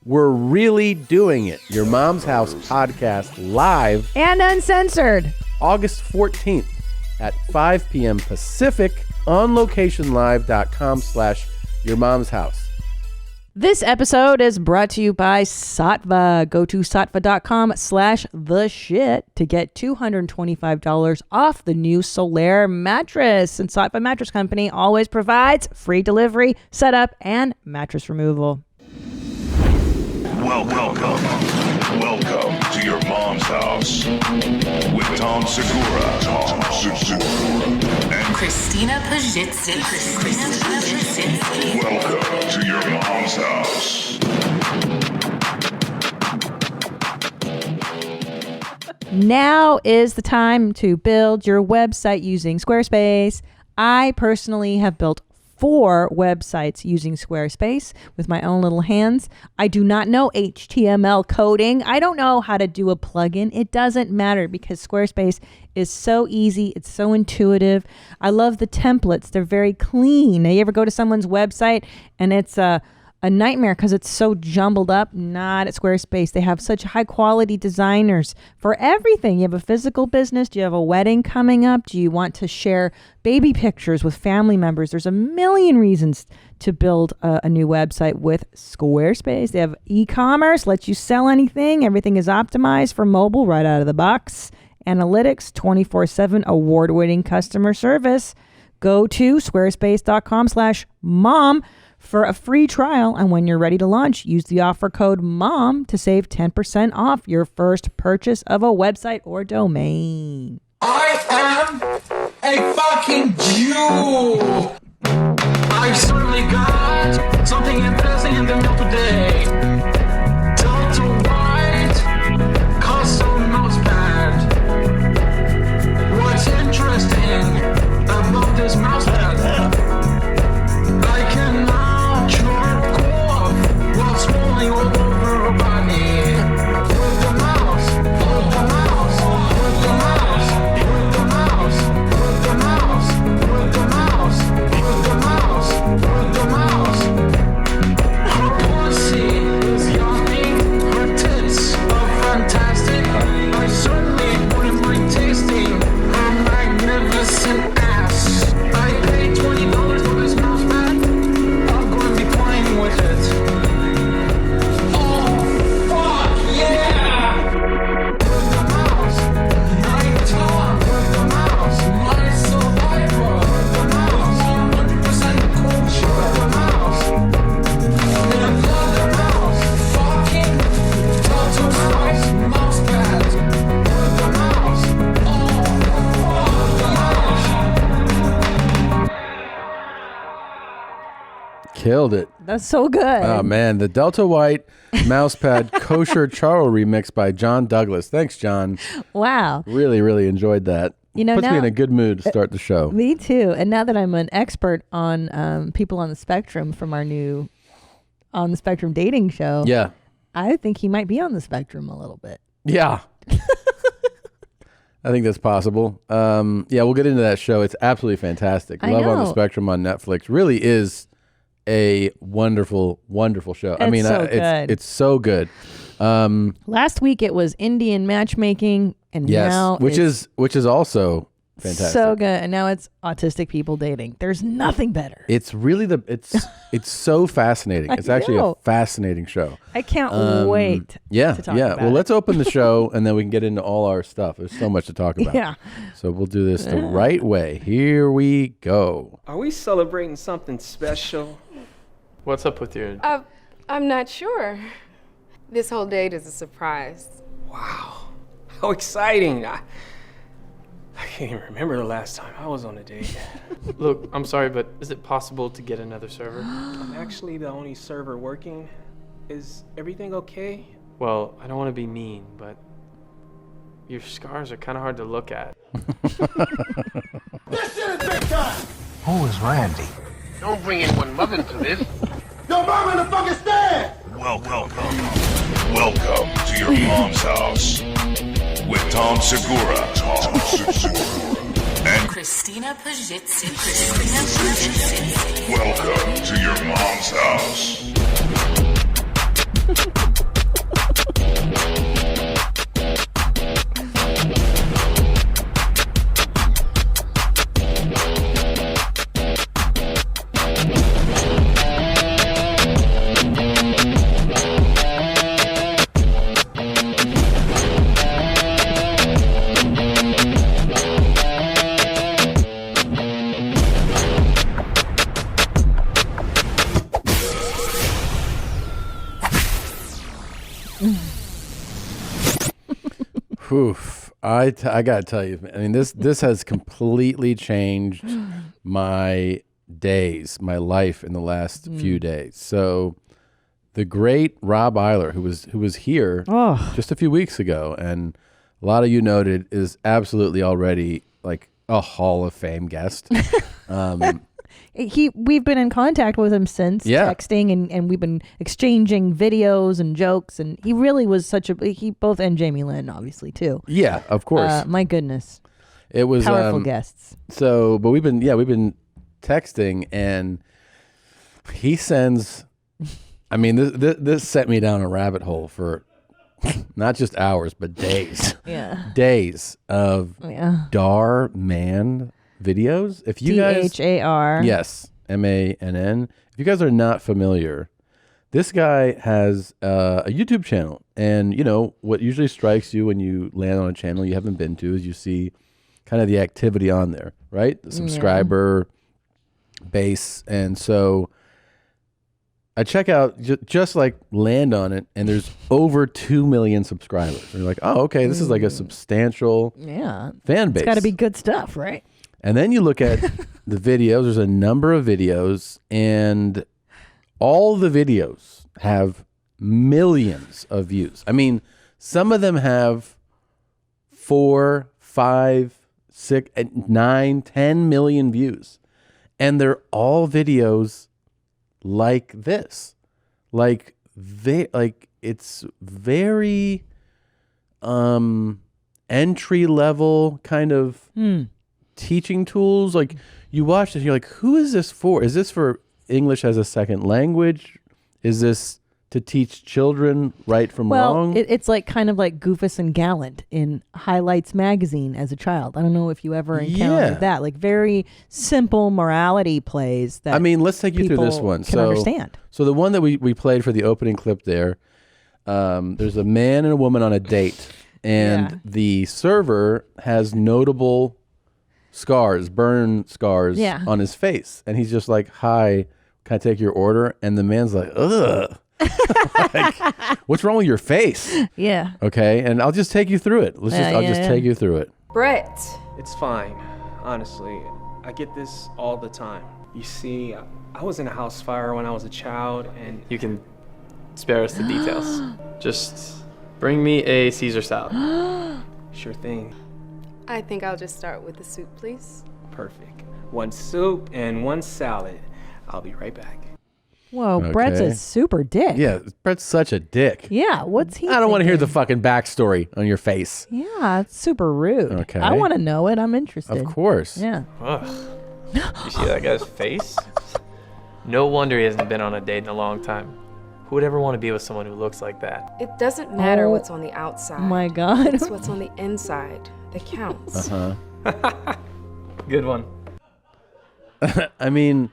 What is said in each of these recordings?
We're really doing it. Your Mom's House podcast live and uncensored. August 14th at 5 p.m. Pacific on locationlive.com/yourmomshouse. This episode is brought to you by Sattva. Go to sattva.com/theshit to get $225 off the new Solaire mattress. And Sattva Mattress Company always provides free delivery, setup, and mattress removal. Welcome to your mom's house with Tom Segura, and Christina Pajitsin. Welcome to your mom's house. Now is the time to build your website using Squarespace. I personally have built 4 websites using Squarespace with my own little hands. I do not know HTML coding. I don't know how to do a plugin. It doesn't matter because Squarespace is so easy. It's so intuitive. I love the templates. They're very clean. Now, you ever go to someone's website and it's a nightmare because it's so jumbled up? Not at Squarespace. They have such high quality designers for everything. You have a physical business. Do you have a wedding coming up? Do you want to share baby pictures with family members? There's a million reasons to build a new website with Squarespace. They have e-commerce, lets you sell anything. Everything is optimized for mobile right out of the box. Analytics, 24/7 award-winning customer service. Go to squarespace.com/mom for a free trial, and when you're ready to launch, use the offer code MOM to save 10% off your first purchase of a website or domain. I am a fucking Jew! I've certainly got something interesting in the mail today. Delta White, custom mousepad. What's interesting about this mousepad? I can what's rolling all over her body? With the mouse, with the mouse, with the mouse, with the mouse, with the mouse, with the mouse, with the mouse, with the mouse. Her pussy is yummy, her tits are fantastic. I certainly wouldn't mind tasting her magnificent ass. I paid $20 for this mouse pad. I'm going to be playing with it. Killed it. That's so good. Oh, man. The Delta White Mousepad Kosher Charo remix by John Douglas. Thanks, John. Wow. Really, really enjoyed that. You know, puts now, me in a good mood to start the show. Me too. And now that I'm an expert on people on the spectrum from our new On the Spectrum dating show, Yeah. I think he might be on the spectrum a little bit. Yeah. I think that's possible. Yeah, we'll get into that show. It's absolutely fantastic. I Love on the know. Spectrum on Netflix really is a wonderful, wonderful show. I It's mean, so good. it's so good. Last week it was Indian matchmaking, and Yes, now which it's is also fantastic. so good. And now it's autistic people dating. There's nothing better. It's really it's so fascinating. I It's actually a know. fascinating show. I can't wait. Yeah, to talk yeah. about Well, it. let's open the show and then we can get into all our stuff. There's so much to talk about. Yeah. So we'll do this the right way. Here we go. Are we celebrating something special? What's up with your... I'm not sure. This whole date is a surprise. Wow, how exciting. I can't even remember the last time I was on a date. Look, I'm sorry, but is it possible to get another server? I'm actually the only server working. Is everything okay? Well, I don't want to be mean, but your scars are kind of hard to look at. This shit is big time! Who is Randy? Don't bring anyone mother into this. Yo, mom in the fucking stand! Welcome to your mom's house with Tom Segura. And Christina Pajitsin. welcome to your mom's house. Oof. I gotta tell you, I mean, this has completely changed my days, my life in the last few days. So the great Rob Eiler, who was here just a few weeks ago, and a lot of you noted, is absolutely already like a Hall of Fame guest. We've been in contact with him since, texting, and we've been exchanging videos and jokes, and he really was both, and Jamie Lynn obviously too. Yeah, of course. My goodness. It was powerful guests. So, but we've been texting, and he sends, I mean, this sent me down a rabbit hole for not just hours, but days. Yeah. Days of Dhar Mann videos. If you guys, Dhar. Yes, Mann. If you guys are not familiar, this guy has a YouTube channel, and you know what usually strikes you when you land on a channel you haven't been to is you see kind of the activity on there, right? The subscriber base, and so I check out just like land on it, and there's over 2 million subscribers. And you're like, oh, okay, this is like a substantial fan base. It's got to be good stuff, right? And then you look at the videos. There's a number of videos, and all the videos have millions of views. I mean, some of them have 4, 5, 6, 9, 10 million views. And they're all videos like this. It's very entry level kind of teaching tools. Like you watch this, you're like, who is this for? Is this for English as a second language? Is this to teach children right from wrong? It's like kind of like Goofus and Gallant in Highlights magazine as a child. I don't know if you ever encountered that. Like very simple morality plays that, I mean, let's take you through this one. Can understand. So the one that we played for the opening clip there, there's a man and a woman on a date, and the server has notable burn scars on his face. And he's just like, hi, can I take your order? And the man's like, ugh. Like, what's wrong with your face? Yeah. Okay, and I'll just take you through it. I'll just take you through it. Brett. It's fine, honestly. I get this all the time. You see, I was in a house fire when I was a child, and You can spare us the details. Just bring me a Caesar salad. sure thing. I think I'll just start with the soup, please. Perfect. 1 soup and 1 salad. I'll be right back. Whoa, Okay. Brett's a super dick. Yeah, Brett's such a dick. Yeah, what's he I don't want to hear the thinking? fucking backstory on your face. Yeah, it's super rude. Okay. I want to know it. I'm interested. Of course. Yeah. Ugh. You see that guy's face? No wonder he hasn't been on a date in a long time. Who would ever want to be with someone who looks like that? It doesn't matter Oh, what's on the outside. my God. It's what's on the inside that counts. Good one. I mean,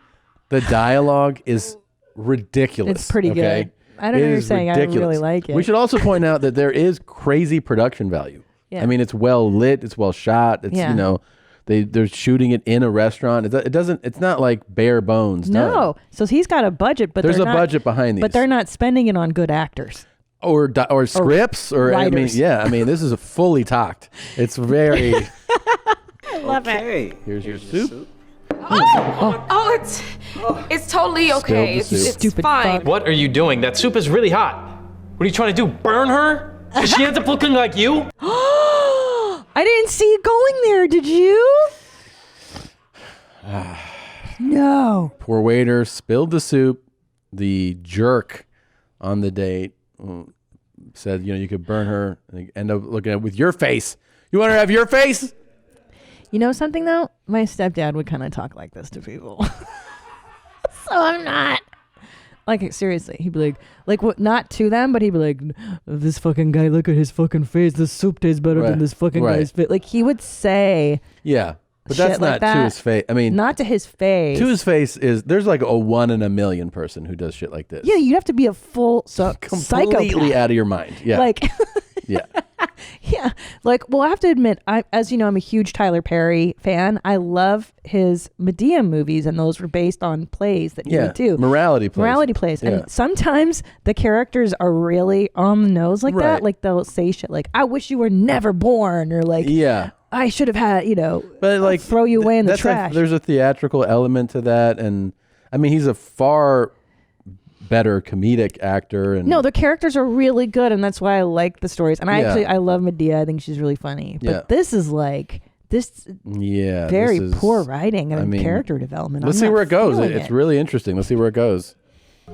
the dialogue is ridiculous. It's pretty okay? good. I don't know It what you're is saying. I really ridiculous. like it. We should also point out that there is crazy production value. Yeah. I mean, it's well lit, it's well shot. It's you know, they're shooting it in a restaurant. It's not like bare bones. No. done. So he's got a budget, but There's they're a not, budget behind these. But they're not spending it on good actors. or scripts or I mean, writers. yeah. I mean, this is a fully talked. It's very. Love it. Hey, Here's your soup. Oh, it's totally okay. the soup. It's Stupid fine. fuck. What are you doing? That soup is really hot. What are you trying to do? Burn her? Does she ends up looking like you? I didn't see you going there, did you? No. Poor waiter spilled the soup. The jerk on the date said, you could burn her and end up looking at with your face. You want her to have your face? You know something, though? My stepdad would kind of talk like this to people. So I'm not. Like, seriously. He'd be like, what? Not to them, but he'd be like, this fucking guy, look at his fucking face. This soup tastes better than this fucking guy's face. Like, he would say... Yeah. But shit that's like not that. to his face. I mean, not to his face. to his face there's like a 1 in a million person who does shit like this. Yeah, you'd have to be a full completely psychopath. out of your mind. Yeah. Like, yeah. yeah, Yeah. Like, well, I have to admit, as you know, I'm a huge Tyler Perry fan. I love his Medea movies, and those were based on plays that he would do. Morality plays. Yeah. And sometimes the characters are really on the nose like that. Like, they'll say shit like, I wish you were never born, or like, I should have had, but like, throw you away in the trash. There's a theatrical element to that. And I mean, he's a far better comedic actor. And no, the characters are really good, and that's why I like the stories. And I love Medea. I think she's really funny. But this is like very poor writing and character development. Let's see where it goes. It's really interesting. Let's see where it goes.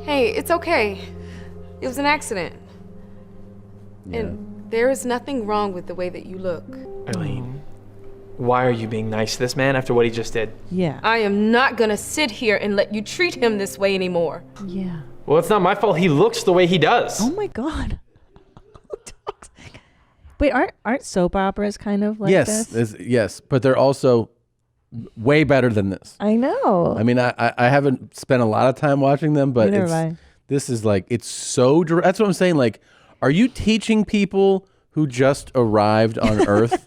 Hey, it's okay. It was an accident. And there is nothing wrong with the way that you look. Eileen, why are you being nice to this man after what he just did? Yeah. I am not gonna sit here and let you treat him this way anymore. Yeah. Well, it's not my fault he looks the way he does. Oh my God. Wait, aren't soap operas kind of like this? Yes, but they're also way better than this. I know. I mean, I haven't spent a lot of time watching them, but this is like, it's so direct. That's what I'm saying. Like, are you teaching people who just arrived on Earth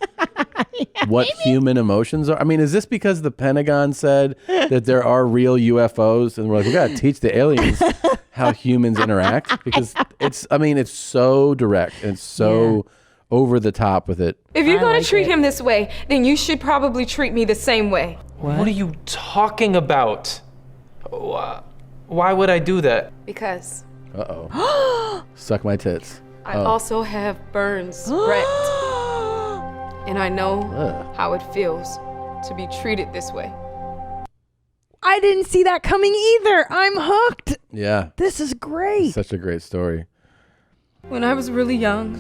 what human emotions are? I mean, is this because the Pentagon said that there are real UFOs, and we're like, we got to teach the aliens how humans interact? Because it's so direct and it's so over the top with it. If you're gonna treat him this way, then you should probably treat me the same way. What are you talking about? Why would I do that? Because suck my tits. I also have burns, Brett. And I know how it feels to be treated this way. I didn't see that coming either. I'm hooked. Yeah. This is great. Such a great story. When I was really young,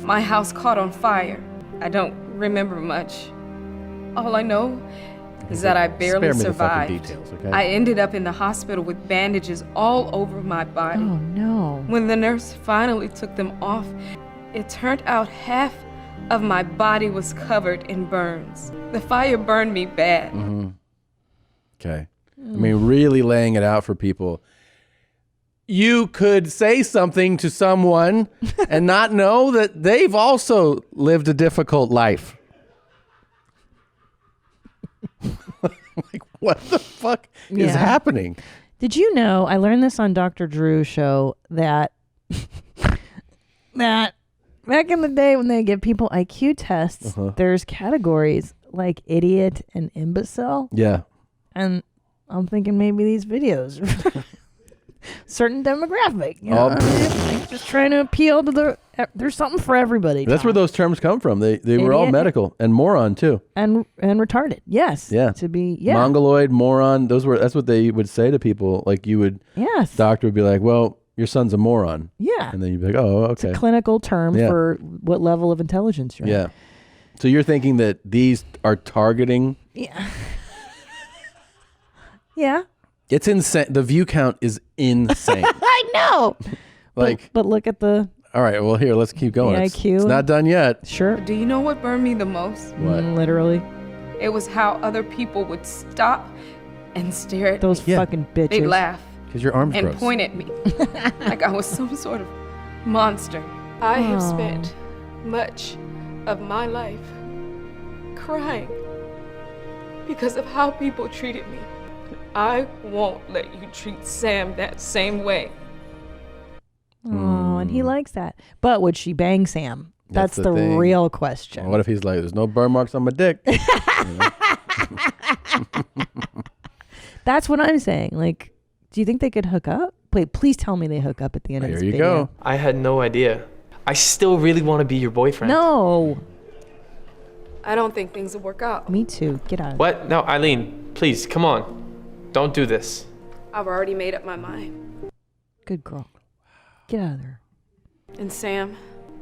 my house caught on fire. I don't remember much. All I know is that I barely survived. Details, okay? I ended up in the hospital with bandages all over my body. Oh no. When the nurse finally took them off, it turned out half of my body was covered in burns. The fire burned me bad. Mm-hmm. Okay. I mean, really laying it out for people. You could say something to someone and not know that they've also lived a difficult life. Like, what the fuck is happening? Did you know, I learned this on Dr. Drew's show, that back in the day when they give people IQ tests, there's categories like idiot and imbecile. Yeah. And I'm thinking maybe these videos are certain demographic. You know? Like just trying to appeal to there's something for everybody. That's where those terms come from. They were all medical, and moron too. And retarded. Yes. Yeah. To be Mongoloid, moron, that's what they would say to people. Like you would doctor would be like, well, your son's a moron. Yeah. And then you'd be like, oh, okay. It's a clinical term for what level of intelligence you're at. So you're thinking that these are targeting? Yeah. Yeah. It's insane. The view count is insane. I know. Like, but look at the. All right. Well, here, let's keep going. The IQ. It's not done yet. Sure. Do you know what burned me the most? What? Literally. It was how other people would stop and stare at those fucking bitches. They'd laugh. Because your arm's and gross. Point at me like I was some sort of monster. I have spent much of my life crying because of how people treated me. I won't let you treat Sam that same way. Oh, and he likes that. But would she bang Sam? That's the real question. Well, what if he's like, there's no burn marks on my dick? That's what I'm saying. Like, do you think they could hook up? Wait, please tell me they hook up at the end of this video. Here you go. I had no idea. I still really want to be your boyfriend. No. I don't think things will work out. Me too. Get out of What? No, Eileen, please, come on. Don't do this. I've already made up my mind. Good girl. Get out of there. And Sam,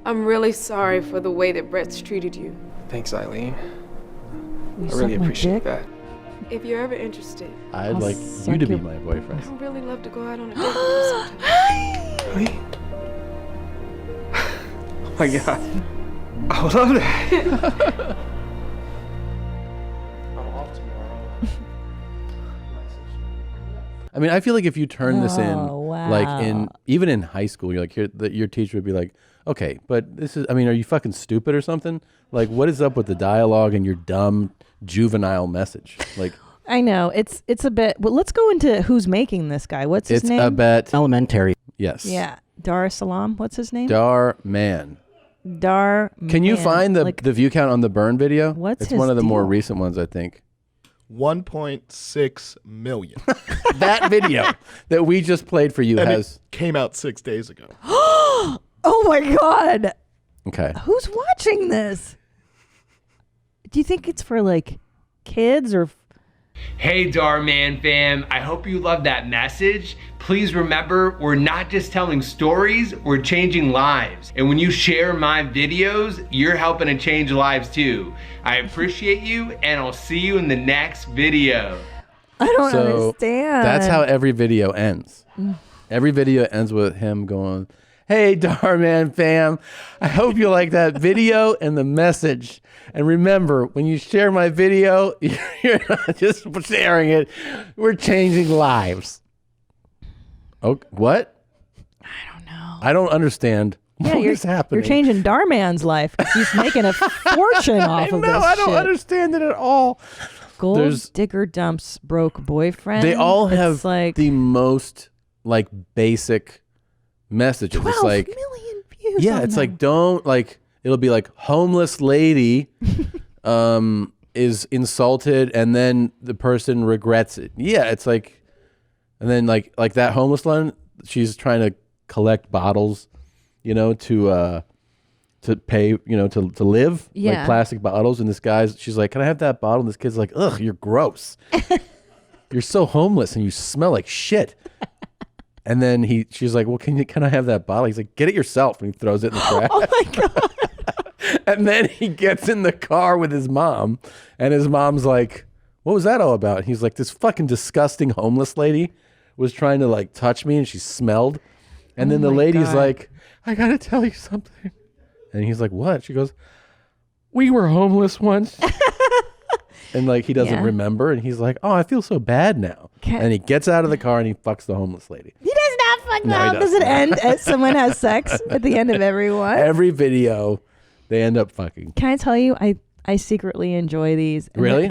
I'm really sorry for the way that Brett's treated you. Thanks, Eileen. You I really suck my appreciate dick? that. If you're ever interested, I'd like you to be my boyfriend. I'd really love to go out on a date with you sometime. Really? Oh my God. I would love that. I mean, I feel like if you turn this in Wow. Like even in high school, you're like, your teacher would be like, okay, but this is, I mean, are you fucking stupid or something? Like, what is up with the dialogue and your dumb juvenile message? Like, I know it's a bit. Well, let's go into who's making this guy. What's his name? it's a bet. Elementary. Yes. Yeah, Dar Salam. What's his name? Dhar Mann. Dar. Can you Mann. find the Like, view count on the burn video? What's It's his one of the more deal? recent ones, I think. 1.6 million. That video that we just played for you And has. it came out 6 days ago. Oh my God! Okay. Who's watching this? Do you think it's for like kids or? Hey Dhar Mann fam, I hope you love that message. Please remember, we're not just telling stories, we're changing lives. And when you share my videos, you're helping to change lives too. I appreciate you, and I'll see you in the next video. I don't understand. That's how every video ends. Every video ends with him going, "Hey, Dhar Mann fam, I hope you like that video and the message. And remember, when you share my video, you're not just sharing it, we're changing lives." Oh, what? I don't know. I don't understand. Yeah, What is happening? You're changing Darman's life because he's making a fortune off of this. I don't shit. understand it at all. Gold There's- digger dumps broke boyfriend. They all It's have like the most like basic messages. 12 It's like million views. yeah, on it's them. like don't like it'll be like homeless lady is insulted and then the person regrets it. Yeah, it's like and then like that homeless one, she's trying to collect bottles, you know, to pay, you know, to live, like Yeah. plastic bottles. And this guy's, she's like, "Can I have that bottle?" And this kid's like, "Ugh, you're gross. You're so homeless and you smell like shit." And then she's like, "Well, can I have that bottle?" He's like, "Get it yourself." And he throws it in the trash. Oh my God. And then he gets in the car with his mom, and his mom's like, "What was that all about?" And he's like, "This fucking disgusting homeless lady was trying to like touch me and she smelled." And then the my lady's God. like, "I gotta tell you something." And he's like, "What?" She goes, "We were homeless once." And like he doesn't Yeah. remember, and he's like, "Oh, I feel so bad now." And he gets out of the car and he fucks the homeless lady. He does not fuck No, he up. Does it doesn't. end as someone has sex at the end of every one? Every video, they end up fucking. Can I tell you, I secretly enjoy these. And Really?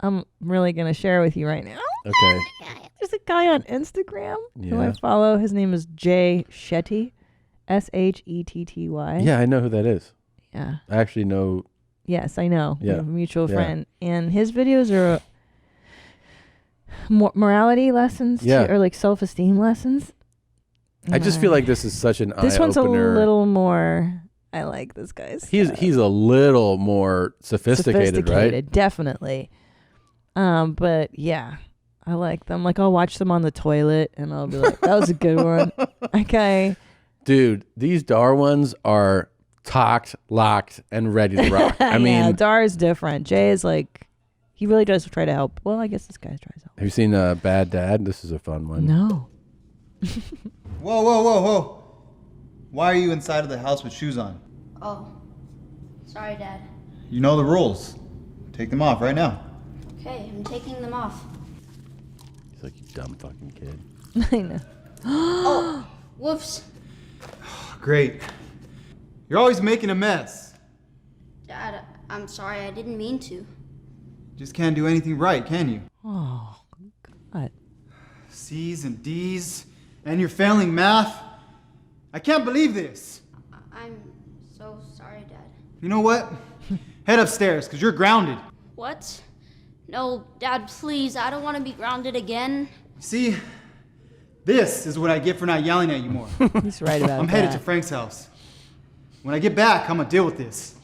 I'm really gonna share with you right now. Okay. There's a guy on Instagram who I Yeah. follow. His name is Jay Shetty, Shetty. Yeah, I know who that is. Yeah. I actually know. Yes, I know. We Yeah. have a mutual Yeah. friend, and his videos are morality lessons, Yeah. or like self-esteem lessons. I just feel like this is such an This one's a eye-opener. little more. I like this guy's. He's a little more sophisticated, right? Definitely. But yeah, I like them. Like I'll watch them on the toilet, and I'll be like, "That was a good one." Okay. Dude, these Dhar ones are talked, locked, and ready to rock. I mean, yeah, Dar is different. Jay is like, he really does try to help. Well, I guess this guy tries to help. have you seen Bad Dad? This is a fun one. No. Whoa, whoa, whoa, whoa. Why are you inside of the house with shoes on? Oh, sorry, Dad. You know the rules. Take them off right now. Okay, I'm taking them off. He's like, "You dumb fucking kid." I know. Oh, whoops. Great. You're always making a mess. Dad, I'm sorry, I didn't mean to. Just can't do anything right, can you? Oh, God. C's and D's, and you're failing math. I can't believe this. I'm so sorry, Dad. You know what? Head upstairs, because you're grounded. What? No, Dad, please, I don't want to be grounded again. See? This is what I get for not yelling at you more. He's right about I'm that. headed to Frank's house. When I get back, I'm going to deal with this.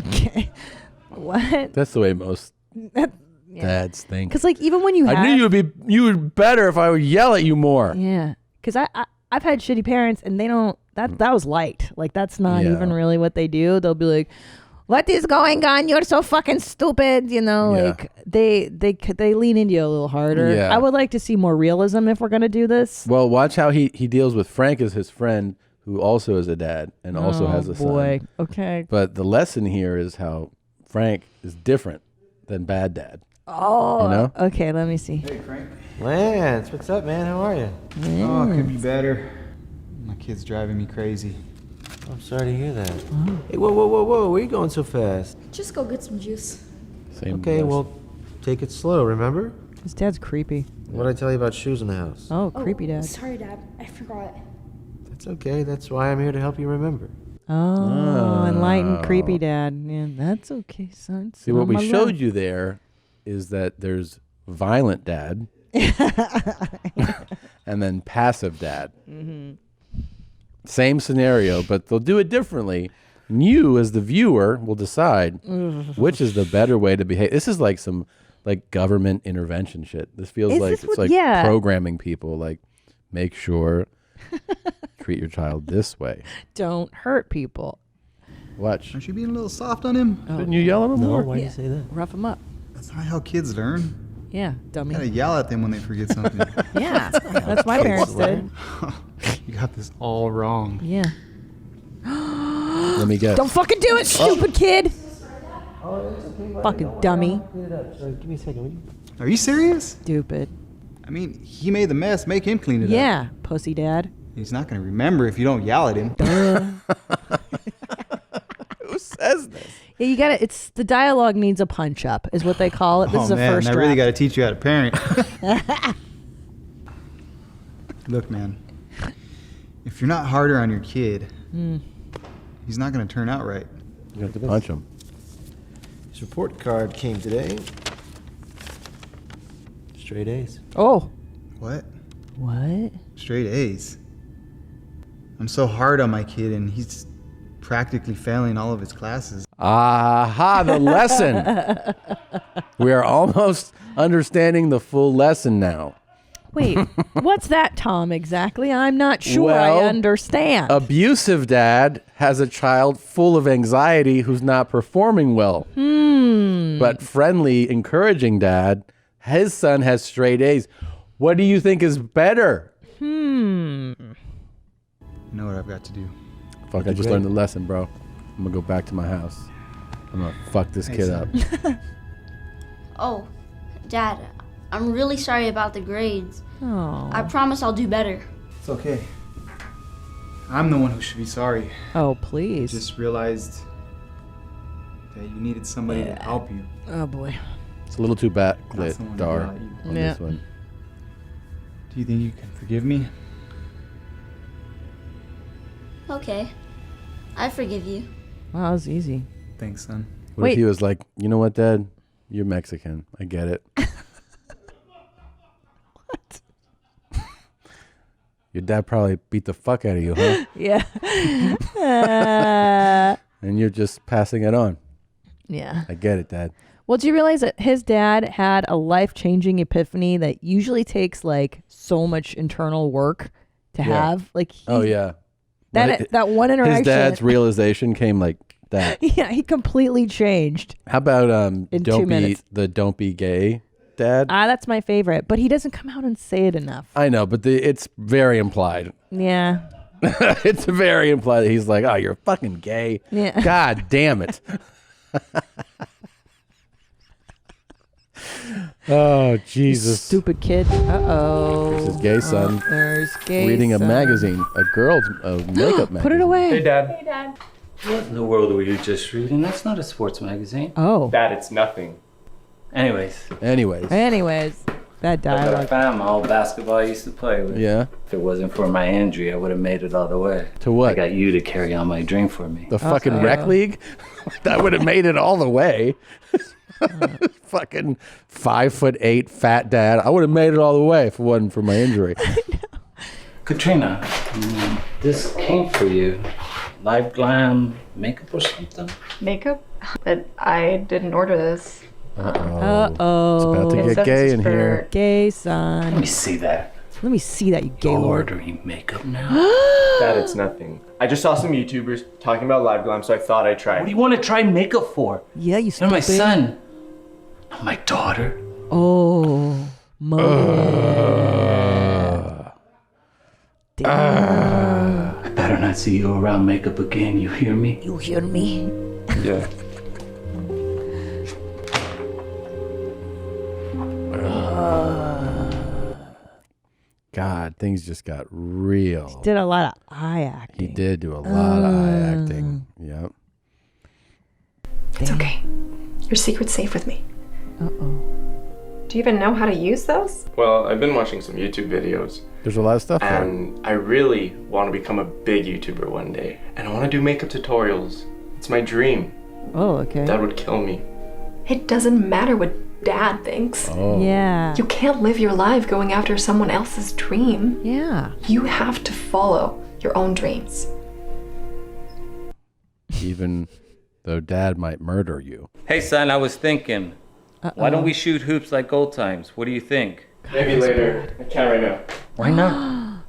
Okay. What? That's the way most dads think. Because like even when you I knew you would better if I would yell at you more. Yeah. Because I've had shitty parents, and they don't. That was light. Like that's not Yeah. even really what they do. They'll be like, "What is going on? You're so fucking stupid." You know, Yeah. like they lean into you a little harder. Yeah. I would like to see more realism if we're gonna do this. Well, watch how he deals with Frank as his friend, who also is a dad and also Oh, has a boy. son. Okay. But the lesson here is how Frank is different than Bad Dad. Oh, You know? okay. Let me see. Hey, Frank. Lance, what's up, man? How are you? Oh, it could be better. My kid's driving me crazy. I'm sorry to hear that. Hey, whoa. Where are you going so fast? Just go get some juice. Same. Okay, well, take it slow, remember? His dad's creepy. What did I tell you about shoes in the house? Oh, creepy dad. Sorry, Dad. I forgot. That's okay. That's why I'm here to help you remember. Oh, enlightened creepy dad. Yeah, that's okay, son. See, what we showed you there is that there's violent dad and then passive dad. Mm-hmm. Same scenario, but they'll do it differently. And you, as the viewer, will decide which is the better way to behave. This is like some like government intervention shit. This feels like it's like programming people. Like, make sure treat your child this way. Don't hurt people. Watch. Aren't you being a little soft on him? Shouldn't you yell at him more? Why do you say that? Rough him up. That's not how kids learn. Yeah, dummy. You gotta yell at them when they forget something. Yeah, that's my parents did. You got this all wrong. Yeah. Let me guess. Don't fucking do it, stupid kid. Fucking dummy. Give me a second, will you? Are you serious? Stupid. I mean, he made the mess. Make him clean it up. Yeah, pussy dad. He's not gonna remember if you don't yell at him. Who says this? Yeah, you gotta. It's the dialogue needs a punch up, is what they call it. This is a man, first I really draft. got to teach you how to parent. Look, man, if you're not harder on your kid, he's not going to turn out right. You have to punch him. His report card came today. Straight A's. Oh. What? What? Straight A's. I'm so hard on my kid, and he's practically failing all of his classes. Aha, the lesson. We are almost understanding the full lesson now. Wait, what's that, Tom, exactly? I'm not sure Well, I understand. Abusive dad has a child full of anxiety who's not performing well. But friendly, encouraging dad, his son has straight A's. What do you think is better? You know what I've got to do. Fuck, I just learned the lesson, bro. I'm gonna go back to my house. I'm gonna fuck this kid up. Oh, Dad, I'm really sorry about the grades. Oh. I promise I'll do better. It's okay. I'm the one who should be sorry. Oh, please. Just realized that you needed somebody to help you. Oh, boy. It's a little too backlit, That's the one Dhar, who got you. on this one. Do you think you can forgive me? Okay, I forgive you. Wow, that was easy. Thanks, son. What if he was like, you know what, Dad? You're Mexican. I get it. What? Your dad probably beat the fuck out of you, huh? Yeah. And you're just passing it on. Yeah. I get it, Dad. Well, do you realize that his dad had a life-changing epiphany that usually takes like so much internal work to have? Like, yeah. that one interaction. His dad's realization came like that. Yeah, he completely changed. How about In 2 minutes. don't be gay dad? That's my favorite, but he doesn't come out and say it enough. I know, but it's very implied. Yeah. It's very implied that he's like, oh, you're fucking gay. Yeah. God damn it. Oh, Jesus. Stupid kid. Uh-oh. There's his gay son. There's gay reading son. a magazine, a girl's makeup magazine. Put it away. Hey, Dad. Hey, Dad. What in the world were you just reading? That's not a sports magazine. Oh. Dad, it's nothing. Anyways. Bad I dialogue. found my old basketball I used to play with. Yeah. If it wasn't for my injury, I would have made it all the way. To what? I got you to carry on my dream for me. The fucking rec league? That would have made it all the way. Fucking 5'8" fat dad. I would have made it all the way if it wasn't for my injury. Katrina, this came for you. Live glam makeup or something? Makeup? But I didn't order this. Uh-oh. It's about to get gay in here. Gay son. Let me see that. Let me see that, you gay You're lord. ordering makeup now? Dad, it's nothing. I just saw some YouTubers talking about live glam, so I thought I'd try. What do you want to try makeup for? Yeah, you You're stupid. my son, not my daughter. Oh. I better not see you around makeup again, you hear me? You hear me? Yeah. God, things just got real. He did a lot of eye acting. He did do a lot of eye acting. Yep. It's okay. Your secret's safe with me. Do you even know how to use those? Well, I've been watching some YouTube videos. There's a lot of stuff there. And I really want to become a big YouTuber one day. And I want to do makeup tutorials. It's my dream. Oh, okay. Dad would kill me. It doesn't matter what Dad thinks. Oh. Yeah. You can't live your life going after someone else's dream. Yeah. You have to follow your own dreams. Even though Dad might murder you. Hey, son, I was thinking, why don't we shoot hoops like old times? What do you think? Maybe later. I can't right now. Why not?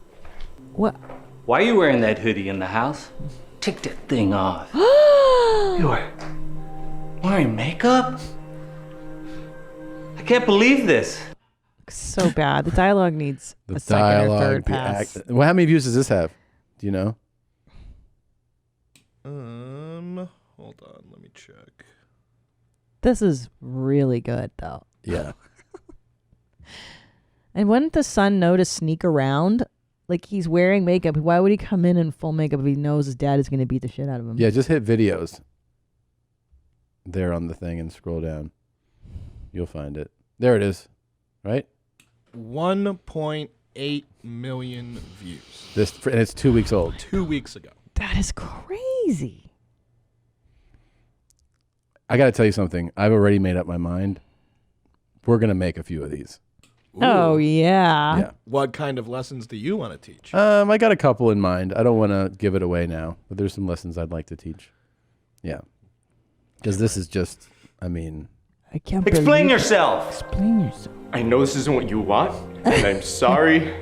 What? Why are you wearing that hoodie in the house? Take that thing off. You are wearing makeup? I can't believe this. So bad. The dialogue needs The a second or dialogue, third the pass. act. Well, how many views does this have? Do you know? Hold on, let me check. This is really good, though. Yeah. And wouldn't the son know to sneak around? Like, he's wearing makeup. Why would he come in full makeup if he knows his dad is going to beat the shit out of him? Yeah, just hit videos there on the thing and scroll down. You'll find it. There it is. Right? 1.8 million views. And it's 2 weeks old. 2 weeks ago. That is crazy. I got to tell you something. I've already made up my mind. We're going to make a few of these. Oh, yeah. Yeah. What kind of lessons do you want to teach? I got a couple in mind. I don't want to give it away now, but there's some lessons I'd like to teach. Yeah. Because this is just, I mean. I can't Explain yourself. Explain yourself. I know this isn't what you want, and I'm sorry,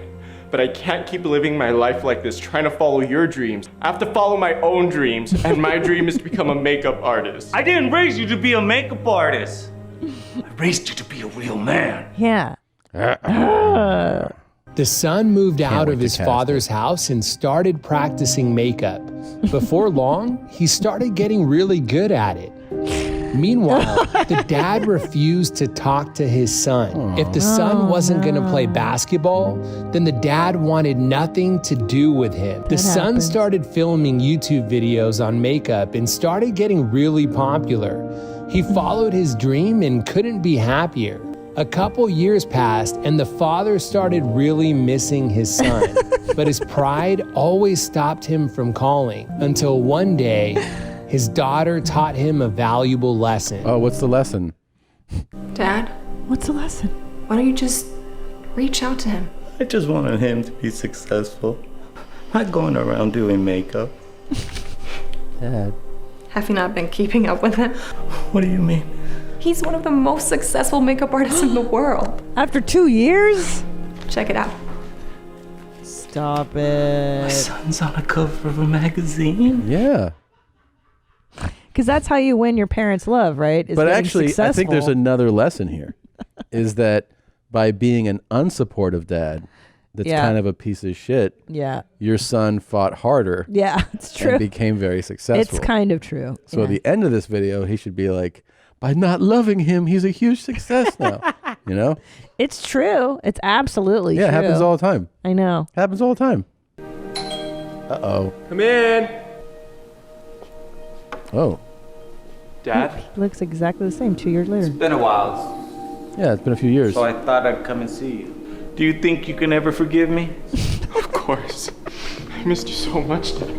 but I can't keep living my life like this, trying to follow your dreams. I have to follow my own dreams, and my dream is to become a makeup artist. I didn't raise you to be a makeup artist. I raised you to be a real man. Yeah. The son moved out wait of to his cast father's house and started practicing makeup. Before long, he started getting really good at it. Meanwhile, the dad refused to talk to his son. If the son wasn't going to play basketball, then the dad wanted nothing to do with him. The son started filming YouTube videos on makeup and started getting really popular. He followed his dream and couldn't be happier. A couple years passed and the father started really missing his son, but his pride always stopped him from calling until one day, his daughter taught him a valuable lesson. Oh, what's the lesson? Dad, what's the lesson? Why don't you just reach out to him? I just wanted him to be successful. Not going around doing makeup. Dad. Have you not been keeping up with him? What do you mean? He's one of the most successful makeup artists in the world. After 2 years? Check it out. Stop it. My son's on a cover of a magazine? Yeah. Because that's how you win your parents' love, right? Is But getting actually, I think there's successful. another lesson here. Is that by being an unsupportive dad that's Yeah. kind of a piece of shit, Yeah. your son fought harder. Yeah, it's true. And became very successful. It's kind of true. So at the end of this video, he should be like, by not loving him, he's a huge success now. You know? It's true. It's absolutely Yeah, true. it happens all the time. I know. Happens all the time. Uh-oh. Come in. Oh. Dad? He looks exactly the same 2 years later. It's been a while. Yeah, it's been a few years. So I thought I'd come and see you. Do you think you can ever forgive me? Of course. I missed you so much, Dad.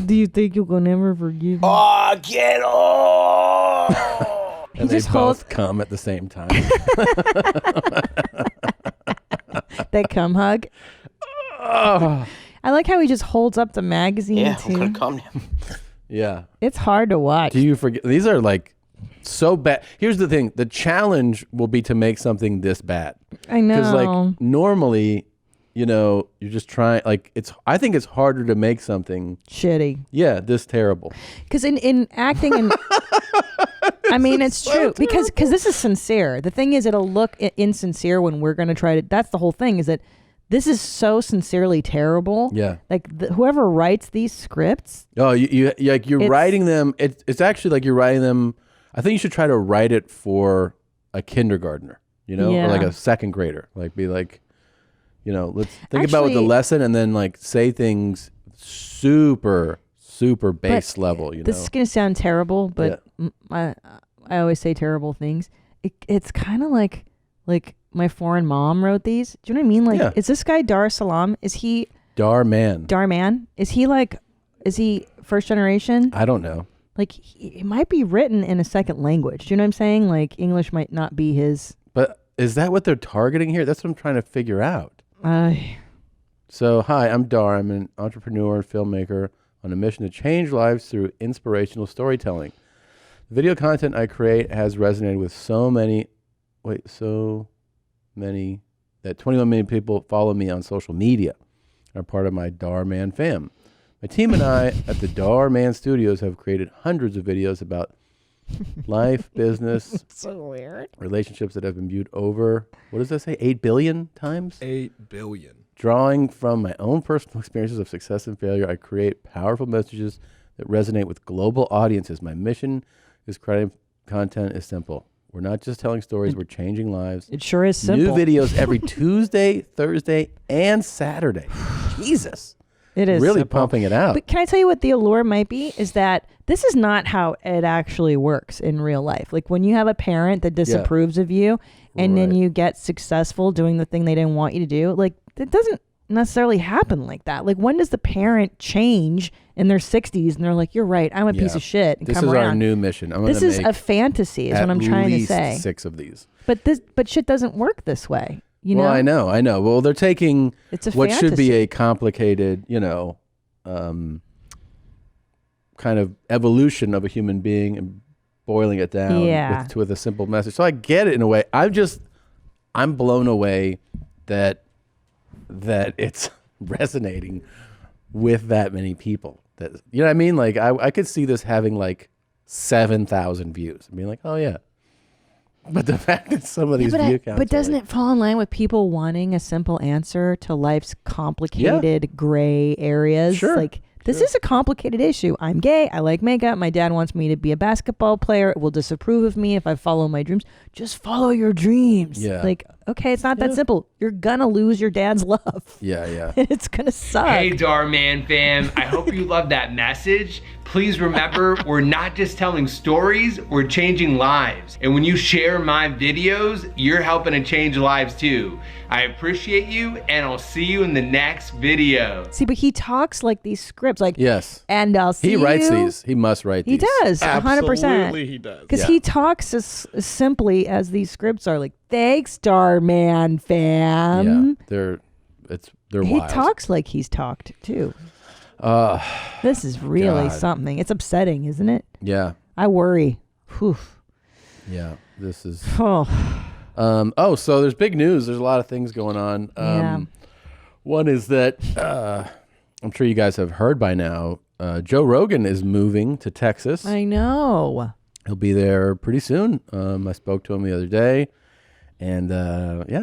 Do you think you can never forgive me? Oh, get off! And they both come at the same time. That cum hug. Oh. I like how he just holds up the magazine too. Calm down. Yeah. It's hard to watch. Do you forget? These are like so bad. Here's the thing. The challenge will be to make something this bad. I know. Because like normally, you know, you're just trying, like I think it's harder to make something shitty. Yeah, this terrible. Because in acting and I mean it's true because this is sincere. The thing is it'll look insincere when we're going to try to. That's the whole thing is that this is so sincerely terrible. Yeah. Like whoever writes these scripts. Oh, you're writing them. It's actually like you're writing them. I think you should try to write it for a kindergartner. you know, Yeah. or like a second grader. Like be like, you know, let's think about what the Actually- lesson and then like say things super base level, you This know. is gonna sound terrible, but I always say terrible things. It's kind of like my foreign mom wrote these. Do you know what I mean? Like, Yeah. is this guy Dar Salam? Is he Dhar Mann. Dhar Mann? Is he first generation? I don't know. Like, it might be written in a second language. Do you know what I'm saying? Like, English might not be his. But is that what they're targeting here? That's what I'm trying to figure out. So, hi, I'm Dhar. I'm an entrepreneur and filmmaker on a mission to change lives through inspirational storytelling. The video content I create has resonated with so many that 21 million people follow me on social media and are part of my Dhar Mann fam. My team and I at the Dhar Mann Studios have created hundreds of videos about life, business, so weird, relationships that have been viewed over, what does that say, 8 billion times? 8 billion. Drawing from my own personal experiences of success and failure, I create powerful messages that resonate with global audiences. My mission is creating content is simple. We're not just telling stories, we're changing lives. It sure is simple. New videos every Tuesday, Thursday, and Saturday. Jesus. It is really simple. pumping it out. But can I tell you what the allure might be? Is that this is not how it actually works in real life. Like when you have a parent that disapproves of you and then you get successful doing the thing they didn't want you to do, like it doesn't necessarily happen like that. Like when does the parent change in their 60s and they're like, you're right, I'm a piece of shit. And This come is around. our new mission. I'm This gonna is make a fantasy is what I'm trying to at least say. 6 of these. But shit doesn't work this way. You know? Well, I know. Well, they're taking It's a what should be fantasy. a complicated, kind of evolution of a human being and boiling it down with a simple message. So I get it in a way. I'm blown away that it's resonating with that many people. That, you know what I mean? Like I could see this having like 7,000 views and being like, oh yeah. But the fact that some of these view counts. But doesn't it fall in line with people wanting a simple answer to life's complicated gray areas? Sure. Like this is a complicated issue. I'm gay. I like makeup. My dad wants me to be a basketball player. Will disapprove of me if I follow my dreams. Just follow your dreams. Yeah. Like, okay, it's not that simple. You're gonna lose your dad's love. Yeah. It's gonna suck. Hey, Dhar Mann fam, I hope you love that message. Please remember, we're not just telling stories, we're changing lives. And when you share my videos, you're helping to change lives too. I appreciate you, and I'll see you in the next video. See, but he talks like these scripts, like yes, and I'll see he writes you. these. He must write He these. does, 100%. Absolutely, he does. Because he talks as simply as these scripts are. Like, thanks, Dhar Mann fam. Yeah, they're He wild. talks like he's talked too. This is really God. something. It's upsetting, isn't it? Yeah. I worry. Whew. Yeah, this is. Oh. So there's big news. There's a lot of things going on. Yeah. One is that I'm sure you guys have heard by now. Joe Rogan is moving to Texas. I know. He'll be there pretty soon. I spoke to him the other day, and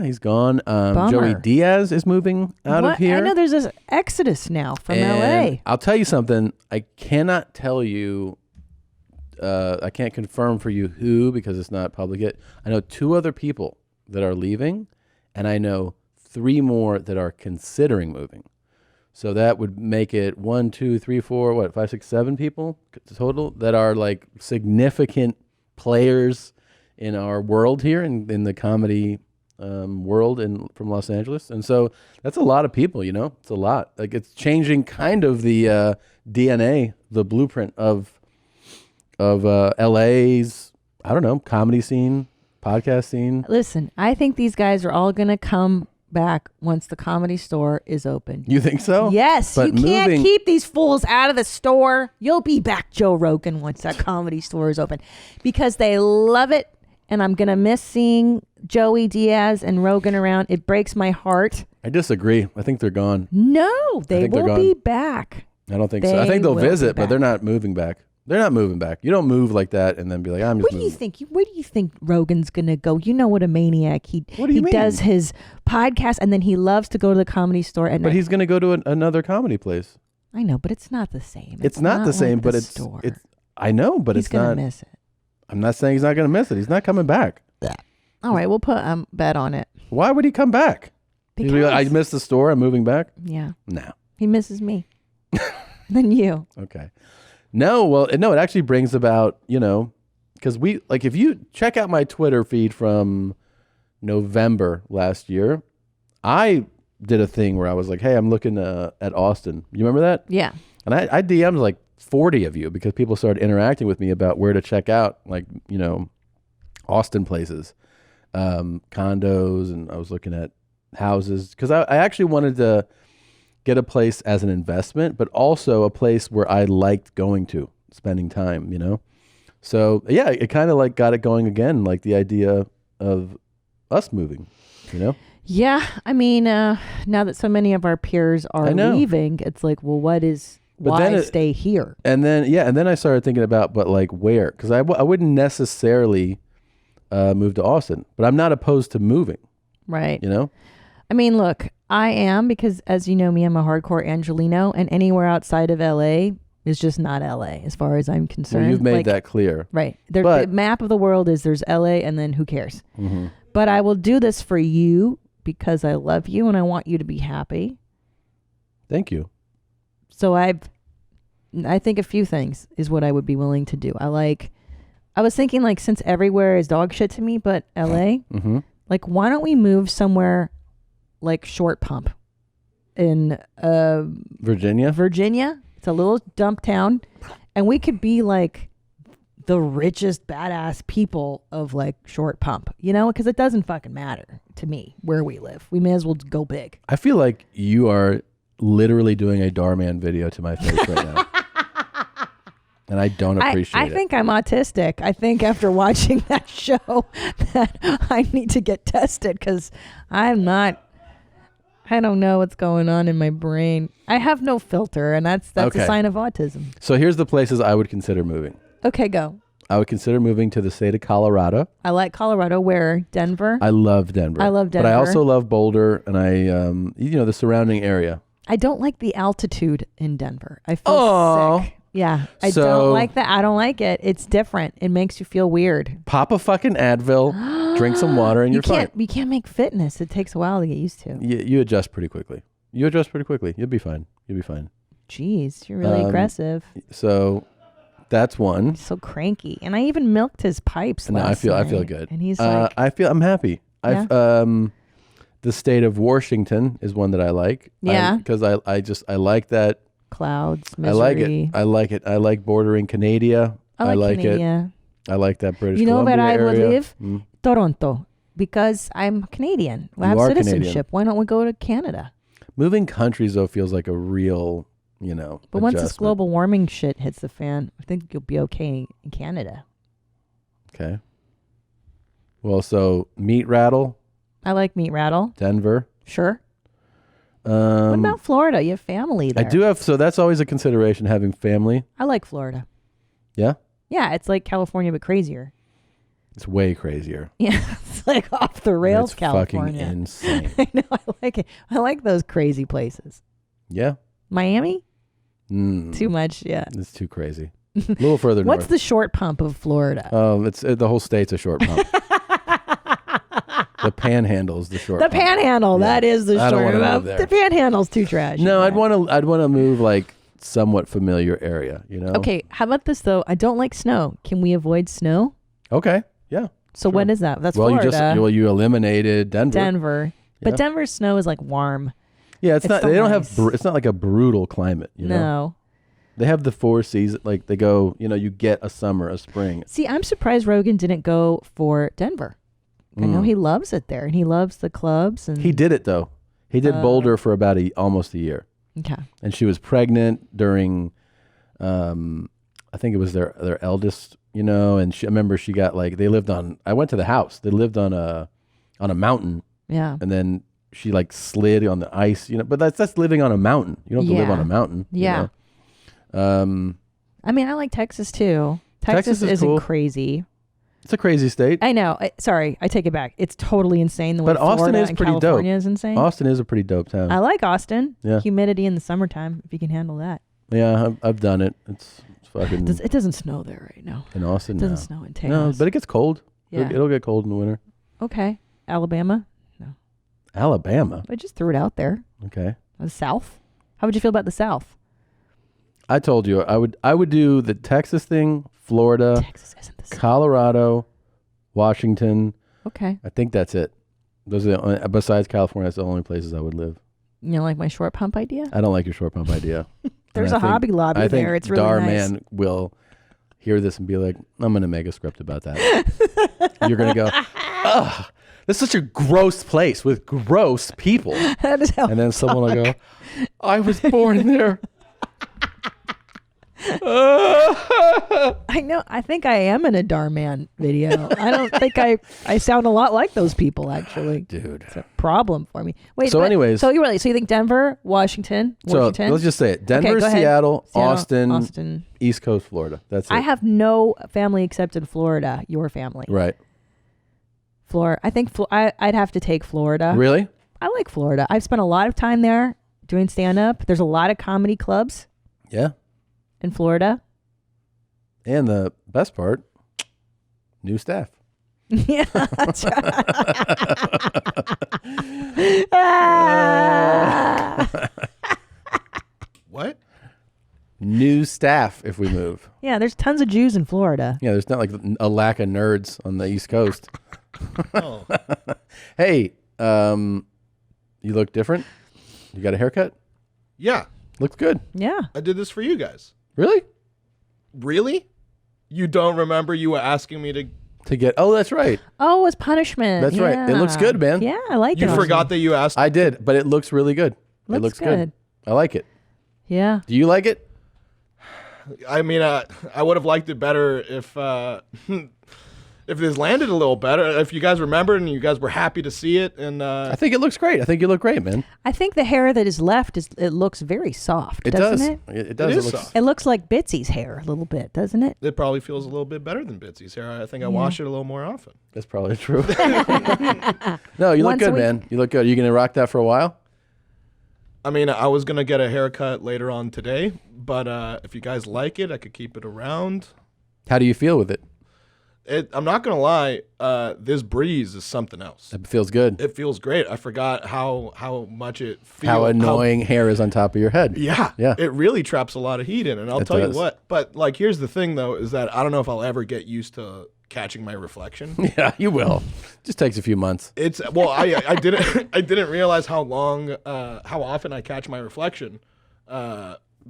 he's gone. Bummer. Joey Diaz is moving out of here. I know there's this exodus now from And LA. I'll tell you something. I cannot tell you. I can't confirm for you who because it's not public yet. I know 2 other people that are leaving, and I know 3 more that are considering moving. So that would make it 1, 2, 3, 4, 5, 6, 7 people total that are like significant players in our world here in the comedy world from Los Angeles. And so that's a lot of people, you know, it's a lot. Like it's changing kind of the DNA, the blueprint of LA's, I don't know, comedy scene, podcast scene. Listen, I think these guys are all going to come back once the Comedy Store is open. You think so? Yes. But you can't moving- keep these fools out of the store. You'll be back, Joe Rogan, once that Comedy Store is open because they love it. And I'm going to miss seeing Joey Diaz and Rogan around. It breaks my heart. I disagree. I think they're gone. No, they think they're will gone. be back. I don't think so. I think they'll will be visit, but back. they're not moving back. They're not moving back. You don't move like that and then be like, I'm just Where do you moving. think? Where do you think Rogan's gonna go? You know what a maniac he. What do you he mean? does his podcast and then he loves to go to the Comedy Store at But night. he's going to go to another comedy place. I know, but it's not the same. It's not the same, like but the it's store. I know, but He's it's gonna not. miss it. I'm not saying he's not going to miss it. He's not coming back. All right, we'll put bet on it. Why would he come back? He's like, I missed the store. I'm moving back. Yeah. No. He misses me. Than you. Okay. No, well, no, it actually brings about, because if you check out my Twitter feed from November last year, I did a thing where I was like, hey, I'm looking at Austin. You remember that? Yeah. And I DM'd like 40 of you because people started interacting with me about where to check out, Austin places, condos, and I was looking at houses because I actually wanted to get a place as an investment, but also a place where I liked going to, spending time, So yeah, it kind of like got it going again, like the idea of us moving, Yeah, I mean, now that so many of our peers are leaving, it's like, well, why stay here? And then I started thinking about, but like where? Because I wouldn't necessarily move to Austin, but I'm not opposed to moving. Right. I mean, look, I am, because as you know me, I'm a hardcore Angelino, and anywhere outside of LA is just not LA as far as I'm concerned. Well, you've made that clear. Right. The map of the world is there's LA and then who cares? Mm-hmm. But I will do this for you because I love you and I want you to be happy. Thank you. So I think a few things is what I would be willing to do. I was thinking, like, since everywhere is dog shit to me but LA, mm-hmm. like, why don't we move somewhere like Short Pump in Virginia? It's a little dump town, and we could be like the richest badass people of like Short Pump, because it doesn't fucking matter to me where we live. We may as well go big. I feel like you are literally doing a Dhar Mann video to my face right now. And I don't appreciate it. I think I'm autistic. I think after watching that show that I need to get tested because I don't know what's going on in my brain. I have no filter, and that's Okay. a sign of autism. So here's the places I would consider moving. Okay, go. I would consider moving to the state of Colorado. I like Colorado. Where? Denver? I love Denver. I love But I Denver. also love Boulder, and the surrounding area. I don't like the altitude in Denver. I feel sick. Yeah, I don't like that. I don't like it. It's different. It makes you feel weird. Pop a fucking Advil, drink some water, and you're fine. You can't make fitness. It takes a while to get used to. You adjust pretty quickly. You'll be fine. Jeez, you're really aggressive. So that's one. So cranky. And I even milked his pipes No, last I feel night. good. And he's like, I'm happy. Yeah? The state of Washington is one that I like. Yeah. Because I like that. Clouds, I like misery. it. I like it. I like bordering Canada. I like it. Canada. I like that British You know Columbia where I would area. live? Mm. Toronto. Because I'm Canadian. I have are citizenship. Canadian. Why don't we go to Canada? Moving countries, though, feels like a real, But once this global warming shit hits the fan, I think you'll be okay in Canada. Okay. Well, so Meat Rattle. I like Meat Rattle. Denver. Sure. What about Florida? You have family there. I do have, so that's always a consideration, having family. I like Florida. Yeah? Yeah, it's like California, but crazier. It's way crazier. Yeah, it's like off the rails, It's California. fucking insane. I know, I like it. I like those crazy places. Yeah. Miami? Mm. Too much, yeah. It's too crazy. A little further north. What's the Short Pump of Florida? It's the whole state's a short pump. The Panhandle is the short. The pump. Panhandle, that is the I don't short wanna pump. live there. The Panhandle's too trash. No, I'd want to move like somewhat familiar area. Okay, how about this though? I don't like snow. Can we avoid snow? Okay. Yeah. So what is that? That's Well, Florida. you eliminated Denver. Denver. Yeah. But Denver's snow is like warm. Yeah, it's not. still They don't nice. have. It's not like a brutal climate. No. They have the 4 seasons. Like they go. You get a summer, a spring. See, I'm surprised Rogan didn't go for Denver. I know he loves it there, and he loves the clubs. And He did it though. He did Boulder for about almost a year. Okay. And she was pregnant during, I think it was their eldest. And I remember she got they lived on. I went to the house. They lived on a mountain. Yeah. And then she slid on the ice. But that's living on a mountain. You don't have to live Yeah. on a mountain. Yeah. I mean, I like Texas too. Texas is isn't cool. crazy. It's a crazy state. I know. Sorry, I take it back. It's totally insane the way But Austin Florida is and pretty California dope. is insane. Austin is a pretty dope town. I like Austin. Yeah. Humidity in the summertime, if you can handle that. Yeah, I've done it. It's fucking. It doesn't snow there right now. In Austin, It doesn't no. snow in No, Texas. but it gets cold. Yeah. It'll get cold in the winter. Okay. Alabama? No. Alabama. I just threw it out there. Okay. The South? How would you feel about the South? I told you I would do the Texas thing, Florida, Colorado, Washington. Okay. I think that's it. Those are the only, besides California, that's the only places I would live. You know, like my short pump idea? I don't like your short pump idea. There's And a I think- Hobby Lobby I think there. It's really Dhar nice. Mann will hear this and be like, I'm going to make a script about that. You're going to go, ugh, this is such a gross place with gross people. That is how and then someone will go, I was born in there. I know. I think I am in a Dhar Mann video. I don't think I sound a lot like those people, actually. Dude. It's a problem for me. Wait, So anyways- So you think Denver, Washington? So let's just say it. Denver, Okay, go ahead. Seattle, Seattle, Austin, East Coast, Florida. That's it. I have no family except in Florida. Your family. Right. Florida. I think I'd have to take Florida. Really? I like Florida. I've spent a lot of time there doing stand-up. There's a lot of comedy clubs Yeah. in Florida. And the best part, new staff. Yeah, that's right. What? New staff if we move. Yeah, there's tons of Jews in Florida. Yeah, there's not like a lack of nerds on the East Coast. Oh. Hey, you look different. You got a haircut? Yeah. Looks good. Yeah. I did this for you guys. Really? Really? You don't remember you were asking me to get? Oh, that's right. Oh, it's punishment. That's right. It looks good, man. Yeah, I like it. You forgot that you asked. I did, but it looks really good. It Looks looks good. I like it. Yeah. Do you like it? I mean, I would have liked it better if if this landed a little better. If you guys remembered and you guys were happy to see it, and I think it looks great. I think you look great, man. I think the hair that is left it looks very soft. It doesn't does. it? It does. It is looks- soft. It looks like Bitsy's hair a little bit, doesn't it? It probably feels a little bit better than Bitsy's hair. I think I Yeah. wash it a little more often. That's probably true. No, you look Once a good, week. man. You look good. You gonna rock that for a while? I mean, I was gonna get a haircut later on today, but if you guys like it, I could keep it around. How do you feel with it? I'm not gonna lie. This breeze is something else. It feels good. It feels great. I forgot how much it feels. How annoying hair is on top of your head. Yeah, Yeah. It really traps a lot of heat in, and I'll It tell does. you what. But like, here's the thing, though, is that I don't know if I'll ever get used to catching my reflection. Yeah, you will. Just takes a few months. It's I didn't realize how often I catch my reflection,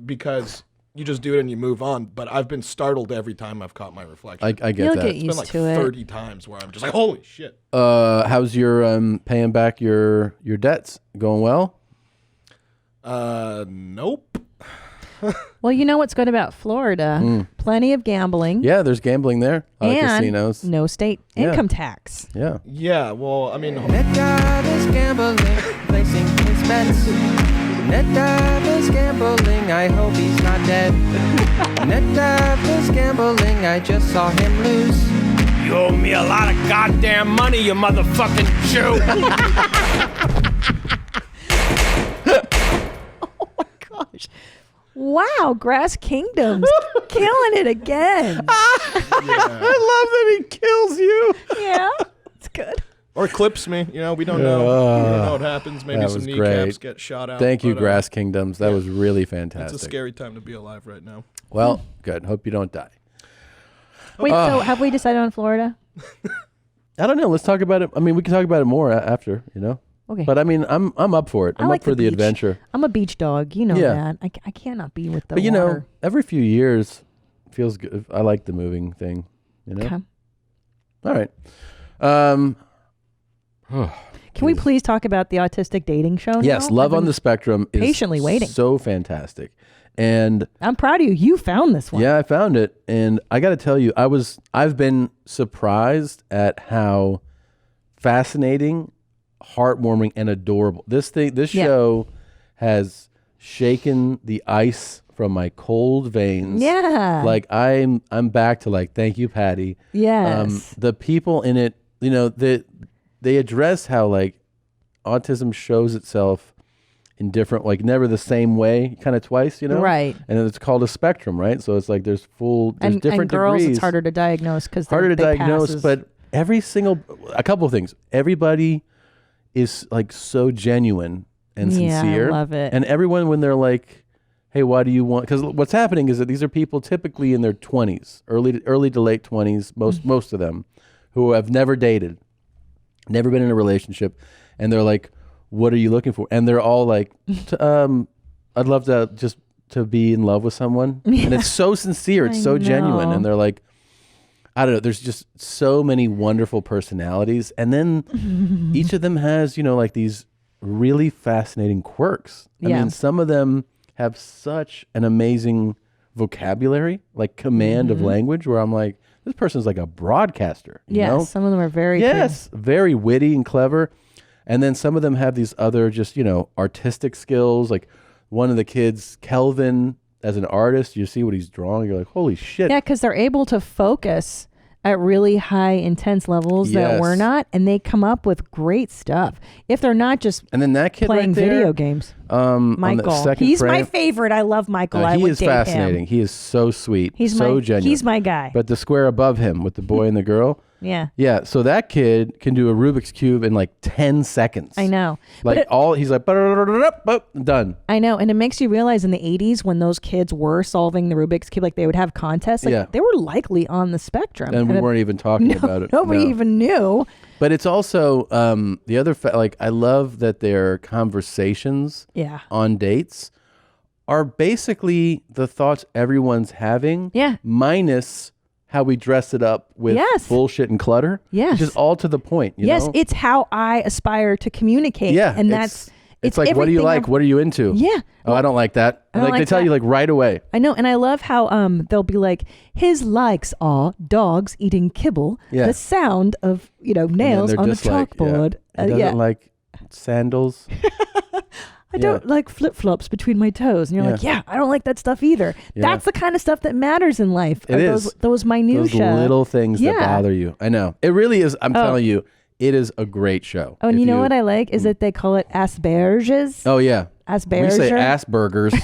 because you just do it and you move on. But I've been startled every time I've caught my reflection. I get You'll that. get It's used been like to it. 30 times where I'm just like, holy shit. How's your paying back your debts? Going well? Nope. Well, you know what's good about Florida? Plenty of gambling. Yeah, there's gambling there. A lot of and casinos. no state Yeah. income tax. Yeah. Yeah. Well, I mean, Nadav is gambling, placing his bets. Nadav is gambling, I hope he's not dead. Nadav is gambling, I just saw him lose. You owe me a lot of goddamn money, you motherfucking Jew. Gosh. Wow, Grass Kingdom's killing it again. I love that he kills you. Yeah, it's good. or clips me. You know, we don't know. We don't know what happens. Maybe That some was kneecaps great. get shot out. Thank you, but, Grass Kingdoms. That was really fantastic. It's a scary time to be alive right now. Well, good. Hope you don't die. Wait, so have we decided on Florida? I don't know. Let's talk about it. I mean, we can talk about it more after, you know. Okay. But I mean, I'm up for it. I I'm like up for the beach. adventure. I'm a beach dog. You know Yeah. that. I cannot be with the But you know, water. every few years feels good. I like the moving thing. You know. Okay. All right. Can we please talk about the autistic dating show? Yes, now? Love I've on been the Spectrum is patiently waiting. so fantastic. And I'm proud of you. You found this one. yeah, I found it, and I got to tell you, I've been surprised at how fascinating, heartwarming, and adorable this show has shaken the ice from my cold veins. Yeah. Like I'm back to like, thank you, Patty. Yes. The people in it, you know, they address how like autism shows itself in different, like never the same way, kind of twice, you know? Right. And it's called a spectrum, right? So it's like there's and different girls, degrees. it's harder to diaggnose because Harder to diagnose, but a couple of things. Everybody is like so genuine and sincere. I love it. And everyone, when they're like, hey, why do you want, because what's happening is that these are people typically in their 20s, early to late 20s, most of them, who have never dated, never been in a relationship, and they're like, what are you looking for? And they're all like, I'd love to just to be in love with someone. And it's so sincere, it's so genuine. And they're like, I don't know, there's just so many wonderful personalities. And then each of them has, like these really fascinating quirks. I mean, some of them have such an amazing vocabulary, like command of language, where I'm like, this person's like a broadcaster. You know? Some of them are very very witty and clever. And then some of them have these other just, artistic skills. Like one of the kids, Kelvin, as an artist, you see what he's drawing, you're like, holy shit. Yeah, because they're able to focus at really high intense levels that we're not, and they come up with great stuff. If they're not just and then that kid playing right there, video games. Michael, he's my favorite. I love Michael. I he would is date fascinating. him. He is so sweet. He's so genuine. He's my guy. But the square above him with the boy and the girl. Yeah. Yeah. So that kid can do a Rubik's Cube in like 10 seconds. I know. Like he's like, done. I know. And it makes you realize in the 80s when those kids were solving the Rubik's Cube, like they would have contests, like they were likely on the spectrum. And we weren't even talking about it. Nobody even knew. But it's also the other, I love that their conversations on dates are basically the thoughts everyone's having. Yeah. Minus how we dress it up with bullshit and clutter. Yes. Which is all to the point. You know? It's how I aspire to communicate. Yeah. And it's like, what do you like? What are you into? Yeah. Oh, I don't like that. And I don't they like tell that. you like right away. I know. And I love how they'll be like, his likes are dogs eating kibble, the sound of, nails on a chalkboard. He doesn't like sandals. I don't like flip-flops between my toes. And you're like, I don't like that stuff either. Yeah. That's the kind of stuff that matters in life. It is. Those minutiae. Those little things that bother you. I know. It really is. I'm telling you, it is a great show. Oh, and you know what I like is that they call it Asperges. Oh, yeah. Asperger. We say Asperger's.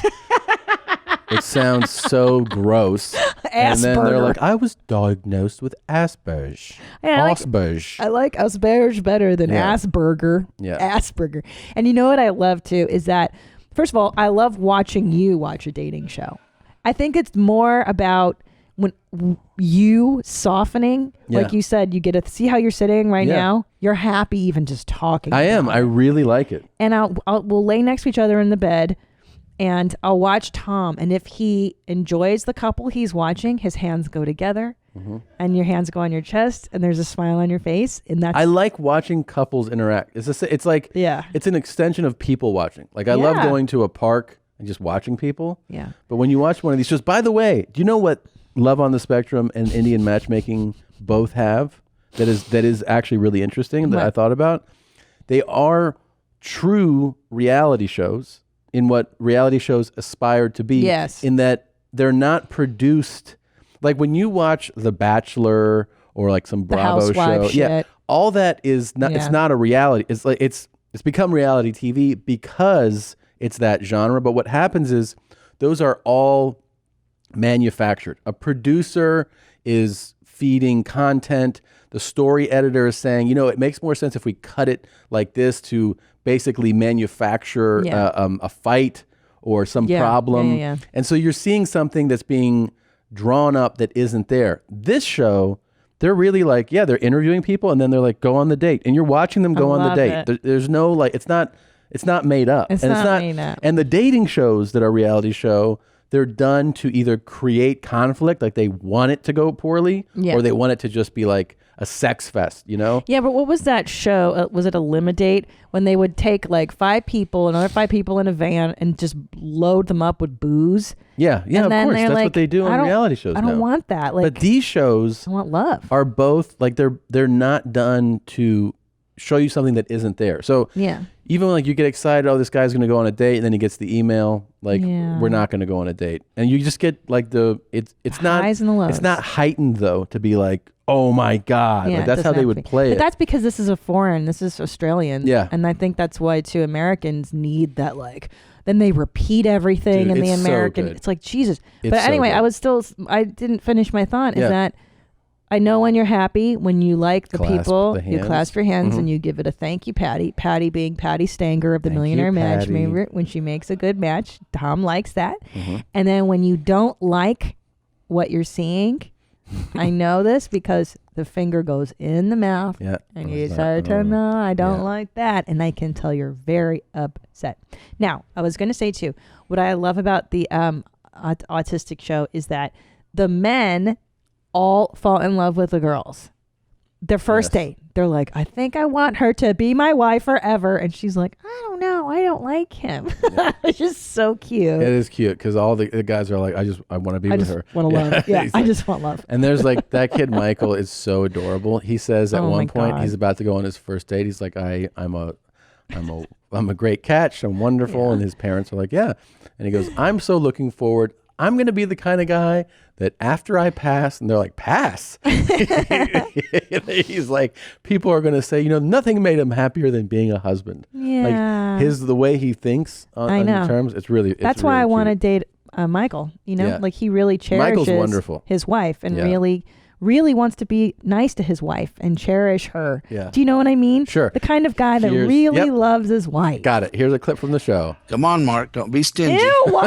It sounds so gross. And then they're like, I was diagnosed with Asperger's. Asperger's. I like Asperger's better than Asperger. Yeah. Asperger. And you know what I love too is that, first of all, I love watching you watch a dating show. I think it's more about when you softening, like you said, you get to see how you're sitting right now. You're happy even just talking. I am. I really like it. And we'll lay next to each other in the bed. And I'll watch Tom, and if he enjoys the couple he's watching, his hands go together, and your hands go on your chest, and there's a smile on your face, and that's. I like watching couples interact. It's like it's an extension of people watching. Like I love going to a park and just watching people. Yeah. But when you watch one of these shows, by the way, do you know what Love on the Spectrum and Indian Matchmaking both have? That is actually really interesting that I thought about. They are true reality shows. In what reality shows aspire to be. Yes. In that they're not produced like when you watch The Bachelor or like some Bravo show. Shit. Yeah. All that is not it's not a reality. It's like it's become reality TV because it's that genre. But what happens is those are all manufactured. A producer is feeding content. The story editor is saying, it makes more sense if we cut it like this to basically manufacture a fight or some problem. And so you're seeing something that's being drawn up that isn't there. This show, they're really like, they're interviewing people and then they're like, go on the date. And you're watching them go on the date. There's no like, it's not made up. It's not made up. And the dating shows that are reality show, they're done to either create conflict, like they want it to go poorly, or they want it to just be like a sex fest, Yeah, but what was that show? Was it Eliminate? When they would take like 5 people, another 5 people in a van and just load them up with booze? Yeah, of course. That's what they do on reality shows I don't now. want that. Like, but these shows I want love. Are both like they're not done to show you something that isn't there. So even when like you get excited, this guy's going to go on a date, and then he gets the email like we're not going to go on a date, and you just get like it's not highs and the lows. It's not heightened though to be like, oh my god, like that's how they would play it. But that's because this is this is Australian. Yeah, and I think that's why too Americans need that like. Then they repeat everything in the American. So it's like Jesus. But anyway, I didn't finish my thought. Is that I know when you're happy, when you like the Clasp people, the you hands. clasp your hands Mhm. and you give it a thank you, Patty. Patty being Patty Stanger of the Thank you, Millionaire Patty. Matchmaker. When she makes a good match, Tom likes that. Mhm. And then when you don't like what you're seeing, I know this because the finger goes in the mouth. Yeah. And you start to know, I don't like that. And I can tell you're very upset. Now, I was going to say too, what I love about the autistic show is that the men all fall in love with the girls. Their first date, they're like, I think I want her to be my wife forever. And she's like, I don't know. I don't like him. It's just so cute. It is cute because all the guys are like, I want to be I with just her. want to love. Yeah, He's I like- just want love. And there's like that kid Michael is so adorable. He says at Oh my one point God. he's about to go on his first date. He's like, I'm a great catch. I'm wonderful. And his parents are like, yeah. And he goes, I'm so looking forward. I'm going to be the kind of guy that after I pass, and they're like, pass. He's like, people are going to say, nothing made him happier than being a husband. Yeah. Like the way he thinks I on know. terms, it's really, That's it's why really I want to cute. date Michael. Yeah. Like he really Michael's cherishes wonderful. his wife and Yeah. really wants to be nice to his wife and cherish her. Yeah. Do you know what I mean? Sure. The kind of guy that Here's- really yep. loves his wife. Got it. Here's a clip from the show. Come on, Mark. Don't be stingy. Ew!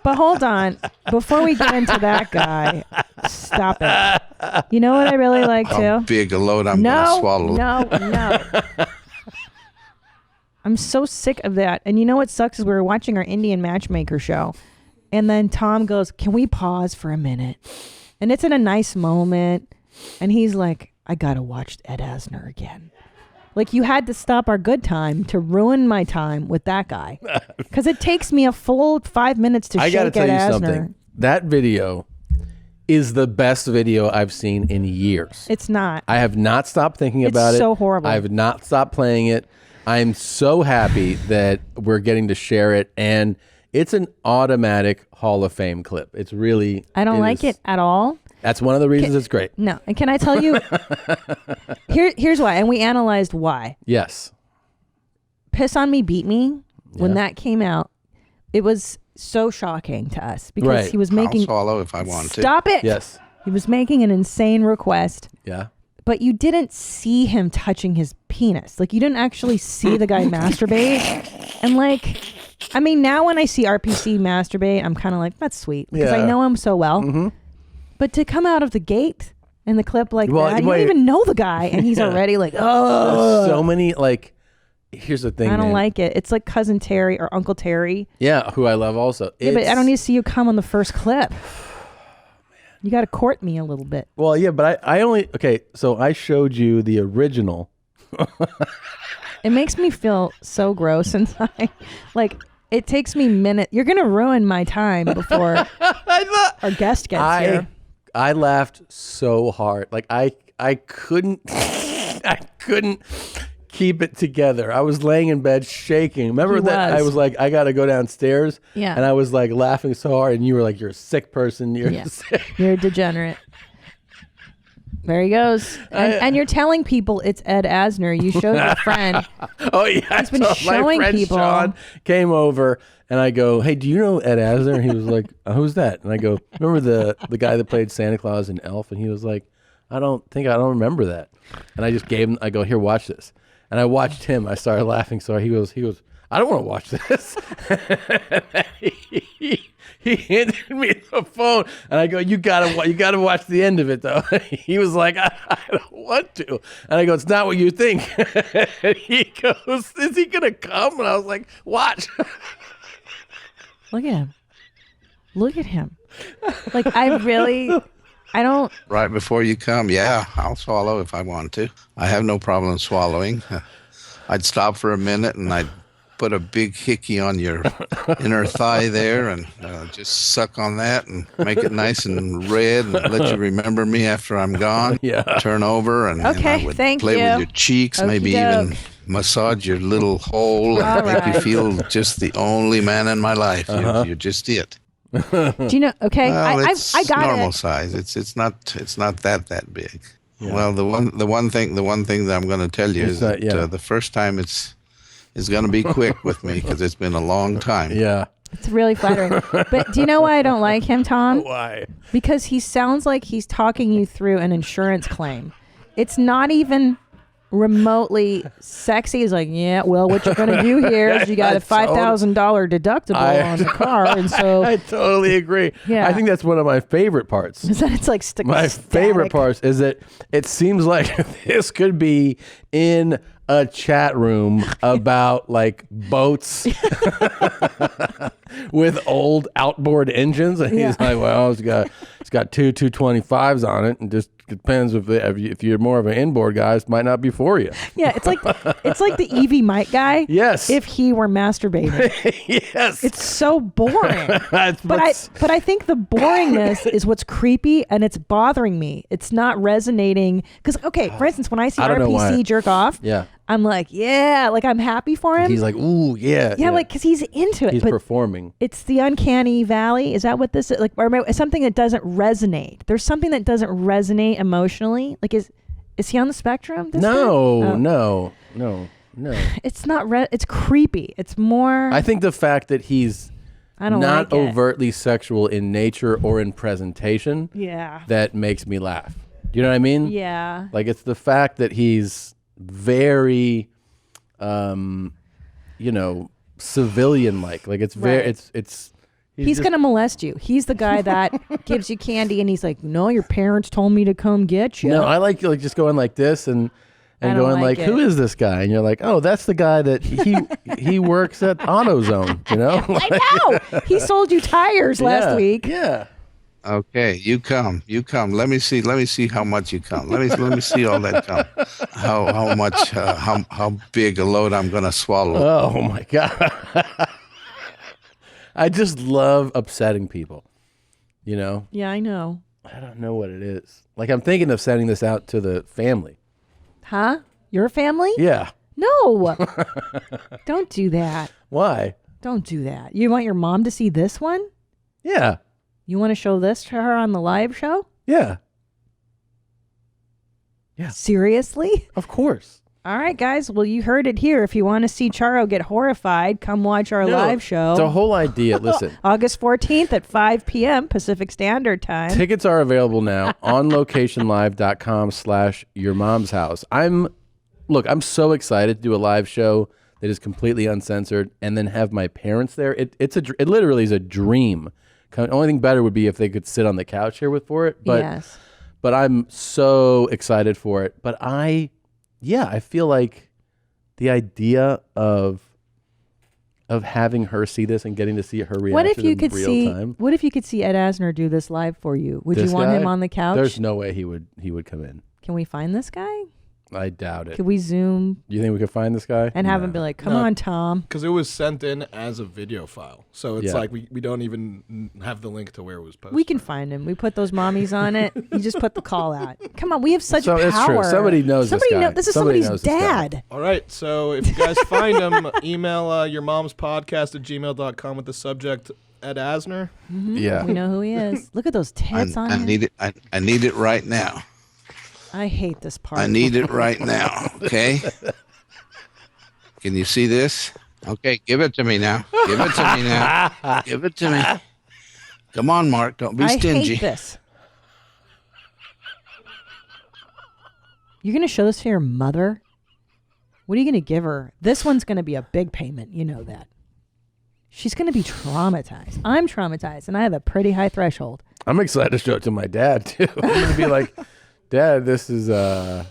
But hold on. Before we get into that guy, stop it. You know what I really like How too? big a load I'm going to swallow. No. I'm so sick of that. And you know what sucks is we were watching our Indian matchmaker show. And then Tom goes, can we pause for a minute? And it's in a nice moment. And he's like, I got to watch Ed Asner again. Like you had to stop our good time to ruin my time with that guy. Because it takes me a full 5 minutes to I got to shake Ed tell you Asner. something. That video is the best video I've seen in years. It's not. I have not stopped thinking It's about it. so horrible. I have not stopped playing it. I'm so happy that we're getting to share it, and it's an automatic Hall of Fame clip. It's really. I don't like it at all. That's one of the reasons it's great. No. And can I tell you? Here's why. And we analyzed why. Yes. Piss on Me, Beat Me, when Yeah. that came out, it was so shocking to us because Right. he was making. I'll swallow if I want to. Stop it. Yes. He was making an insane request. Yeah. But you didn't see him touching his penis. Like, you didn't actually see the guy masturbate. And, like, I mean, now when I see RPC masturbate, I'm kind of like, that's sweet. Because I Yeah. know him so well. Mm-hmm. But to come out of the gate in the clip like Well, that, you wait. don't even know the guy. And he's Yeah. already like, oh. There's so many, like, here's the thing, I don't man. like it. It's like Cousin Terry or Uncle Terry. Yeah, who I love also. Yeah, but I It's- don't need to see you come on the first clip. You got to court me a little bit. Well, yeah, but I only, okay, so I showed you the original. It makes me feel so gross inside. Like, it takes me minutes. You're going to ruin my time before our guest gets here. I laughed so hard. Like I couldn't I couldn't keep it together. I was laying in bed shaking. Remember He that was. I was like, I gotta go downstairs. Yeah. And I was like laughing so hard, and you were like, you're a sick person. You're Yeah. sick. You're a degenerate. There he goes. And you're telling people it's Ed Asner. You showed your friend. Oh yeah. He's been So showing my friend people. Sean came over, and I go, hey, do you know Ed Asner? And he was like, who's that? And I go, remember the guy that played Santa Claus in Elf? And he was like, I don't remember that. And I just gave him, I go, here, watch this. And I watched him. I started laughing. So he goes, I don't want to watch this. he handed me the phone, and I go, you gotta watch the end of it though. He was like, I don't want to. And I go, it's not what you think. And he goes, is he gonna come? And I was like, watch. Look at him. Look at him. Like, I don't. Right before you come, yeah, I'll swallow if I want to. I have no problem swallowing. I'd stop for a minute and I'd put a big hickey on your inner thigh there and just suck on that and make it nice and red and let you remember me after I'm gone. Yeah. Turn over and Okay, I would thank play you. with your cheeks, maybe Okey-doke. even massage your little hole and All make you right. feel just the only man in my life. You're just it. Do you know? Okay, Well, I it's got normal it. size. It's not that big. Well, the one thing that I'm going to tell you It's is not- that yeah. the first time it's going to be quick with me because it's been a long time. Yeah. It's really flattering. But do you know why I don't like him, Tom? Why? Because he sounds like he's talking you through an insurance claim. It's not even remotely sexy. He's like, yeah, well, what you're going to do here is you got a $5,000 deductible on the car. And so I totally agree. Yeah. I think that's one of my favorite parts. Is that it's like My favorite parts is that it seems like this could be in a chat room about like boats with old outboard engines, and he's like, well, it's got two 225s on it, and just depends if you're more of an inboard guy, it might not be for you. Yeah, it's like the Evie Mike guy. Yes. If he were masturbating. Yes. It's so boring. But I think the boringness is what's creepy, and it's bothering me. It's not resonating because for instance, when I see RPC jerk off, I'm like, yeah, like I'm happy for him. He's like, ooh, yeah. Yeah, like because he's into it. He's performing. It's the uncanny valley. Is that what this is? Like, or something that doesn't resonate. There's something that doesn't resonate emotionally. Like, is he on the spectrum? No. It's not. It's creepy. It's more. I think the fact that he's not like it. overtly sexual in nature or in presentation, that makes me laugh. You know what I mean? Yeah. Like it's the fact that he's very, civilian like. Like it's very. Right. He's gonna molest you. He's the guy that gives you candy, and he's like, "No, your parents told me to come get you." No, I like just going like this and going like, "Who is this guy?" And you're like, "Oh, that's the guy that he works at AutoZone." You know? I know. He sold you tires last week. Yeah. Okay, you come. Let me see how much you come. Let me see all that come. How much? How big a load I'm gonna swallow? Oh my God. I just love upsetting people, you know? Yeah, I know. I don't know what it is. Like, I'm thinking of sending this out to the family. Huh? Your family? Yeah. No. Don't do that. Why? Don't do that. You want your mom to see this one? Yeah. You want to show this to her on the live show? Yeah. Yeah. Seriously? Of course. All right, guys. Well, you heard it here. If you want to see Charo get horrified, come watch our live show. The whole idea, listen. August 14th at 5 p.m. Pacific Standard Time. Tickets are available now on locationlive.com/yourmomshouse. I'm so excited to do a live show that is completely uncensored and then have my parents there. It literally is a dream. The only thing better would be if they could sit on the couch here for it. But, yes. But I'm so excited for it. But I feel like the idea of having her see this and getting to see her reaction What if you in could real time. What if you could see Ed Asner do this live for you? Would you This want guy? him on the couch? There's no way he would come in. Can we find this guy? I doubt it. Could we Zoom You think we could find this guy? and have him be like, "Come on, Tom"? Because it was sent in as a video file. So it's Yeah. like we don't even have the link to where it was posted. We can find him. We put those mommies on it. You just put the call out. Come on, we have such So power. it's true. Somebody knows this guy. This is Somebody somebody's knows this guy. dad. All right. So if you guys find him, email yourmomspodcast@gmail.com with the subject Ed Asner. Mhm. Yeah. We know who he is. Look at those tits on I him. need it. I need it right now. I hate this part. I need it right now. Okay. Can you see this? Okay, give it to me now. Give it to me now. Give it to me. Come on, Mark. Don't be stingy. I hate this. You're going to show this to your mother? What are you going to give her? This one's going to be a big payment. You know that. She's going to be traumatized. I'm traumatized, and I have a pretty high threshold. I'm excited to show it to my dad too. I'm gonna be like, Dad, this is this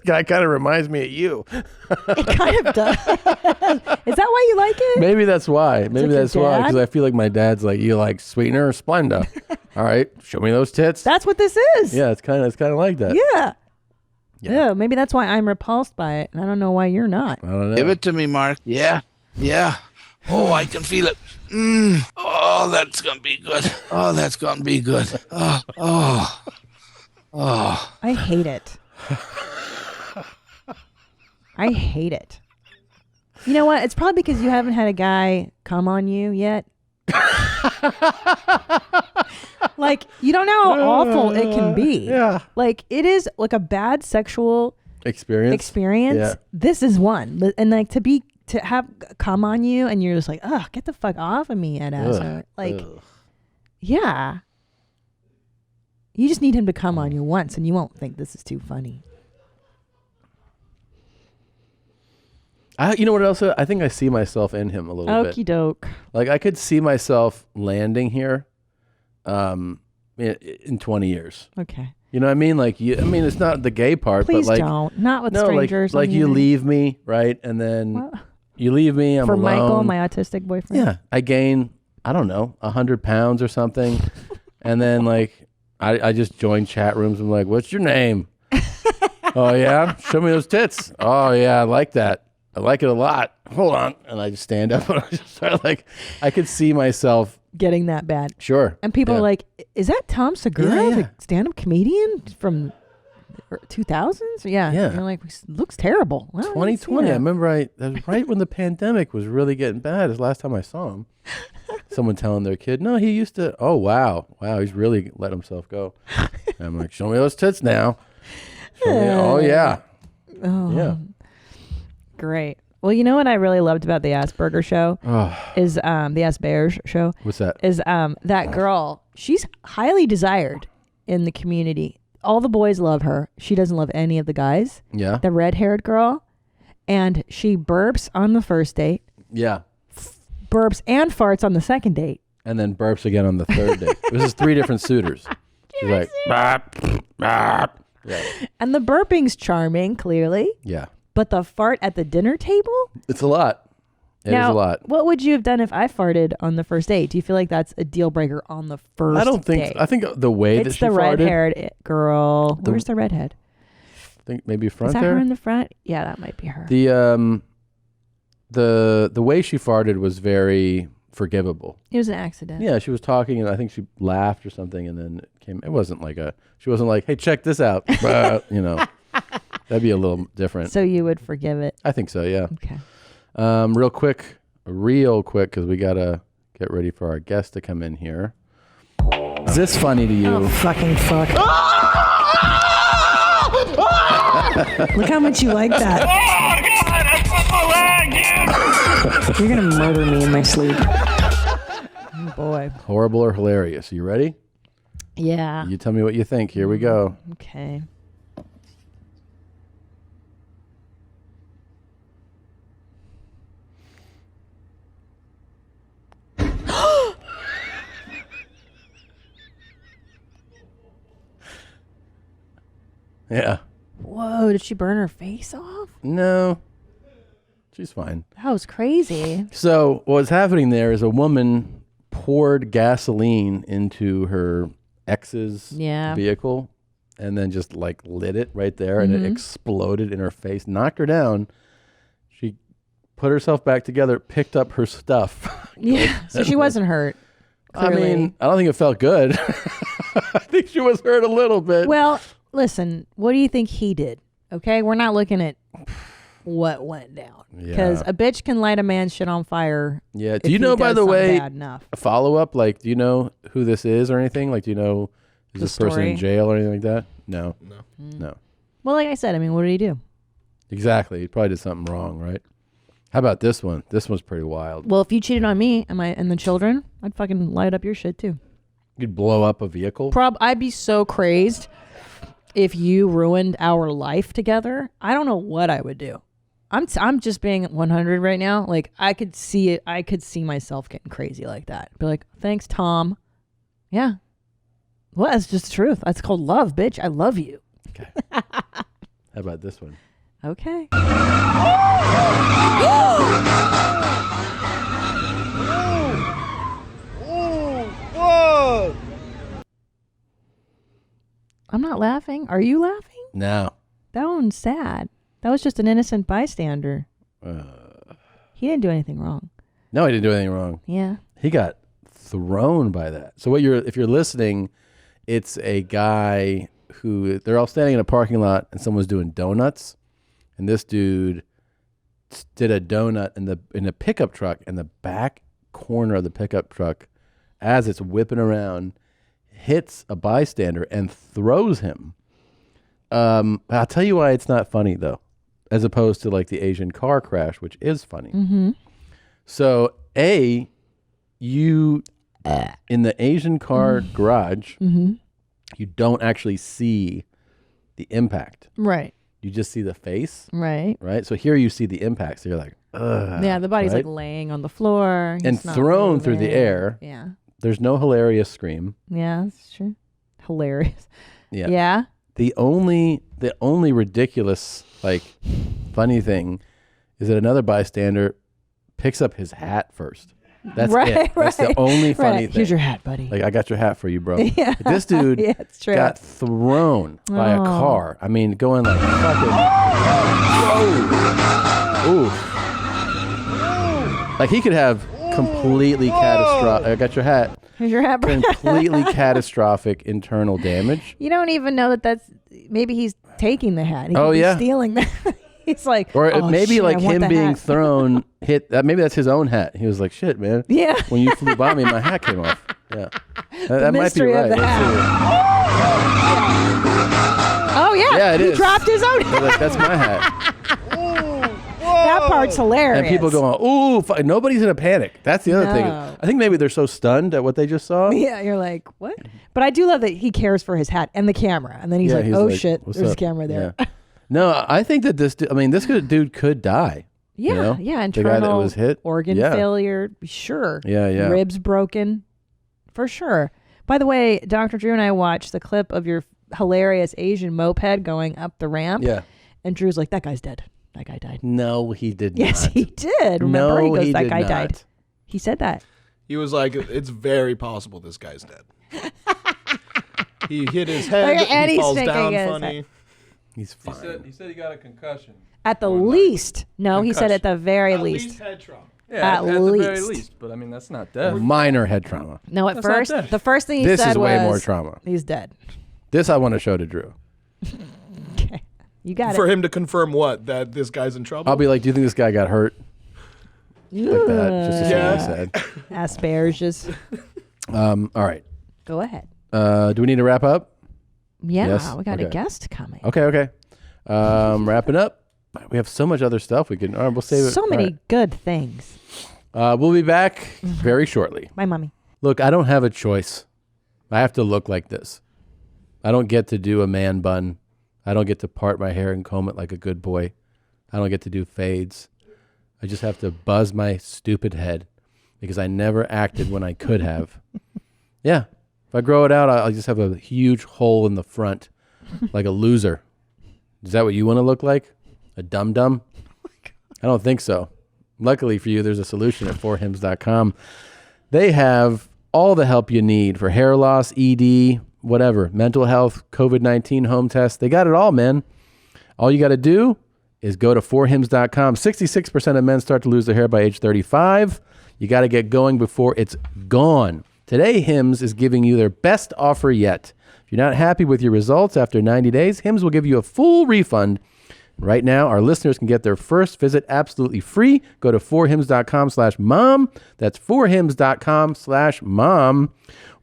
guy kind of reminds me of you. It kind of does. Is that why you like it? Maybe that's why. Maybe like your that's why. Because dad? I feel like my dad's like, you like Sweetener or Splenda? All right, show me those tits. That's what this is. Yeah, it's kind of like that. Yeah. Yeah. Maybe that's why I'm repulsed by it, and I don't know why you're not. I don't know. Give it to me, Mark. Yeah. Oh, I can feel it. Oh, that's gonna be good. Oh, that's gonna be good. Oh. I hate it. I hate it. You know what? It's probably because you haven't had a guy come on you yet. Like, you don't know how awful it can be. Yeah. Like, it is like a bad sexual Experience. Yeah. This is one. And like to to have come on you and you're just like, ugh, get the fuck off of me, Ed Asner. Ugh, Like, ugh. yeah. You just need him to come on you once and you won't think this is too funny. You know what else? I think I see myself in him a little bit. Okie doke. Like I could see myself landing here in 20 years. Okay. You know what I mean? Like, it's not the gay part, Please but like, don't. Not with no, strangers. Like on you here. leave me, right? And then you leave me. I'm For alone. Michael, my autistic boyfriend. Yeah, I gain, I don't know, 100 pounds or something, and then like I just join chat rooms. I'm like, what's your name? Oh yeah, show me those tits. Oh yeah, I like that. I like it a lot. Hold on, and I just stand up and I just start like, I could see myself getting that bad. Sure. And people Yeah. are like, is that Tom Segura, Yeah. the stand-up comedian from 2000s? Yeah. Yeah. And you're like, looks terrible. Well, 2020. yeah. I remember that was right when the pandemic was really getting bad. Is the last time I saw him. Someone telling their kid, no, he used to. Oh wow, he's really let himself go. And I'm like, show me those tits now. Show me, oh yeah, Oh, yeah. Great. Well, you know what I really loved about the Asperger show is the Asperger show. What's that? Is that girl? She's highly desired in the community. All the boys love her. She doesn't love any of the guys. Yeah. The red-haired girl, and she burps on the first date, Yeah. burps and farts on the second date. And then burps again on the third day. This is 3 different suitors. She's like, bop, bop. Yeah. And the burping's charming, clearly. Yeah. But the fart at the dinner table? It's a lot. It is Now, a lot. what would you have done if I farted on the first date? Do you feel like that's a deal breaker on the first I don't think. date? I think the way that It's she the farted. red-haired girl. Where's the redhead? I think maybe front Is that there. her in the front? Yeah, that might be her. The way she farted was very forgivable. It was an accident. Yeah, she was talking and I think she laughed or something, and then it wasn't like she wasn't like, hey, check this out. You know, that'd be a little different. So you would forgive it? I think so. Yeah. Okay. Real quick, because we gotta get ready for our guest to come in here. Is this funny to you? Oh, fucking fuck. Look how much you like that. You're gonna murder me in my sleep. Oh boy. Horrible or hilarious? You ready? Yeah. You tell me what you think. Here we go. Okay. Yeah. Whoa, did she burn her face off? No. She's fine. That was crazy. So what's happening there is a woman poured gasoline into her ex's Yeah. vehicle and then just like lit it right there and it Mhm. exploded in her face, knocked her down. She put herself back together, picked up her stuff. Yeah. So she wasn't hurt. I Clearly. mean, I don't think it felt good. I think she was hurt a little bit. Well, listen, what do you think he did? Okay, we're not looking at what went down because Yeah. a bitch can light a man's shit on fire. Yeah. if Do you he know, by does the something way, bad enough. a follow up? Like, do you know who this is or anything? Like, do you know, is The this person story? in jail or anything like that? No. No. Well, like I said, I mean, what did he do? Exactly. He probably did something wrong, right? How about this one? This one's pretty wild. Well, if you cheated on me and the children, I'd fucking light up your shit too. You'd blow up a vehicle? I'd be so crazed if you ruined our life together. I don't know what I would do. I'm just being 100 right now. Like I could see it. I could see myself getting crazy like that. Be like, thanks, Tom. Yeah. Well, that's just the truth. That's called love, bitch. I love you. How about this one? Okay. Whoa! I'm not laughing. Are you laughing? No. That one's sad. That was just an innocent bystander. He didn't do anything wrong. No, he didn't do anything wrong. Yeah. He got thrown by that. So if you're listening, it's a guy who they're all standing in a parking lot and someone's doing donuts, and this dude did a donut in a pickup truck, in the back corner of the pickup truck, as it's whipping around, hits a bystander and throws him. I'll tell you why it's not funny though. as opposed to like the Asian car crash, which is funny. Mm-hmm. So you in the Asian car garage, you don't actually see the impact. Right. You just see the face. Right. Right. So here you see the impact. So you're like, ugh. Yeah, the body's right? like laying on the floor. And He's not thrown through the moving. air. Yeah. There's no hilarious scream. Yeah, that's true. Hilarious. Yeah. Yeah. The only ridiculous, like, funny thing is that another bystander picks up his hat first. That's Right, it. That's the right, only funny right. thing. Here's your hat, buddy. Like, I got your hat for you, bro. Yeah. This dude Yeah, it's true. got thrown by a Oh. car. I mean, going like fucking. Whoa. Ooh. Like, he could have completely catastrophic. I got your hat. Here's your hat, bro. Completely catastrophic internal damage. You don't even know that's maybe he's taking the hat. He Oh, could be yeah. stealing that. He's like, Or oh, maybe shit, like I want him the being hat. thrown maybe that's his own hat. He was like, shit, man. Yeah. When you flew by me, my hat came off. Yeah. That might be mystery of right. the Let's see. Oh yeah. Yeah, it he is. dropped his own They're like, that's my hat. That part's hilarious. And people go, ooh, nobody's in a panic. That's the other thing. No. I think maybe they're so stunned at what they just saw. Yeah, you're like, what? But I do love that he cares for his hat and the camera. And then he's Yeah, like, he's oh like, shit, "What's there's a up?" camera there. Yeah. No, I think that this dude could die. Yeah, you know? yeah. The guy that Internal was hit. organ Yeah. failure, sure. Yeah, yeah. Ribs broken, for sure. By the way, Dr. Drew and I watched the clip of your hilarious Asian moped going up the ramp. Yeah. And Drew's like, that guy's dead. That guy died. No, he did Yes, not. he did. Remember, No, he goes, he that did guy not. died. He said that. He was like, it's very possible this guy's dead. He hit his head. Look, and He he's falls thinking down his funny. head. He's fine. He said he got a concussion. At the least. No, he said at the very least. head trauma. Yeah, At at the very least. least. But I mean, that's not death. Minor head trauma. No, at That's not first, death. the first thing he This said is way was, more trauma. he's dead. This I want to show to Drew. You got For it. him to confirm what? That this guy's in trouble? I'll be like, do you think this guy got hurt? Like that, just to see what he said. Asperges. All right. Go ahead. Do we need to wrap up? Yeah, Yes? we got a Okay. guest coming. Okay. Wrapping up. We have so much other stuff we can. All right, we'll save it. So many All right. good things. We'll be back very shortly. My mommy. Look, I don't have a choice. I have to look like this. I don't get to do a man bun. I don't get to part my hair and comb it like a good boy. I don't get to do fades. I just have to buzz my stupid head because I never acted when I could have. Yeah. If I grow it out, I'll just have a huge hole in the front like a loser. Is that what you want to look like? A dum-dum? I don't think so. Luckily for you, there's a solution at 4hims.com. They have all the help you need for hair loss, ED, whatever, mental health, COVID-19 home tests. They got it all, man. All you got to do is go to 4hims.com. 66% of men start to lose their hair by age 35. You got to get going before it's gone. Today, Hims is giving you their best offer yet. If you're not happy with your results after 90 days, Hims will give you a full refund. Right now, our listeners can get their first visit absolutely free. Go to 4hims.com/mom. That's 4hims.com/mom.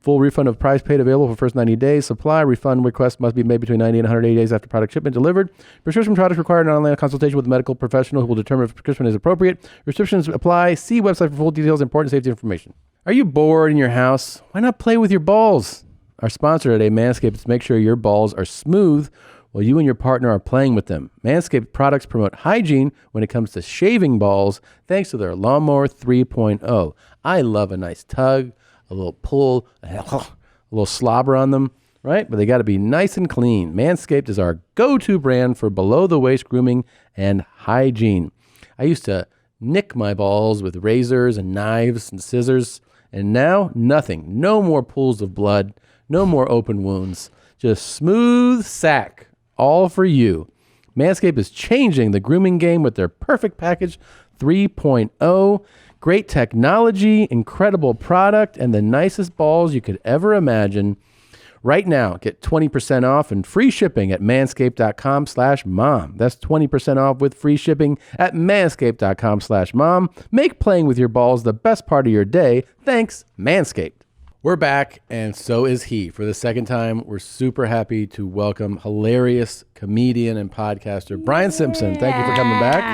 Full refund of price paid available for first 90 days. Supply refund request must be made between 90 and 180 days after product shipment delivered. Prescription products require an online consultation with a medical professional who will determine if prescription is appropriate. Restrictions apply. See website for full details and important safety information. Are you bored in your house? Why not play with your balls? Our sponsor today, Manscaped, is to make sure your balls are smooth while you and your partner are playing with them. Manscaped products promote hygiene when it comes to shaving balls thanks to their Lawnmower 3.0. I love a nice tug, a little pull, a little slobber on them, right? But they got to be nice and clean. Manscaped is our go-to brand for below-the-waist grooming and hygiene. I used to nick my balls with razors and knives and scissors, and now nothing. No more pools of blood, no more open wounds, just smooth sack. All for you. Manscaped is changing the grooming game with their Perfect Package 3.0. Great technology, incredible product, and the nicest balls you could ever imagine. Right now, get 20% off and free shipping at manscaped.com/mom. That's 20% off with free shipping at manscaped.com/mom. Make playing with your balls the best part of your day. Thanks, Manscaped. We're back, and so is he. For the second time, we're super happy to welcome hilarious comedian and podcaster Brian Simpson. Thank you for coming back.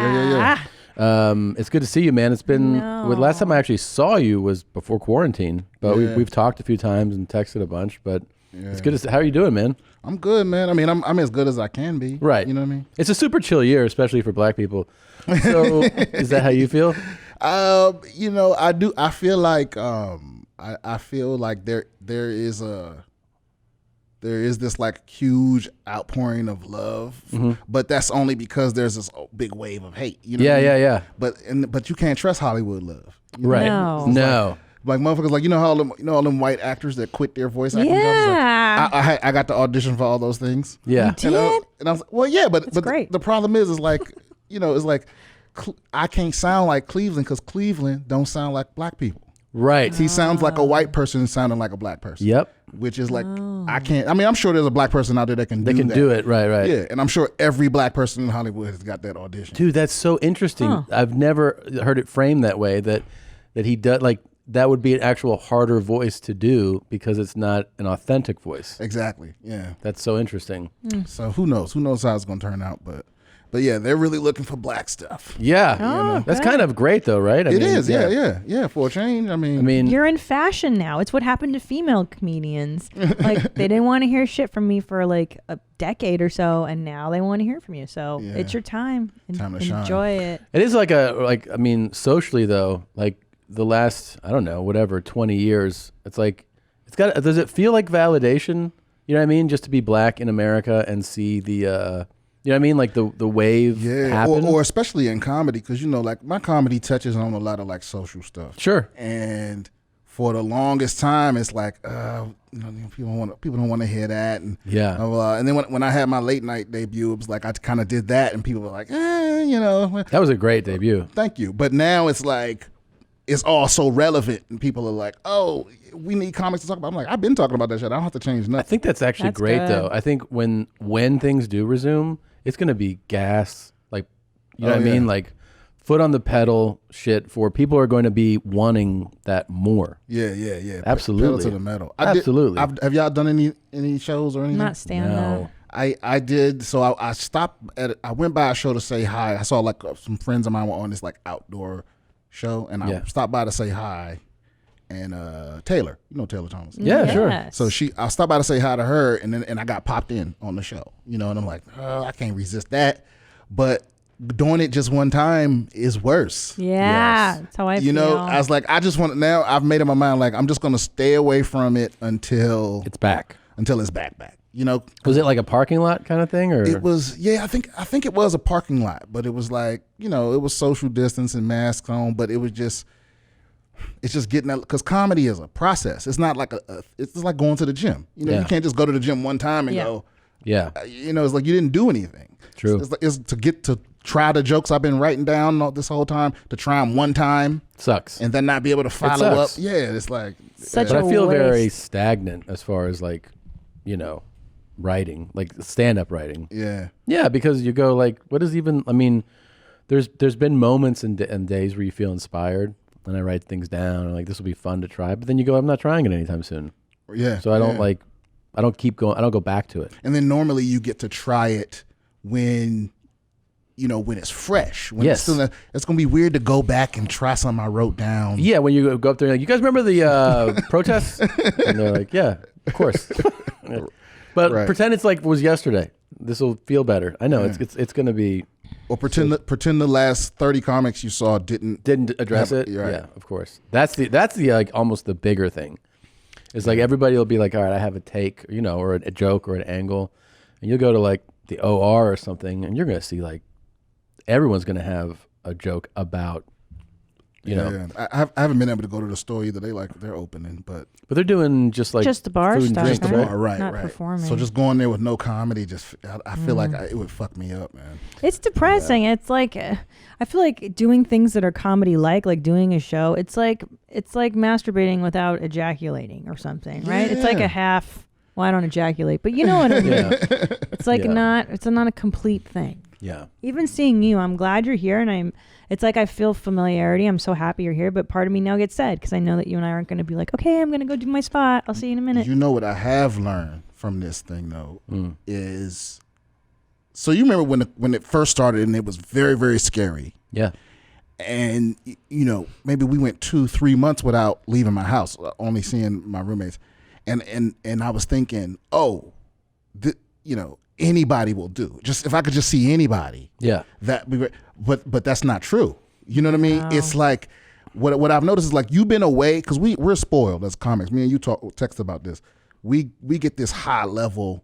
Yeah. It's good to see you, man. It's been well, last time I actually saw you was before quarantine, but we've talked a few times and texted a bunch. But it's good to see. How are you doing, man? I'm good, man. I mean, I'm as good as I can be. Right. You know what I mean? It's a super chill year, especially for black people. So, is that how you feel? You know, I do. I feel like I feel like there is this like huge outpouring of love, but that's only because there's this big wave of hate. You know? Yeah. But you can't trust Hollywood love. You know? Right? No. Like motherfuckers, like all them white actors that quit their voice acting jobs. Yeah. Like, I got to audition for all those things. Yeah. You did? And I was like, well, yeah, but great. The problem is like, it's like I can't sound like Cleveland because Cleveland don't sound like black people. Right. He sounds like a white person sounding like a black person. Yep. Which is like, I can't. I mean, I'm sure there's a black person out there that can do that. They can do it. Right. Yeah, and I'm sure every black person in Hollywood has got that audition. Dude, that's so interesting. I've never heard it framed that way. That he does like. That would be an actual harder voice to do because it's not an authentic voice. Exactly. Yeah. That's so interesting. So who knows? Who knows how it's going to turn out? But yeah, they're really looking for black stuff. Yeah. That's kind of great though, right? It is. Yeah. For a change. I mean, you're in fashion now. It's what happened to female comedians. Like they didn't want to hear shit from me for like a decade or so, and now they want to hear from you. So it's your time. Time to shine. Enjoy it. It is like I mean, socially though, like the last, I don't know, whatever, 20 years, it's like, does it feel like validation? You know what I mean? Just to be black in America and see the, you know what I mean? Like the wave happen. Or especially in comedy, because, like my comedy touches on a lot of like social stuff. Sure. And for the longest time, it's like, people don't want to hear that. And, and then when I had my late night debut, it was like, I kind of did that and people were like, That was a great debut. Thank you. But now it's like, it's all so relevant and people are like, oh, we need comics to talk about. I'm like, I've been talking about that shit. I don't have to change nothing. I think that's actually great though. I think when things do resume, it's going to be gas. Like, you know what I mean? Like foot on the pedal shit for people are going to be wanting that more. Yeah. Absolutely. Pedal to the metal. Absolutely. Have y'all done any shows or anything? Not stand-up. I did. So I stopped I went by a show to say hi. I saw like some friends of mine were on this like outdoor show, and I stopped by to say hi, and Taylor, Taylor Thomas. Yeah, sure. So I stopped by to say hi to her, and I got popped in on the show, and I'm like, I can't resist that, but doing it just one time is worse. Yeah, that's how I feel. I was like, I just want now. I've made up my mind, like I'm just gonna stay away from it until it's back. Until it's back. Was it like a parking lot kind of thing, or it was? Yeah, I think it was a parking lot, but it was like it was social distance and masks on, but it's just getting that, because comedy is a process. It's not like it's like going to the gym. You can't just go to the gym one time and go. Yeah. It's like you didn't do anything. True. It's to get to try the jokes I've been writing down this whole time, to try them one time. Sucks. And then not be able to follow up. Yeah, it's like such but a I feel waste. very stagnant as far as like, writing, like stand-up writing. Yeah, because you go like, what is even? I mean, there's been moments and days where you feel inspired, and I write things down, and like this will be fun to try. But then you go, I'm not trying it anytime soon. Yeah. So I don't keep going. I don't go back to it. And then normally you get to try it when it's fresh. When it's gonna be weird to go back and try something I wrote down. Yeah, when you go up there, like, you guys remember the protests? And they're like, yeah, of course. But pretend it's like it was yesterday. This will feel better. I know it's going to be. Or pretend the last 30 comics you saw didn't address it. Right. Yeah, of course. That's the like almost the bigger thing. It's like everybody will be like, all right, I have a take, or a joke or an angle, and you'll go to like the OR or something, and you're going to see like everyone's going to have a joke about. I haven't been able to go to the store either. They're opening, but they're doing just the bar food stuff, and drink, right? Not performing. So just going there with no comedy, I feel like it would fuck me up, man. It's depressing. Yeah. It's like I feel like doing things that are comedy like doing a show. It's like masturbating without ejaculating or something, right? It's like a half. Well, I don't ejaculate, but you know what I mean. It's like it's not a complete thing. Yeah. Even seeing you, I'm glad you're here, and it's like I feel familiarity. I'm so happy you're here, but part of me now gets sad because I know that you and I aren't going to be like, okay, I'm going to go do my spot. I'll see you in a minute. You know what I have learned from this thing though is, so you remember when it first started and it was very, very scary. Yeah. And you know, maybe we went 2-3 months without leaving my house, only seeing my roommates, and I was thinking, you know, anybody will do. Just if I could just see anybody, that be great. But that's not true. You know what I mean? Wow. It's like what I've noticed is like you've been away because we're spoiled as comics. Me and you text about this. We get this high level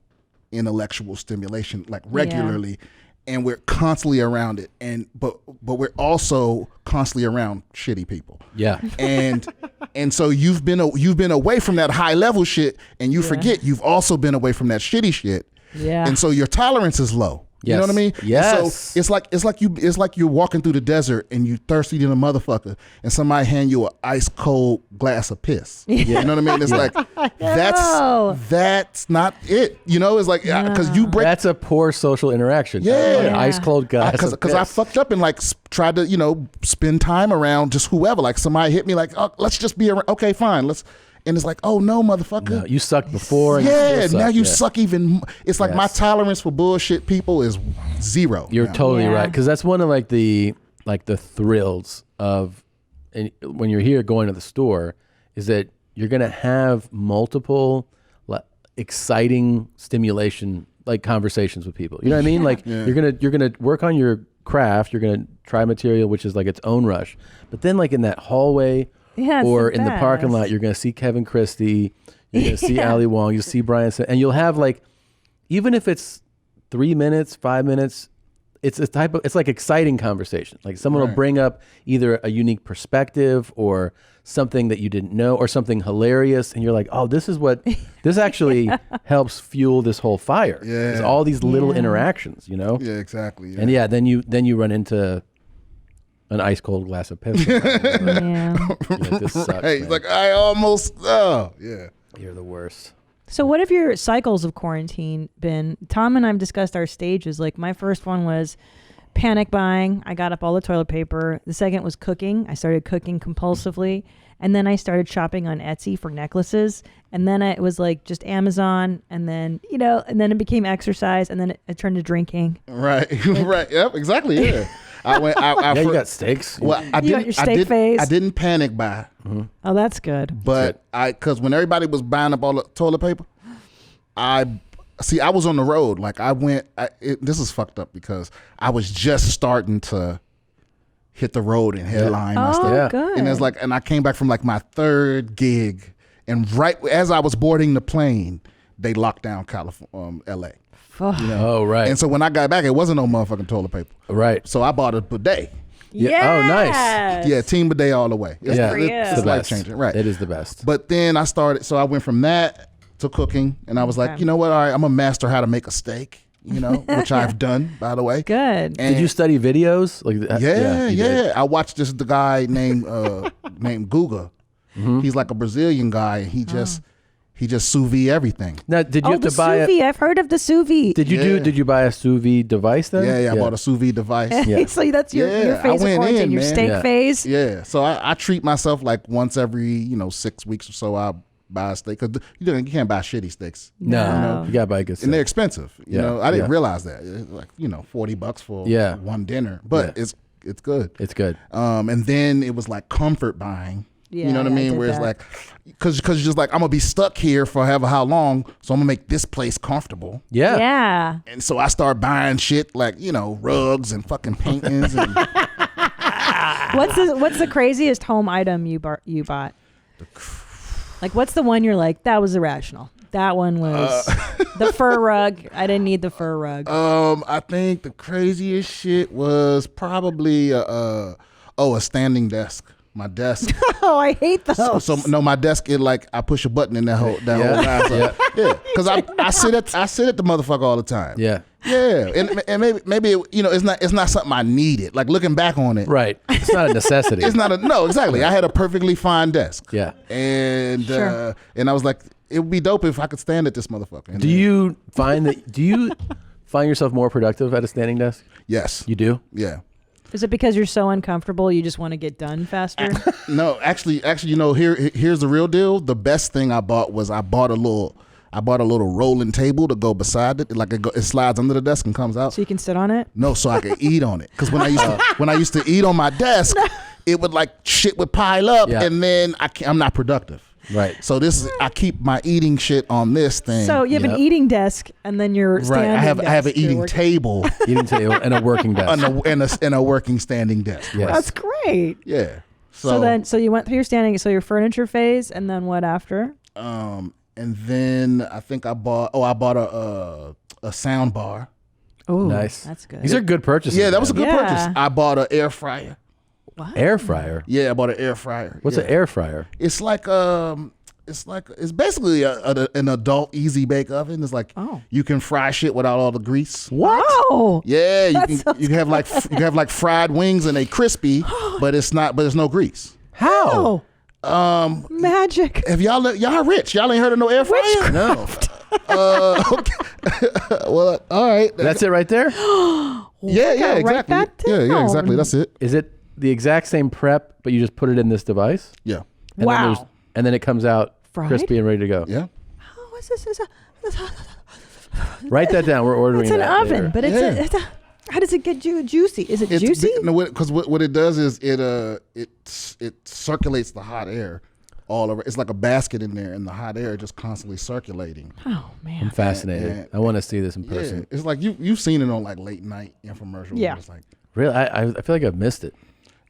intellectual stimulation like regularly. And we're constantly around it, but we're also constantly around shitty people. Yeah, and so you've been away from that high level shit, and you forget you've also been away from that shitty shit. Yeah, and so your tolerance is low. You know what I mean? Yes. So it's like you're walking through the desert and you thirsty than a motherfucker, and somebody hand you an ice cold glass of piss. You know what I mean? It's like that's not it. You know, it's like because you break. That's a poor social interaction. An ice cold glass. Because I fucked up and like tried to spend time around just whoever. Like somebody hit me like, oh, let's just be around. Okay, fine, let's. And it's like, oh no, motherfucker. No, you sucked before. And yeah, you now you suck even. It's like my tolerance for bullshit people is zero. You're totally right, because that's one of like the thrills of, and when you're here going to the store, is that you're gonna have multiple exciting stimulation like conversations with people. You know what I mean? Like you're gonna work on your craft. You're gonna try material, which is like its own rush. But then like in that hallway. Or in the parking lot, you're going to see Kevin Christie, you're going to see Ali Wong, you'll see Brian, and you'll have like, even if it's 3 minutes, 5 minutes, it's like exciting conversation. Like someone will bring up either a unique perspective or something that you didn't know or something hilarious, and you're like, oh, this actually helps fuel this whole fire. Yeah. It's all these little interactions, you know? Yeah, exactly. Yeah. And then you run into an ice cold glass of piss. This sucks, right. man. Like I almost. Oh yeah. You're the worst. So what have your cycles of quarantine been? Tom and I've discussed our stages. Like my first one was panic buying. I got up all the toilet paper. The second was cooking. I started cooking compulsively. And then I started shopping on Etsy for necklaces. And then it was like just Amazon. And then, and then it became exercise. And then it turned to drinking. Right. Right. Yep. Exactly. Yeah. You got steaks. Well, I got your steak phase. I didn't panic buy. Oh, that's good. But because when everybody was buying up all the toilet paper, I was on the road. Like this is fucked up because I was just starting to hit the road and headline my stuff. Good. And it's like, and I came back from like my third gig, and right as I was boarding the plane, they locked down California, LA. Oh, right. And so when I got back, it wasn't no motherfucking toilet paper. Right. So I bought a bidet. Yeah. Oh, nice. Yeah, team bidet all the way. It's life changing. Right. It is the best. But then I went from that to cooking, and I was like, you know what? All right, I'm gonna master how to make a steak. Which I've done, by the way. Good. And did you study videos? Like yeah. I watched the guy named Guga. He's like a Brazilian guy, and he just sous vide everything. Now, did you have to buy sous vide? I've heard of the sous vide. Did you buy a sous vide device then? Yeah. I bought a sous vide device. Yeah. So that's your phase of quarantine, your steak phase. Yeah. So I treat myself like once every 6 weeks or so. I buy a steak because you can't buy shitty steaks. No, you gotta buy good steak. And they're expensive. I didn't realize that. It's like $40 for one dinner, but it's good. It's good. And then it was like comfort buying. Yeah, you know what I mean? Where it's like, because you're just like, I'm gonna be stuck here for however how long, so I'm gonna make this place comfortable. Yeah. Yeah. And so I start buying shit like rugs and fucking paintings. And What's the craziest home item you bought? Like, what's the one you're like, that was irrational? That one was the fur rug. I didn't need the fur rug. I think the craziest shit was probably a standing desk. My desk. Oh, I hate those. So no, my desk I push a button in that whole guy. So, because I sit at the motherfucker all the time. Yeah. Yeah, and maybe it's not something I needed. Like looking back on it, right? It's not a necessity. It's not exactly. I had a perfectly fine desk. Yeah, and and I was like, it would be dope if I could stand at this motherfucker. Do you find yourself more productive at a standing desk? Yes. You do? Yeah. Is it because you're so uncomfortable you just want to get done faster? No, actually, you know, here's the real deal. The best thing I bought was I bought a little rolling table to go beside it. Like it slides under the desk and comes out. So you can sit on it? No, so I could eat on it. Because when I used to eat on my desk, it would like shit would pile up, and then I'm not productive. Right. So I keep my eating shit on this thing. So you have an eating desk, and then you're standing. Right. I have an eating table, and a working desk, and a working standing desk. Yes. That's great. Yeah. So you went through your standing, so your furniture phase, and then what after? And then I think I bought a sound bar. Oh, nice. That's good. These are good purchases. Yeah, that was a good Yeah. purchase. I bought an air fryer. What? Air fryer? Yeah, I bought an air fryer. What's Yeah. an air fryer? It's like it's basically an adult easy bake oven. It's like you can fry shit without all the grease. What? Oh, yeah, you can have like fried wings and they crispy, but there's no grease. How? Magic. If y'all rich, y'all ain't heard of no air fryer? No. Okay. Well, all right. That's it right there? Yeah, exactly. Yeah, exactly. That's it. Is it the exact same prep, but you just put it in this device? Yeah. And Wow. And then it comes out Fried? crispy and ready to go. Yeah. Oh, what's this? Write that down. We're ordering It's an that oven, later. but it's a. How does it get juicy? Is it juicy? Because what it does is it circulates the hot air all over. It's like a basket in there, and the hot air just constantly circulating. Oh man, I'm fascinated. And- I want to see this in person. Yeah, it's like you've seen it on like late night infomercials. Yeah. It's like Really? I feel like I've missed it.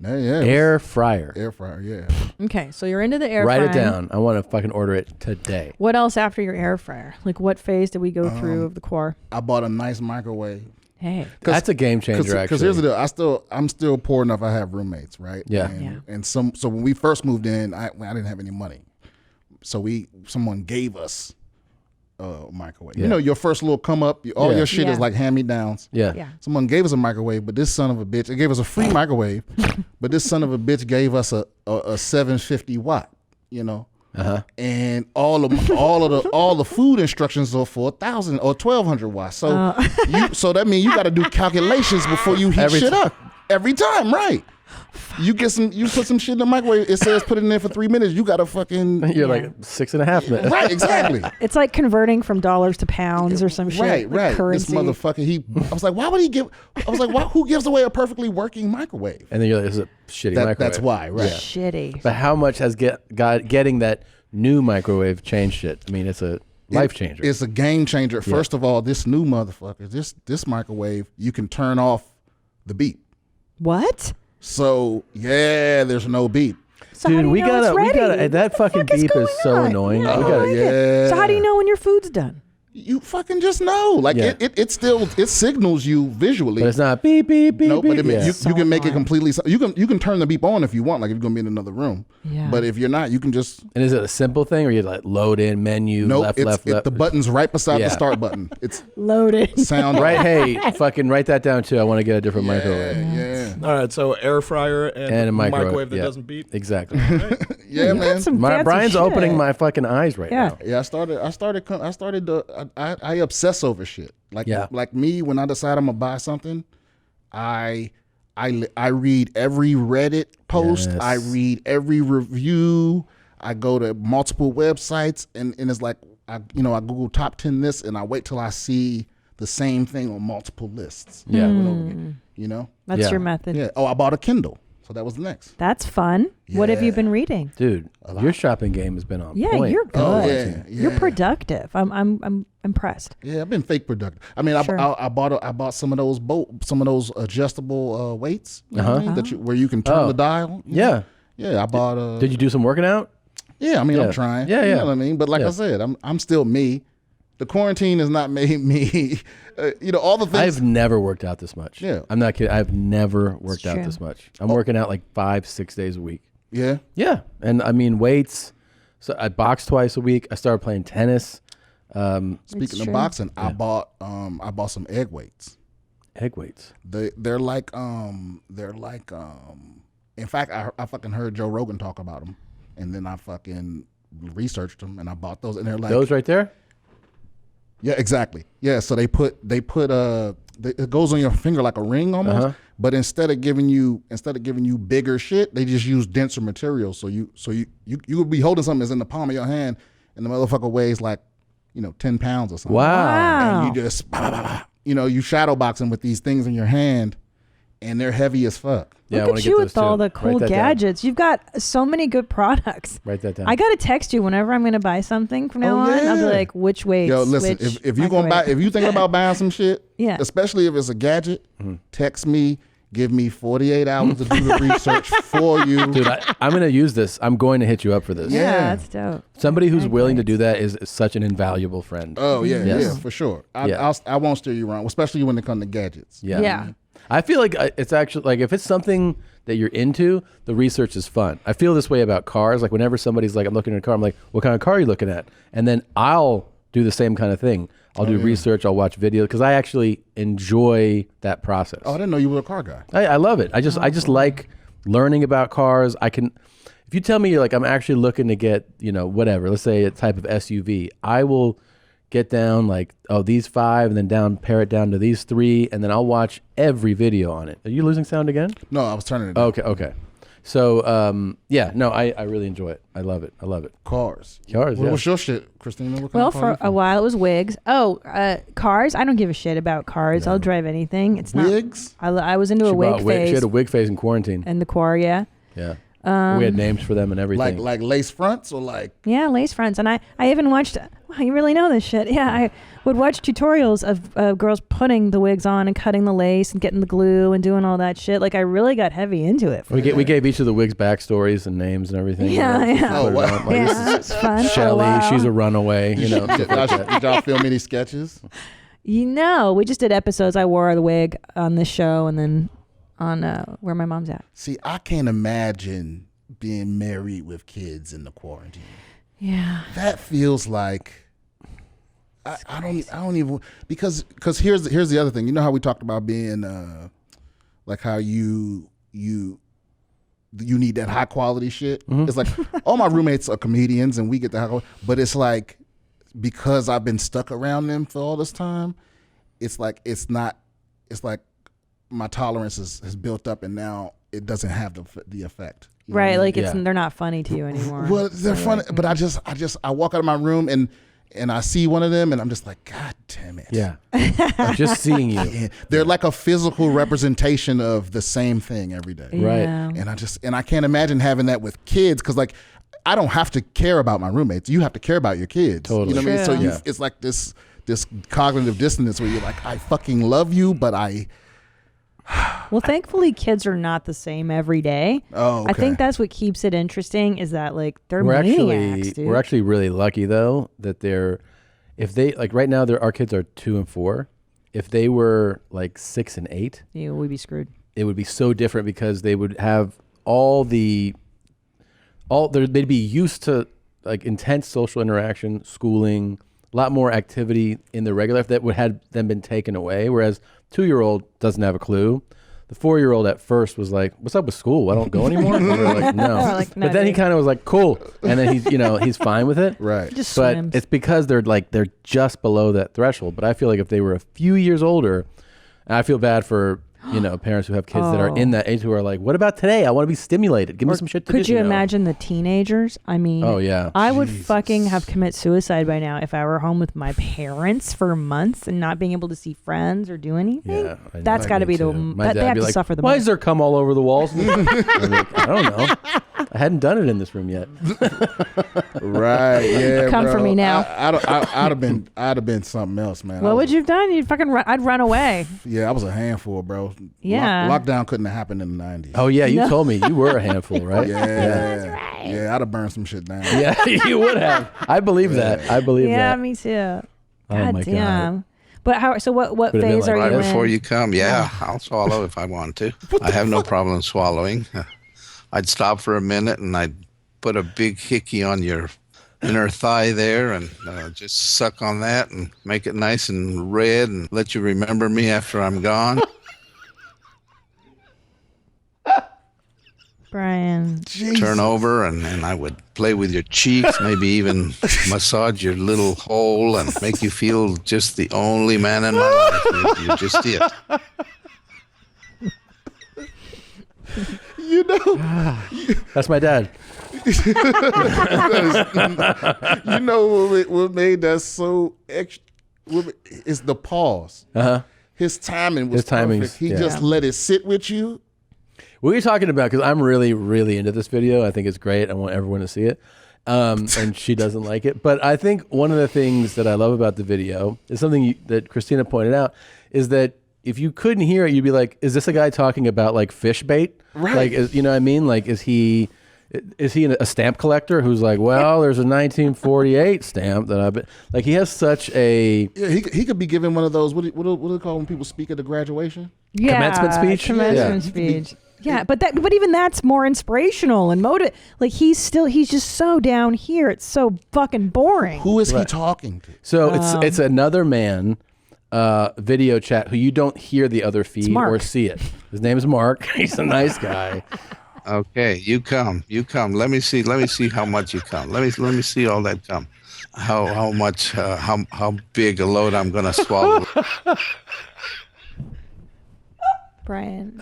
yeah. Air fryer. Air fryer. Yeah. Okay, so you're into the air Write fryer. it down. I want to fucking order it today. What else after your air fryer? Like what phase did we go through of the core? I bought a nice microwave. Hey, That's a game changer, actually. Because here's the deal. I'm still poor enough. I have roommates, right? Yeah. And so when we first moved in, I didn't have any money, so someone gave us a microwave. Yeah. You know, your first little come up, all your shit Yeah. is like hand me downs. Yeah. Yeah. Someone gave us a microwave, but this son of a bitch, it gave us a free microwave, but this son of a bitch gave us a 750 watt. You know. Uh-huh. And all the food instructions are for 1,000 or 1,200 watts. So so that means you got to do calculations before you heat shit up every time, right? You put some shit in the microwave. It says put it in there for 3 minutes. You got to fucking. You're like 6.5 minutes. Right, exactly. it's like converting from dollars to pounds or some shit. Right, like right. Currency. This motherfucker. I was like, why would he give? I was like, who gives away a perfectly working microwave? And then you're like, this is a shitty microwave. That's why, right? Shitty. But how much has getting that new microwave changed it? I mean, it's a life changer. It's a game changer. Yeah. First of all, this new motherfucker, this microwave, you can turn off the beep. What? So there's no beep. So how Dude, do you we know it's ready? gotta. That fucking beep is so annoying. I We don't gotta. like it. So how do you know when your food's done? You fucking just know. Like Yeah. it still signals you visually. But it's not beep beep beep. No, beep. but I mean, Yeah. you can make it completely. You can turn the beep on if you want, like if you're gonna be in another room. Yeah. But if you're not, you can just. And is it a simple thing, or you like load in menu Nope, left? the button's right beside Yeah. the start button. It's loaded. Sound right. Hey, fucking write that down too. I want to get a different microwave. Yeah. All right, so air fryer and a microwave that yeah. doesn't beep. Exactly. Yeah, man. Brian's opening my fucking eyes right now. Yeah, I obsess over shit. Like me, when I decide I'm gonna buy something, I read every Reddit post. Yes. I read every review. I go to multiple websites, and it's like I Google top 10 this, and I wait till I see the same thing on multiple lists. Yeah. You know. That's your method. Yeah. Oh, I bought a Kindle, so that was the next. That's fun. What have you been reading? Dude, your shopping game has been on Yeah, point. you're good. Oh, yeah. You're productive. I'm impressed. Yeah, I've been fake productive. I mean, Sure. I bought some of those adjustable weights, you know what I mean? Uh-huh. Where you can turn the dial. you know? Yeah, I bought. Did you do some working out? Yeah, I mean, Yeah. I'm trying. Yeah, You yeah. know what I mean? But like Yeah. I said, I'm still me. The quarantine has not made me. All the things. I've never worked out this much. Yeah. I'm not kidding. I've never worked out true. this much. I'm working out like 5-6 days a week. Yeah. Yeah, and I mean weights. So I box twice a week. I started playing tennis. Speaking of boxing, I bought some egg weights. Egg weights. They're like in fact, I fucking heard Joe Rogan talk about them, and then I fucking researched them and I bought those, and they're like Those right there. Yeah, exactly. Yeah, so they put it goes on your finger like a ring almost. But instead of giving you bigger shit, they just use denser material. So you would be holding something that's in the palm of your hand, and the motherfucker weighs like 10 pounds or something. Wow. And you just you shadow boxing with these things in your hand, and they're heavy as fuck. Yeah, Look at you with all the cool gadgets. You've got so many good products. Write that down. I gotta text you whenever I'm gonna buy something from now on. I'll be like, which weights? Yo, listen, which if you thinking about buying some shit, Yeah. especially if it's a gadget, text me. Give me 48 hours to do the research for you. Dude, I'm going to use this. I'm going to hit you up for this. Yeah, that's dope. Somebody who's willing to do that is such an invaluable friend. Oh, yeah, Yes. yeah, for sure. I won't steer you wrong, especially when it comes to gadgets. Yeah. I feel like it's actually, like, if it's something that you're into, the research is fun. I feel this way about cars. Like, whenever somebody's like, I'm looking at a car, I'm like, what kind of car are you looking at? And then I'll do the same kind of thing. I'll do research. I'll watch videos because I actually enjoy that process. Oh, I didn't know you were a car guy. I love it. I just like learning about cars. If you tell me you're like, I'm actually looking to get, whatever, let's say a type of SUV, I will get down like, these 5 and then pare it down to these 3. And then I'll watch every video on it. Are you losing sound again? No, I was turning it down. Okay. So, I really enjoy it. I love it. Cars. What's your shit, Christina? What kind Well, of car for you a while it was wigs. Cars. I don't give a shit about cars. I'll drive anything. It's wigs. I was into a She wig bought phase. She had a wig phase in quarantine. And the core, yeah. Yeah. We had names for them and everything. Like lace fronts or like? Yeah, lace fronts. And I even watched, wow, you really know this shit. Yeah, I would watch tutorials of girls putting the wigs on and cutting the lace and getting the glue and doing all that shit. Like, I really got heavy into it. We gave each of the wigs backstories and names and everything. Yeah. Oh, wow. Like, Yeah, this it's fun. Shelly, she's a runaway. Did y'all film any sketches? We just did episodes. I wore the wig on this show and then on Where My Mom's At. See, I can't imagine being married with kids in the quarantine. Yeah. That feels like I don't even because here's the other thing. You know how we talked about being like how you need that high quality shit. It's like all my roommates are comedians and we get the high quality, but it's like because I've been stuck around them for all this time, it's like my tolerance has built up and now it doesn't have the effect. You know Right, what I mean? like they're not funny to you anymore. Well, they're funny, but I walk out of my room and I see one of them and I'm just like, God damn it. Yeah. Just seeing you. Yeah. They're like a physical representation of the same thing every day. Right. And I can't imagine having that with kids because like I don't have to care about my roommates. You have to care about your kids. Totally. You know what I mean? So Yeah. it's like this cognitive dissonance where you're like, I fucking love you, but Well, thankfully, kids are not the same every day. Oh, okay. I think that's what keeps it interesting is that like they're maniacs, dude. We're actually really lucky though that if they like right now our kids are 2 and 4. If they were like 6 and 8, yeah, we'd be screwed. It would be so different because they would have they'd be used to like intense social interaction, schooling, a lot more activity in the regular life that would have them been taken away. Whereas 2-year-old doesn't have a clue. The 4-year-old at first was like, "What's up with school? I don't go anymore." And we were like, "No." But then he kind of was like, "Cool," and then he's fine with it. Right. Just but swims. it's because they're just below that threshold. But I feel like if they were a few years older, and I feel bad for parents who have kids that are in that age who are like, "What about today? I want to be stimulated. Give me some shit to do." Could you imagine the teenagers? I mean, Oh, yeah. I would fucking have commit suicide by now if I were home with my parents for months and not being able to see friends or do anything. Yeah, I know. That's got to be the My that they dad have be to like, suffer the "Why most. is there cum all over the walls?" I'm like, I don't know. I hadn't done it in this room yet. Right. Yeah. Come bro. for me now. I'd have been something else, man. What would you have done? You'd fucking I'd run away. Yeah, I was a handful, bro. Yeah. Lockdown couldn't have happened in the 90s. Oh yeah, you told me you were a handful, right? Yeah. Yeah, I'd have burned some shit down. Yeah, you would have. I believe that. I believe Yeah, that. me too. Oh God my damn. God. But how? So what Could've been phase like are Right you before in? you come, I'll swallow if I want to. I have no problem swallowing. I'd stop for a minute and I'd put a big hickey on your inner thigh there and just suck on that and make it nice and red and let you remember me after I'm gone. Brian. turn over, and I would play with your cheeks, maybe even massage your little hole and make you feel just the only man in my life. You're just it. You know, That's my dad. you know what made that so extra is the pause. His timing was perfect. He just let it sit with you. What are you talking about? Because I'm really, really into this video. I think it's great. I want everyone to see it. And she doesn't like it. But I think one of the things that I love about the video is something that Christina pointed out, is that if you couldn't hear it, you'd be like, is this a guy talking about like fish bait? Right. Like, you know what I mean? Like, is he a stamp collector who's like, well, there's a 1948 stamp that I've been, like, he has such a... Yeah, he could be giving one of those, what do they call when people speak at the graduation? Yeah, commencement speech? Commencement speech. Yeah, but even that's more inspirational and like he's just so down here. It's so fucking boring. Who is he talking to? So it's another man video chat who you don't hear the other feed or see it. His name is Mark. He's a nice guy. Okay, you come. Let me see how much you come. Let me see all that come. How much? How big a load I'm gonna swallow? Brian.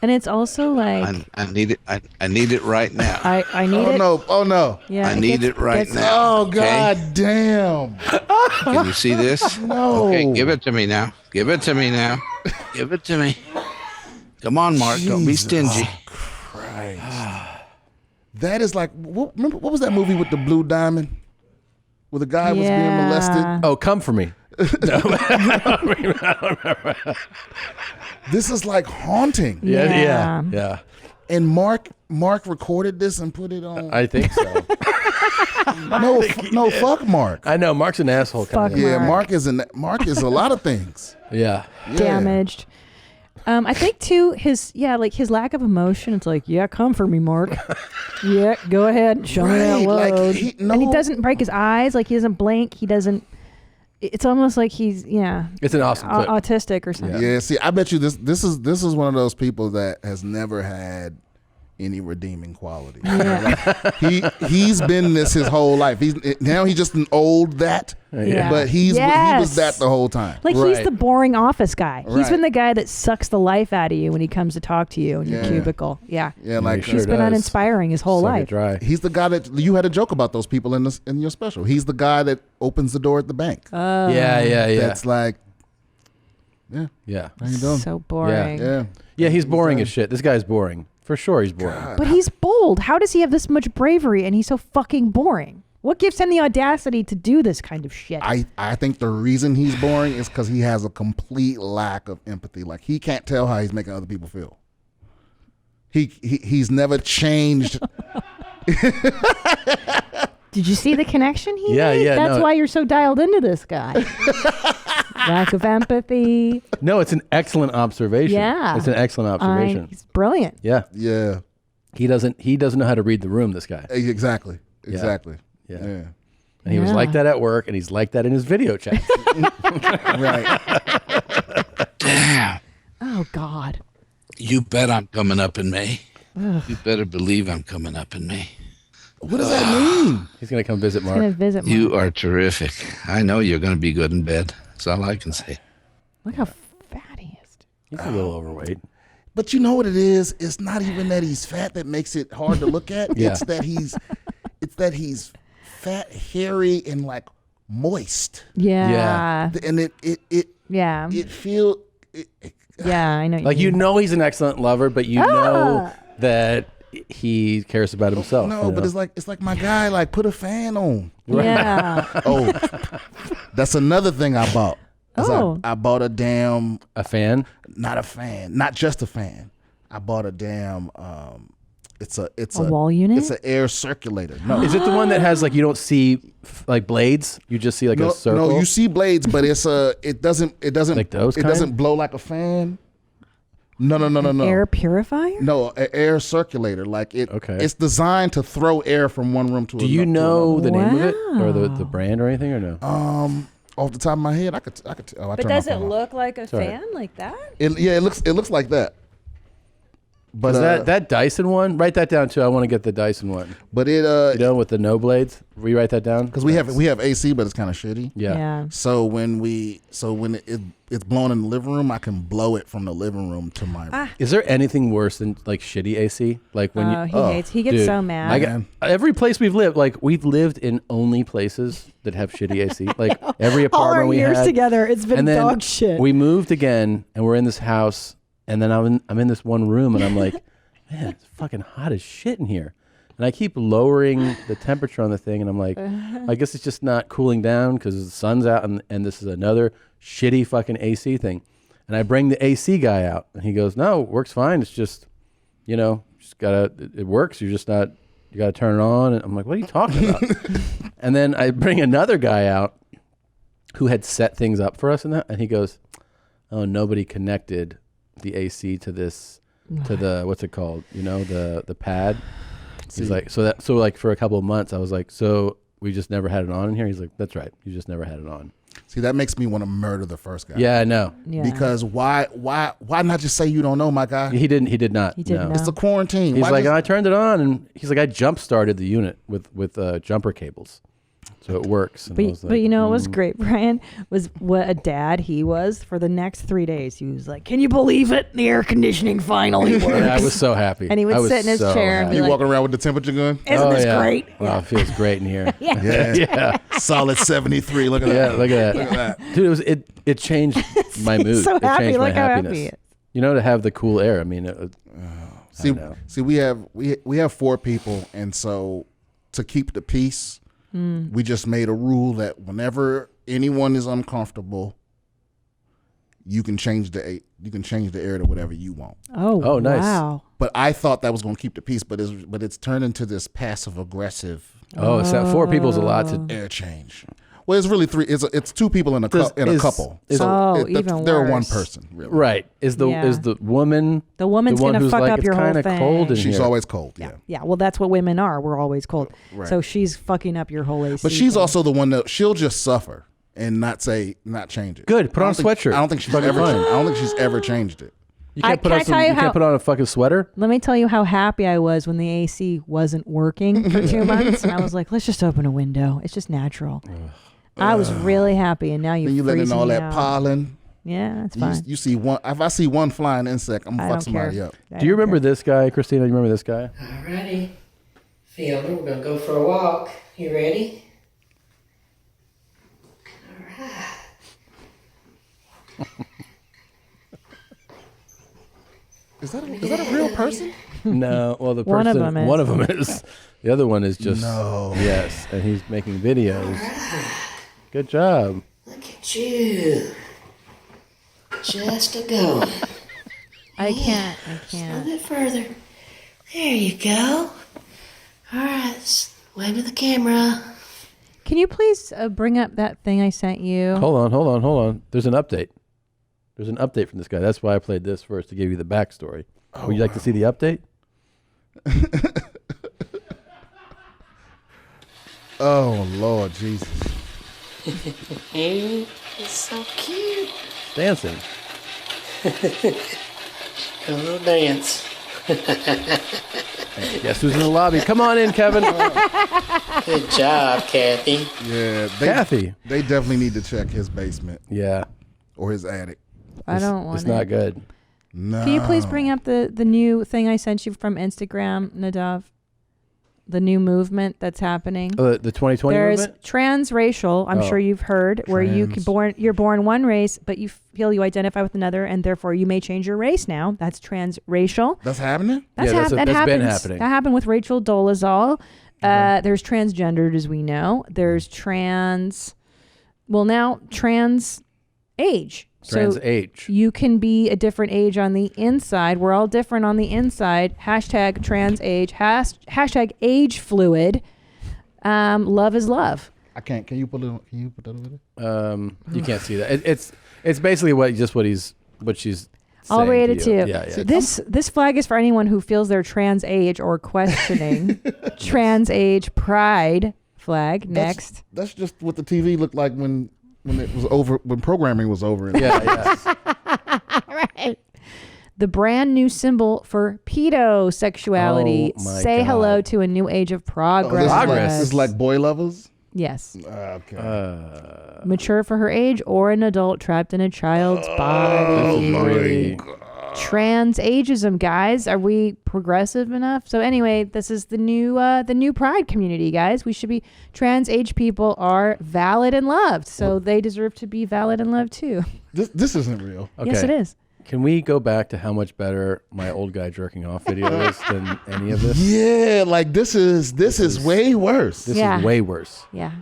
And it's also like I need it. I need it right now. I need it. Oh no. Yeah, I need it right now. Oh god damn. Can you see this? No. Okay, give it to me now. Give it to me. Come on, Mark. Don't be stingy. Christ. That is like, remember what was that movie with the blue diamond, where the guy was being molested? Oh, Come For Me. This is like haunting. Yeah. And Mark recorded this and put it on. I think so. No, fuck Mark. I know Mark's an asshole. Fuck Yeah, Mark. Mark is a lot of things. Yeah. Damaged. I think too his lack of emotion. It's like, yeah, come for me, Mark. Yeah, go ahead, show me that load. And he doesn't break his eyes. Like he doesn't blink. He doesn't. It's almost like he's It's an awesome clip. autistic or something. Yeah. See, I bet you this is one of those people that has never had any redeeming quality. Yeah. Like, he's been this his whole life. He's just an old that. Yeah. But he was that the whole time. Like he's the boring office guy. He's Right. been the guy that sucks the life out of you when he comes to talk to you in your cubicle. Yeah. Yeah, like he's been uninspiring his whole life. He's the guy that you had a joke about those people in your special. He's the guy that opens the door at the bank. Oh. Yeah. That's like, Yeah. How you doing? So boring. Yeah, he's boring as shit. This guy's boring. For sure he's boring. But he's bold. How does he have this much bravery and he's so fucking boring? What gives him the audacity to do this kind of shit? I think the reason he's boring is because he has a complete lack of empathy. Like he can't tell how he's making other people feel. He's never changed. Did you see the connection he made? Yeah. That's why you're so dialed into this guy. Lack of empathy. No, it's an excellent observation. Yeah. It's an excellent observation. He's brilliant. Yeah. Yeah. He doesn't know how to read the room, this guy. Exactly. Yeah. Yeah. And he was like that at work, and he's like that in his video chat. Right. Damn. Oh, God. You bet I'm coming up in May. Ugh. You better believe I'm coming up in May. What does that mean? He's going to come visit Mark. He's going to visit Mark. You are terrific. I know you're going to be good in bed. That's all I can say. Look how fat he is. He's a little overweight. But you know what it is? It's not even that he's fat that makes it hard to look at. Yeah. It's that he's fat, hairy, and like moist. Yeah. And it feels. Yeah, I know. Like, you know he's an excellent lover, but you know that he cares about himself. No, but it's like my guy. Like, put a fan on. Yeah. Oh, that's another thing I bought. Oh. I bought a damn fan. Not a fan. Not just a fan. I bought a damn. It's a wall unit. It's an air circulator. No, Is it the one that has like you don't see like blades? You just see like a circle. No, you see blades, but it doesn't like those. It doesn't blow like a fan. No. Air purifier? No, an air circulator. Like it. Okay. It's designed to throw air from one room to another. Do you know the name of it or the brand or anything or no? Off the top of my head, I could. Oh, But does it look like a fan like that? It looks like that. But that Dyson one, write that down too. I want to get the Dyson one. But it with the no blades. Rewrite that down because we have AC, but it's kind of shitty. Yeah. So when it's blown in the living room, I can blow it from the living room to my. Is there anything worse than like shitty AC? Like when he gets so mad. Every place we've lived in only places that have shitty AC. Like every All our apartment we years had together, it's been and then dog shit. We moved again, and we're in this house, and then I'm in this one room, and I'm like, man, it's fucking hot as shit in here. And I keep lowering the temperature on the thing, and I'm like, I guess it's just not cooling down because the sun's out, and this is another shitty fucking AC thing. And I bring the AC guy out, and he goes, no, it works fine. It's just, it works. You're just not, you got to turn it on. And I'm like, what are you talking about? And then I bring another guy out who had set things up for us and he goes, oh, nobody connected the AC to this, to the, what's it called? The pad. He's like, so for a couple of months, I was like, so we just never had it on in here? He's like, that's right. You just never had it on. See, that makes me want to murder the first guy. Yeah, I know. Yeah. Because why not just say you don't know, my guy? He did not. He didn't know. It's the quarantine. He's Why like, just- I turned it on, and he's like, I jump started the unit with jumper cables, so it works. And I was But like, what was great, Brian, was what a dad he was for the next 3 days. He was like, can you believe it? The air conditioning finally works. Yeah, I was so happy. And he would I was sit in his so chair and happy. be You like, walking around with the temperature gun? Isn't this great? Wow, it feels great in here. Yeah. Solid 73. Look at Yeah, that. look at that. Look at that. Dude, it changed my mood. so it happy. changed Look my how happy happiness. he is. To have the cool air. I mean, See, we have 4 people, and so to keep the peace, we just made a rule that whenever anyone is uncomfortable, you can change the air to whatever you want. Oh, nice. Wow. But I thought that was going to keep the peace, but it's turned into this passive aggressive. Oh, so 4 people's a lot to air change. Well, it's really 3. It's 2 people in a couple. Even they're worse. one person, really. right. Is the woman The woman's one gonna who's fuck like, up your it's whole kinda thing. cold in She's here. always cold. Yeah. Yeah, well, that's what women are. We're always cold. Right. So she's fucking up your whole AC. But she's thing. also the one that she'll just suffer and not change it. Good. Put I on a don't think- sweatshirt. I don't think she's Fucking ever. fine. I don't think she's ever changed it. You can't put can on I tell you how- can't put on a fucking sweater. Let me tell you how happy I was when the AC wasn't working for 2 months. And I was like, let's just open a window. It's just natural. I was really happy. And now Then you let in all that pollen. Yeah, that's fine. You see one. If I see one flying insect, I'm gonna I fuck don't care. somebody up. I Do you don't remember this guy, Christina? You remember this guy? Alrighty. Fielder, we're gonna go for a walk. You ready? Is that a real person? No. Well, the person. One of them is. The other one is just. No. Yes, and he's making videos. Good job. Look at you. Just a going. I can't. A little bit further. There you go. Alright, wave to the camera. Can you please bring up that thing I sent you? Hold on. There's an update. There's an update from this guy. That's why I played this first to give you the backstory. Would you like to see the update? Oh Lord Jesus! It's so cute. Dancing. A little dance. Guess who's in the lobby? Come on in, Kevin. Good job, Kathy. Yeah, Kathy. They definitely need to check his basement. Yeah. Or his attic. I don't want It's not good. No. Can you please bring up the new thing I sent you from Instagram, Nadav? The new movement that's happening. The 2020 There's movement? transracial. I'm sure you've heard where you're born one race, but you feel you identify with another, and therefore you may change your race now. That's transracial. That's happening. That's that's that been happens. happening. That happened with Rachel Dolezal. There's transgendered, as we know. There's trans. Well, now trans age. Trans So age. you can be a different age on the inside. We're all different on the inside. Hashtag trans age. Hashtag age fluid. Love is love. I can't. Can you put it? Can you put that over there? You can't see that. It's basically what she's. I'll saying read it to to you. you. Yeah. So this flag is for anyone who feels they're trans age or questioning. Trans age pride flag. Next. That's just what the TV looked like when it was over, when programming was over. Yeah. Right. the brand new symbol for pedosexuality. Oh, my Say God. hello to a new age of progress. This is like boy lovers? Yes. Okay. Mature for her age or an adult trapped in a child's body. Really? Trans ageism, guys. Are we progressive enough? So anyway, this is the new pride community, guys. We should be trans age people are valid and loved, so they deserve to be valid and loved too. This isn't real. Okay. Yes, it is. Can we go back to how much better my old guy jerking off video is than any of this? Yeah, like this is way worse. This is way worse. Yeah.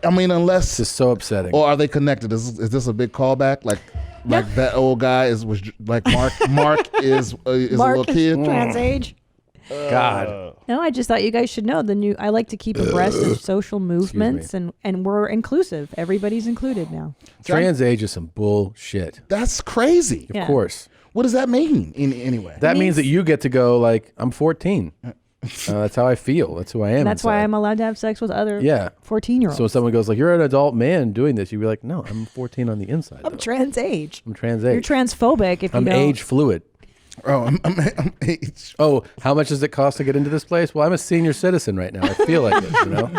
I mean, unless this is so upsetting. Or are they connected? Is this a big callback? Like that old guy was like Mark. Mark is a little kid. Trans age. God. No, I just thought you guys should know the new. I like to keep abreast of social movements, and we're inclusive. Everybody's included now. Trans age is some bullshit. That's crazy. Of course. What does that mean anyway? That means that you get to go like, I'm 14. That's how I feel. That's who I am. That's why I'm allowed to have sex with other 14-year-olds. So when someone goes like, you're an adult man doing this, you'd be like, no, I'm 14 on the inside. I'm trans age. I'm trans age. You're transphobic if you I'm don't. age fluid. Oh, I'm age. Oh, how much does it cost to get into this place? Well, I'm a senior citizen right now. I feel like it, you know?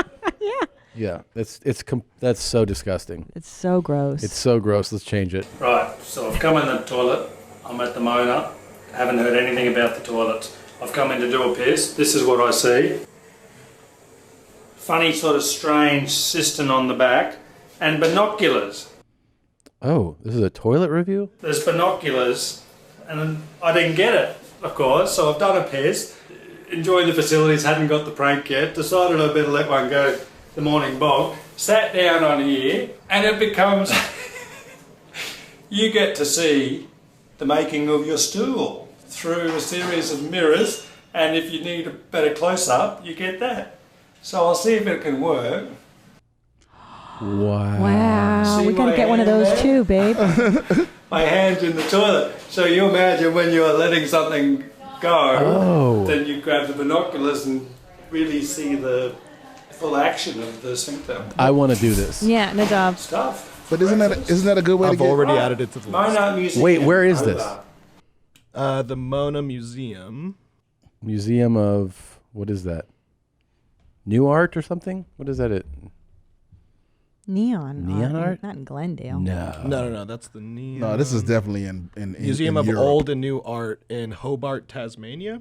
Yeah. That's so disgusting. It's so gross. It's so gross. Let's change it. Right, so I've come in the toilet. I'm at the Mona. Haven't heard anything about the toilets. I've come in to do a piss. This is what I see. Funny sort of strange cistern on the back and binoculars. Oh, this is a toilet review? There's binoculars and I didn't get it, of course, so I've done a piss. Enjoying the facilities, hadn't got the prank yet. Decided I better let one go the morning bog. Sat down on here and it becomes... you get to see the making of your stool through a series of mirrors, and if you need a better close-up, you get that. So I'll see if it can work. Wow. Wow. See We gotta my get one of hand those there? too, babe. My hand's in the toilet. So you imagine when you're letting something go, then you grab the binoculars and really see the full action of the sphincter. I want to do this. Yeah, Nadav. Stuff. But isn't that a good way to I've get? already added it to the list. Mona Museum. Wait, where is this? The Mona Museum. Museum of, what is that? New art or something? What is that? Neon art? Not in Glendale. No. That's the neon. No, this is definitely in Museum in of Europe. Old and New Art in Hobart, Tasmania.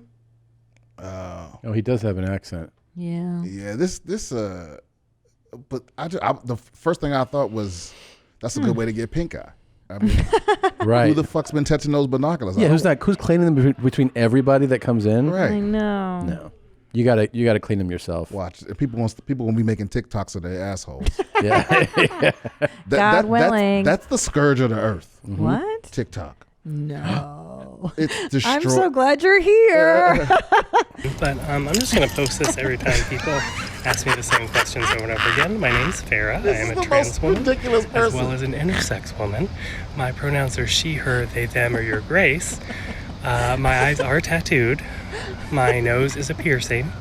Oh, he does have an accent. Yeah. Yeah, this but the first thing I thought was that's a good way to get pink eye. I mean, Right. who the fuck's been touching those binoculars? Yeah, who's cleaning them between everybody that comes in? Right. I know. No. You gotta clean them yourself. Watch. People gonna be making TikToks of their assholes. Yeah. God willing. That's the scourge of the earth. What? TikTok. No. It's destroy. I'm so glad you're here. But I'm just going to post this every time people ask me the same questions over and over again. My name's Farah. I am a trans woman, ridiculous as person. well as an intersex woman. My pronouns are she, her, they, them, or your grace. My eyes are tattooed. My nose is a piercing.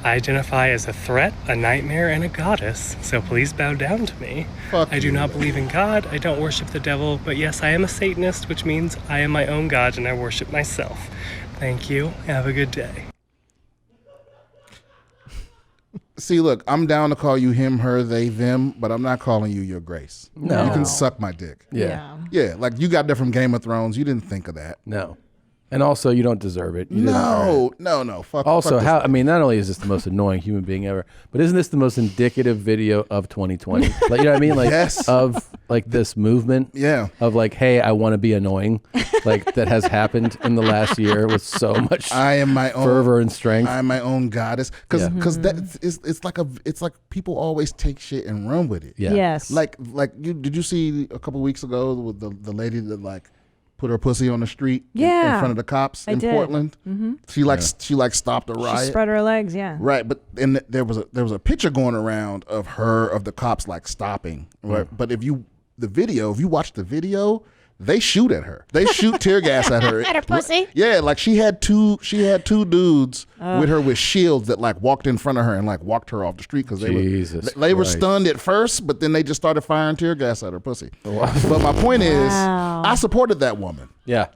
I identify as a threat, a nightmare, and a goddess, so please bow down to me. I do not believe in God, I don't worship the devil, but yes, I am a Satanist, which means I am my own God and I worship myself. Thank you. Have a good day. See, look, I'm down to call you him, her, they, them, but I'm not calling you your grace. No. You can suck my dick. Yeah. Yeah, like you got that from Game of Thrones. You didn't think of that. No. And also, you don't deserve it. You didn't earn it. No. Fuck. Also, fuck this not only is this the most annoying human being ever, but isn't this the most indicative video of 2020? Like, you know what I mean? Like, Yes. of like this movement. Yeah. Of like, hey, I want to be annoying. Like that has happened in the last year with so much I am my own fervor and strength. I am my own goddess. Because it's like people always take shit and run with it. Yeah. Yes. Like did you see a couple weeks ago with the lady that like put her pussy on the street in front of the cops in Portland? Mm-hmm. She stopped a riot. She spread her legs, yeah. Right, but then there was a picture going around of the cops like stopping. Right, but if you watch the video, they shoot at her. They shoot tear gas at her. At her pussy? Yeah, like she had two dudes with her with shields that like walked in front of her and like walked her off the street because they were stunned at first, but then they just started firing tear gas at her pussy. But my point is, I supported that woman. Yeah.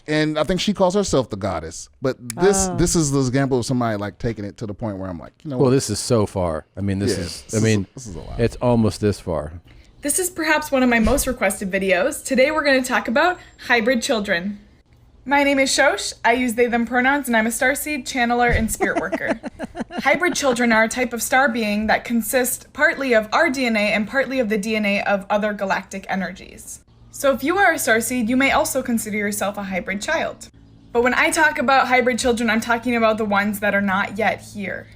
and I think she calls herself the goddess. But this is the example of somebody like taking it to the point where I'm like, Well, this is so far. I mean, this is a lot. It's almost this far. This is perhaps one of my most requested videos. Today we're going to talk about hybrid children. My name is Shosh. I use they, them pronouns, and I'm a starseed, channeler, and spirit worker. Hybrid children are a type of star being that consist partly of our DNA and partly of the DNA of other galactic energies. So if you are a starseed, you may also consider yourself a hybrid child. But when I talk about hybrid children, I'm talking about the ones that are not yet here.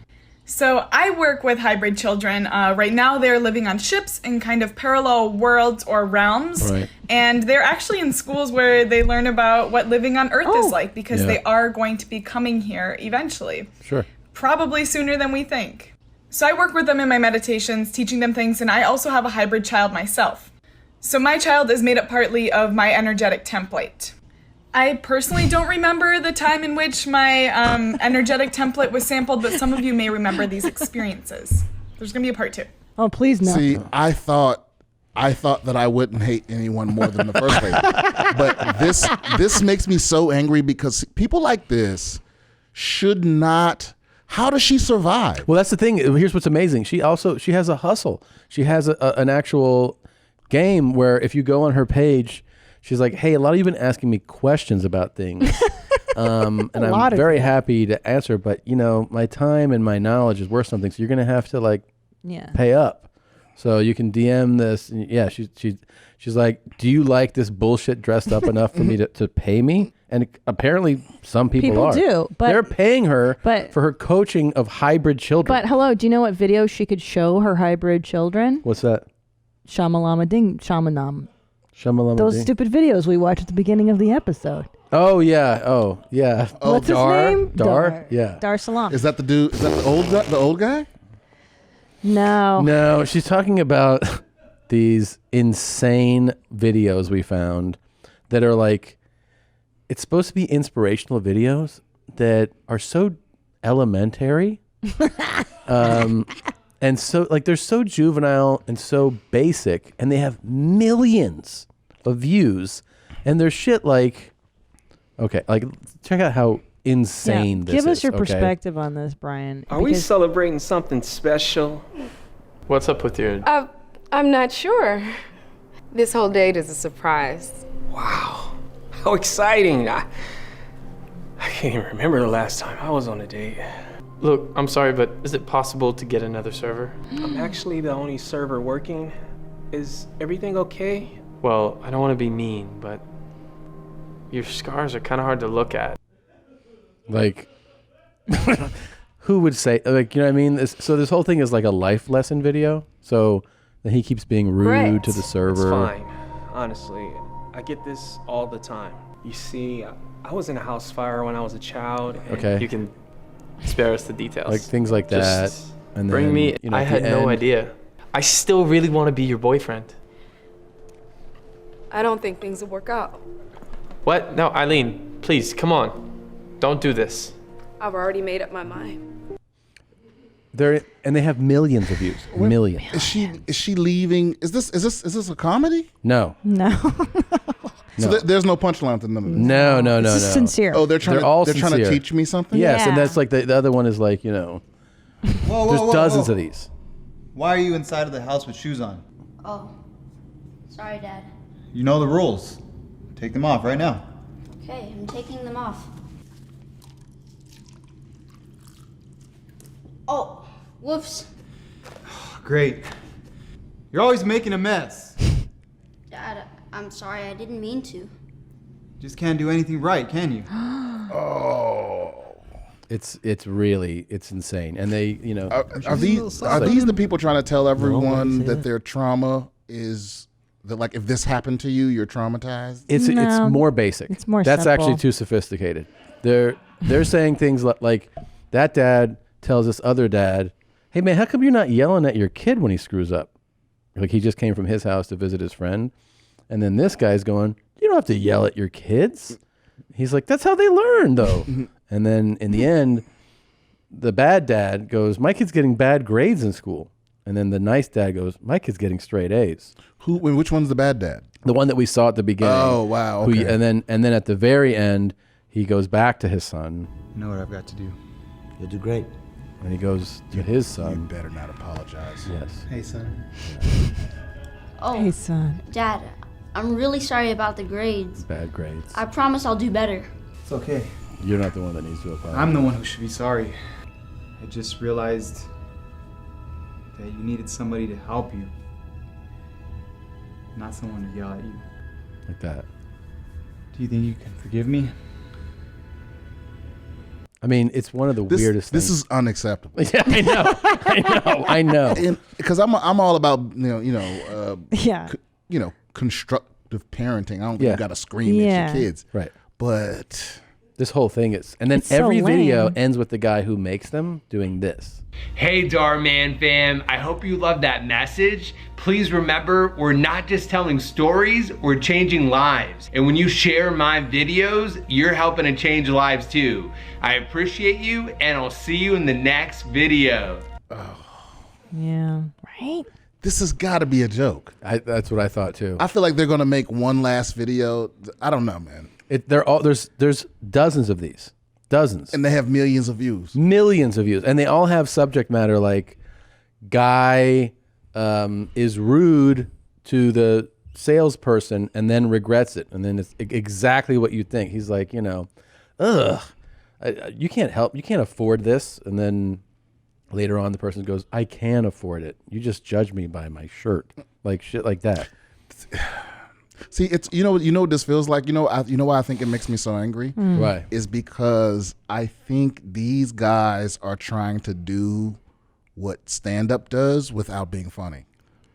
So I work with hybrid children. Right now they're living on ships in kind of parallel worlds or realms. Right. And they're actually in schools where they learn about what living on Earth is like because they are going to be coming here eventually. Sure. Probably sooner than we think. So I work with them in my meditations, teaching them things, and I also have a hybrid child myself. So my child is made up partly of my energetic template. I personally don't remember the time in which my energetic template was sampled, but some of you may remember these experiences. There's going to be a part 2. Oh, please no. See, I thought that I wouldn't hate anyone more than the first lady. But this makes me so angry because people like this should not. How does she survive? Well, that's the thing. Here's what's amazing. She has a hustle. She has an actual game where if you go on her page, she's like, hey, a lot of you have been asking me questions about things. And I'm very happy to answer, but my time and my knowledge is worth something. So you're going to have to pay up. So you can DM this. And yeah. She's like, do you like this bullshit dressed up enough for me to pay me? And apparently some people are. do, but they're paying her for her coaching of hybrid children. But hello, do you know what video she could show her hybrid children? What's that? Shamalama ding, shamanam. Shamalama Those ding. stupid videos we watch at the beginning of the episode. Oh yeah. Oh yeah. What's his name? Dhar. Yeah. Dhar Salam. Is that the dude? Is that the old guy? No. No, she's talking about these insane videos we found that are like, it's supposed to be inspirational videos that are so elementary. And so they're so juvenile and so basic, and they have millions of views, and they're shit like, okay, check out how insane this is. Give us your perspective on this, Brian. Are we celebrating something special? What's up with your... I'm not sure. This whole date is a surprise. Wow, how exciting. I can't even remember the last time I was on a date. Look, I'm sorry, but is it possible to get another server? I'm actually the only server working. Is everything okay? Well, I don't want to be mean, but your scars are kind of hard to look at. Like, who would say, you know what I mean? So this whole thing is like a life lesson video. So that he keeps being rude to the server. It's fine. Honestly, I get this all the time. You see, I was in a house fire when I was a child. And Okay. You can spare us the details. Like things like that. And bring then, me, I at had the no end- idea. I still really want to be your boyfriend. I don't think things will work out. What? No, Eileen, please, come on. Don't do this. I've already made up my mind. And they have millions of views. Millions. Is she leaving? Is this a comedy? No. No. So there's no punchline to none of this. No. This is sincere. Oh, they're trying to sincere. teach me something. Yes, and that's like the other one is like, there's dozens of these. Why are you inside of the house with shoes on? Oh, sorry, Dad. You know the rules. Take them off right now. Okay, I'm taking them off. Oh, whoops. Great. You're always making a mess. Dad, I'm sorry, I didn't mean to. You just can't do anything right, can you? It's insane. And they, Are these the people trying to tell everyone that their trauma is that, like, if this happened to you, you're traumatized? It's more basic. It's more That's simple. actually too sophisticated. They're saying things like that dad tells this other dad, hey man, how come you're not yelling at your kid when he screws up? Like he just came from his house to visit his friend. And then this guy's going, you don't have to yell at your kids. He's like, that's how they learn though. And then in the end, the bad dad goes, my kid's getting bad grades in school. And then the nice dad goes, my kid's getting straight A's. Which one's the bad dad? The one that we saw at the beginning. Oh, wow, Who- okay. and then at the very end, he goes back to his son. You know what I've got to do. You'll do great. And he goes to his son. You better not apologize. Yes. Hey, son. Oh, Hey, son. Dad, I'm really sorry about the grades. Bad grades. I promise I'll do better. It's okay. You're not the one that needs to apologize. I'm the one who should be sorry. I just realized that you needed somebody to help you, not someone to yell at you. Like that. Do you think you can forgive me? I mean, it's one of the weirdest This things. is unacceptable. Yeah, I know. Because I'm all about Yeah. constructive parenting. I don't think Yeah. you got to scream at Yeah. your kids. Right. But This whole thing is, and then It's so every video lame. ends with the guy who makes them doing this. Hey Dhar Mann fam, I hope you love that message. Please remember, we're not just telling stories, we're changing lives. And when you share my videos, you're helping to change lives too. I appreciate you, and I'll see you in the next video. Yeah. Right? this has got to be a joke. That's what I thought too. I feel like they're going to make one last video. I don't know, man. There's dozens of these. Dozens. And they have millions of views. Millions of views. And they all have subject matter like guy is rude to the salesperson and then regrets it. And then it's exactly what you think. He's like, ugh, you can't afford this. And then later on the person goes, I can afford it. You just judge me by my shirt. Like shit like that. See, it's you know what this feels like. You know why I think it makes me so angry. Why? Is because I think these guys are trying to do what stand up does without being funny.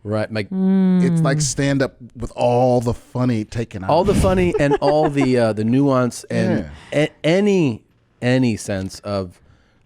Right, like it's like stand up with all the funny taken out. All the funny and all the nuance and any sense of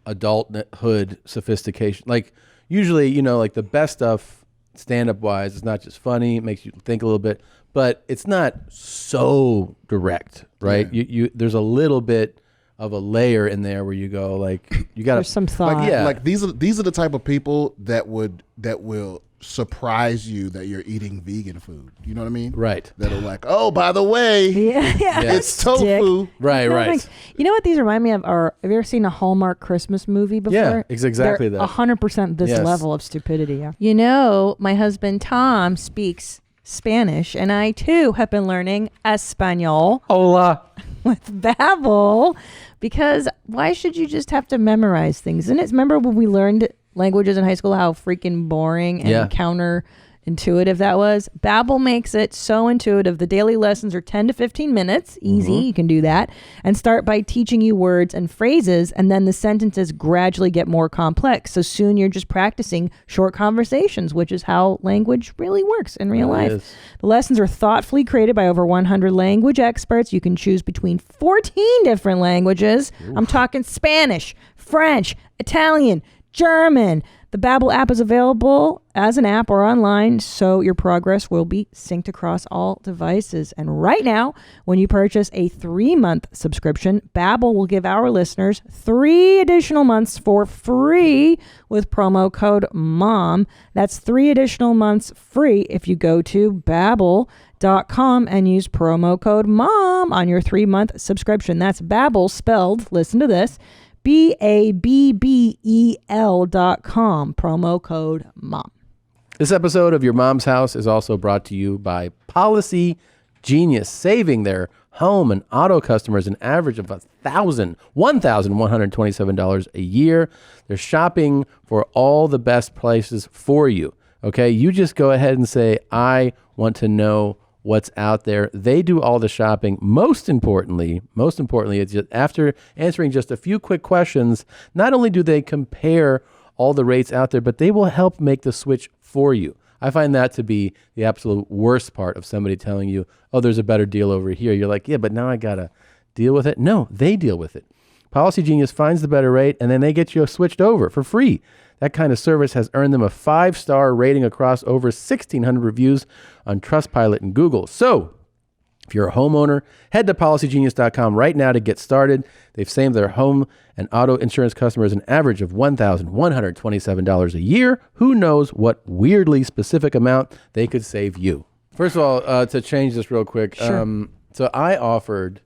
adulthood sophistication. Like usually, like the best stuff stand up wise is not just funny, it makes you think a little bit, but it's not so direct, right? Yeah. You there's a little bit of a layer in there where you go like you got There's some thought. Like these are the type of people that will surprise you that you're eating vegan food. You know what I mean? Right. That'll like, oh, by the way, it's tofu. Right, right. Like, you know what these remind me of? Have you ever seen a Hallmark Christmas movie before? Yeah, it's exactly They're that. 100% this Yes. level of stupidity. Yeah. My husband Tom speaks Spanish, and I too have been learning Espanol. Hola. With Babbel, because why should you just have to memorize things? And remember when we learned languages in high school, how freaking boring and counterintuitive that was? Babbel makes it so intuitive. The daily lessons are 10 to 15 minutes. Easy, you can do that. And start by teaching you words and phrases, and then the sentences gradually get more complex. So soon you're just practicing short conversations, which is how language really works in real life. is. The lessons are thoughtfully created by over 100 language experts. You can choose between 14 different languages. I'm talking Spanish, French, Italian, German. The Babbel app is available as an app or online, so your progress will be synced across all devices. And right now, when you purchase a 3-month subscription, Babbel will give our listeners 3 additional months for free with promo code MOM. That's 3 additional months free if you go to Babbel.com and use promo code MOM on your 3-month subscription. That's Babbel spelled, listen to this, BABBEL.com, promo code MOM. This episode of Your Mom's House is also brought to you by Policy Genius, saving their home and auto customers an average of $1,127 a year. They're shopping for all the best prices for you. Okay, you just go ahead and say, I want to know what's out there. They do all the shopping. Most importantly, it's just after answering just a few quick questions, not only do they compare all the rates out there, but they will help make the switch for you. I find that to be the absolute worst part of somebody telling you, oh, there's a better deal over here. You're like, yeah, but now I got to deal with it. No, they deal with it. Policy Genius finds the better rate, and then they get you switched over for free. That kind of service has earned them a 5-star rating across over 1,600 reviews on Trustpilot and Google. So If you're a homeowner, head to policygenius.com right now to get started. They've saved their home and auto insurance customers an average of $1,127 a year. Who knows what weirdly specific amount they could save you? First of all, to change this real quick. Sure. So I offered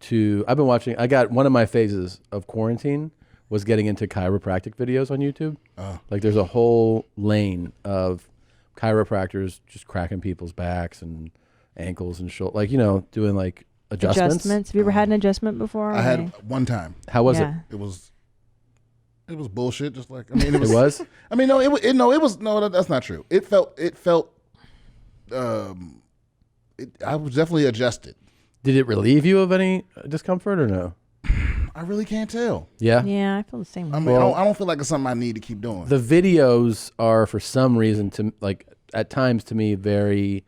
I've been watching, I got one of my phases of quarantine was getting into chiropractic videos on YouTube. Like there's a whole lane of chiropractors just cracking people's backs and ankles and shoulders, like, doing like adjustments. Have you ever had an adjustment before? I had one time. How was it? It was bullshit. Just like, I mean, it was. It was? I mean, no, it was, no, that's not true. It felt, I was definitely adjusted. Did it relieve you of any discomfort or no? I really can't tell. Yeah? Yeah, I feel the same way. I mean, I don't feel like it's something I need to keep doing. The videos are, for some reason, at times to me, very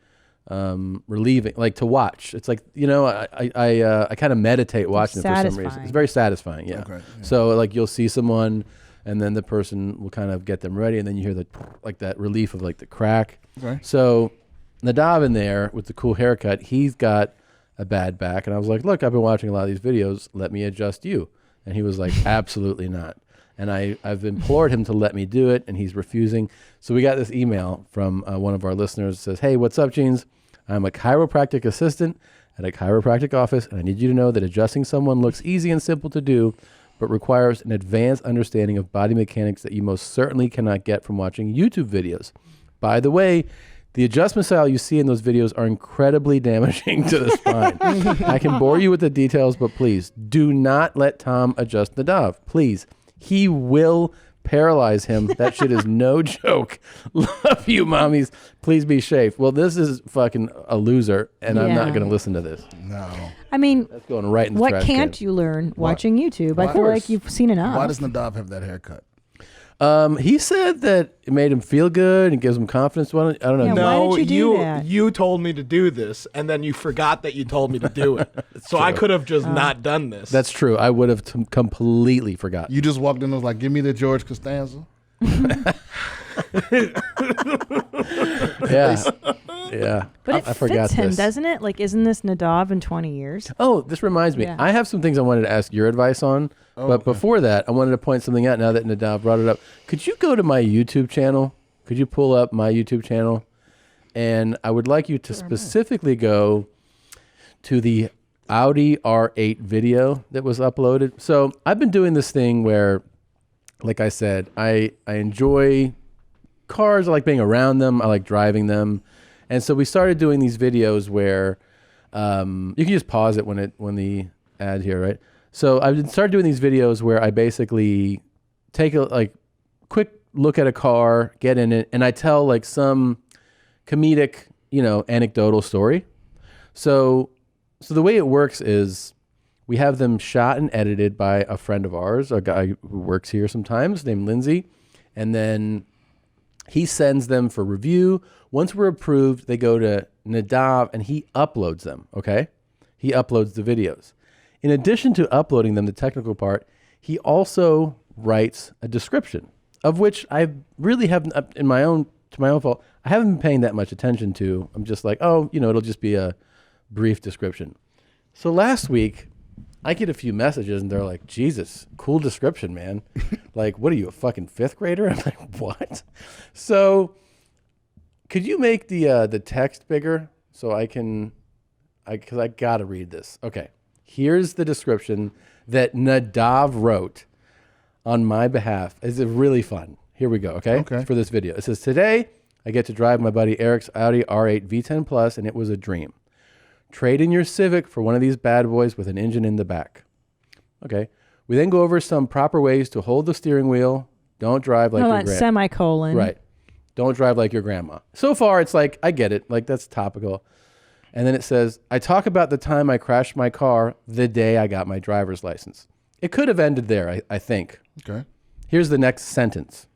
relieving, like to watch. It's like, I kind of meditate watching it for some reason. It's very satisfying, yeah. Okay, yeah. So like you'll see someone and then the person will kind of get them ready and then you hear that relief of like the crack. Okay. So Nadav in there with the cool haircut, he's got a bad back. And I was like, look, I've been watching a lot of these videos. Let me adjust you. And he was like, absolutely not. And I've implored him to let me do it, and he's refusing. So we got this email from one of our listeners that says, hey, what's up, Jeans? I'm a chiropractic assistant at a chiropractic office, and I need you to know that adjusting someone looks easy and simple to do, but requires an advanced understanding of body mechanics that you most certainly cannot get from watching YouTube videos. By the way, the adjustment style you see in those videos are incredibly damaging to the spine. I can bore you with the details, but please do not let Tom adjust Nadav. Please. He will paralyze him. That shit is no joke. Love you, mommies. Please be safe. Well, this is fucking a loser, and I'm not going to listen to this. No. I mean, that's going right in the what trash can't can. you learn watching YouTube? I feel like you've seen enough. Why does Nadav have that haircut? He said that it made him feel good and gives him confidence. I don't know. Yeah, No, why did you do that? you told me to do this, and then you forgot that you told me to do it. So I could have just not done this. That's true. I would have completely forgot. You just walked in and was like, give me the George Costanza. Yeah. Yeah. But it I forgot fits him, this. doesn't it? Like, isn't this Nadav in 20 years? Oh, this reminds me. Yeah. I have some things I wanted to ask your advice on. But before that, I wanted to point something out now that Nadav brought it up. Could you go to my YouTube channel? Could you pull up my YouTube channel? And I would like you to specifically go to the Audi R8 video that was uploaded. So I've been doing this thing where, like I said, I enjoy cars. I like being around them. I like driving them. And so we started doing these videos where you can just pause it when the ad here, right? So I started doing these videos where I basically take a quick look at a car, get in it, and I tell like some comedic, anecdotal story. So the way it works is we have them shot and edited by a friend of ours, a guy who works here sometimes named Lindsay, and then he sends them for review. Once we're approved, they go to Nadav and he uploads them, okay? He uploads the videos. In addition to uploading them, the technical part, he also writes a description, of which I really haven't, to my own fault, I haven't been paying that much attention to. I'm just like, it'll just be a brief description. So last week, I get a few messages and they're like, Jesus, cool description, man. Like, what are you, a fucking fifth grader? I'm like, what? So could you make the text bigger so because I got to read this. Okay. Here's the description that Nadav wrote on my behalf. It's really fun. Here we go, okay? For this video. It says, today, I get to drive my buddy Eric's Audi R8 V10 Plus, and it was a dream. Trade in your Civic for one of these bad boys with an engine in the back. Okay. We then go over some proper ways to hold the steering wheel. Don't drive like your grandma. Semicolon. Right. Don't drive like your grandma. So far, it's like, I get it. Like, that's topical. And then it says, I talk about the time I crashed my car the day I got my driver's license. It could have ended there, I think. Okay. Here's the next sentence.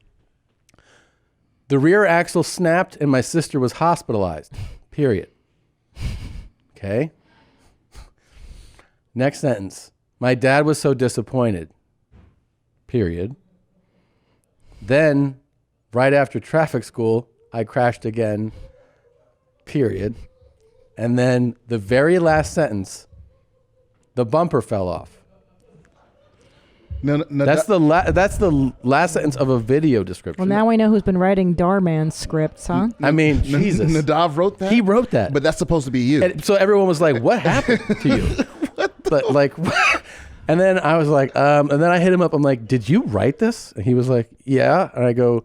The rear axle snapped and my sister was hospitalized. Period. Okay. Next sentence. My dad was so disappointed. Period. Then, right after traffic school, I crashed again. Period. And then the very last sentence, the bumper fell off. No, that's the last sentence of a video description. Well, now we know who's been writing Dhar Mann's scripts, huh? I mean, Jesus. Nadav wrote that? He wrote that. But that's supposed to be you. And so everyone was like, what happened to you? But like, and then I was like, and then I hit him up. I'm like, did you write this? And he was like, yeah. And I go,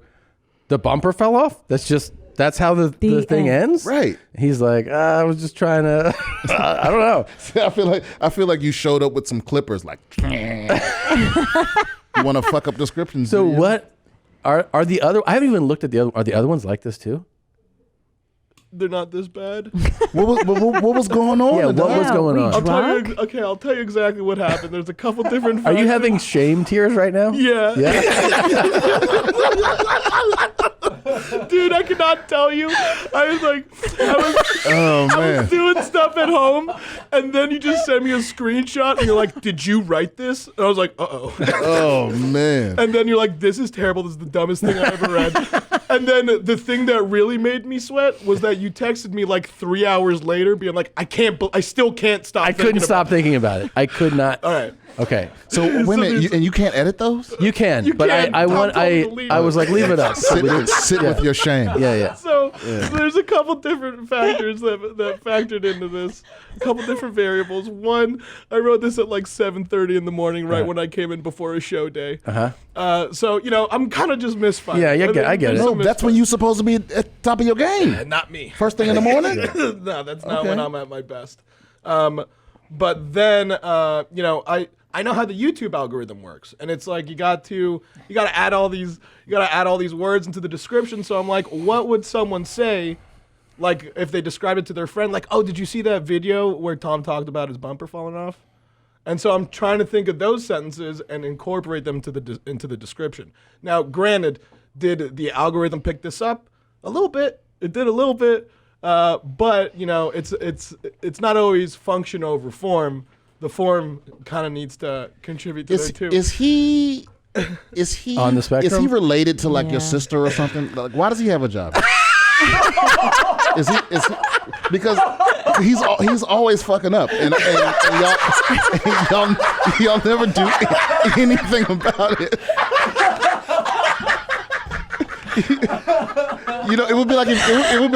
the bumper fell off? That's how the thing ends? Right. He's like, I was just trying to, I don't know. See, I feel like you showed up with some clippers like, you want to fuck up descriptions. So what are the other, I haven't even looked at the other, are the other ones like this too? They're not this bad. What was going on? Yeah, what was going on? I'll tell you exactly what happened. There's a couple different Are you having shame tears right now? Yeah. Dude, I cannot tell you. I was doing stuff at home, and then you just send me a screenshot, and you're like, "Did you write this?" And I was like, "Uh-oh." Oh man. And then you're like, "This is terrible. This is the dumbest thing I've ever read." And then the thing that really made me sweat was that you texted me like 3 hours later, being like, I still can't stop. I couldn't stop thinking about it. I could not. All right. Okay. So wait a minute, and you can't edit those? You can, You but can. I was like, leave it up. Sit with your shame. Yeah. So there's a couple different factors that factored into this. A couple different variables. One, I wrote this at like 7:30 in the morning, right when I came in before a show day. So I'm kind of just misfiring. Yeah, I get it. No, that's when you're supposed to be at the top of your game. Not me. First thing in the morning? No, that's not when I'm at my best. But then I know how the YouTube algorithm works, and it's like you got to add all these words into the description. So I'm like, what would someone say, like if they described it to their friend, like, oh, did you see that video where Tom talked about his bumper falling off? And so I'm trying to think of those sentences and incorporate them into the description. Now, granted, did the algorithm pick this up? A little bit. It did a little bit, but it's not always function over form. The form kind of needs to contribute to that too. Is he on the spectrum? Is he related to like your sister or something? Like, why does he have a job? is he because he's always fucking up, and y'all never do anything about it. It would be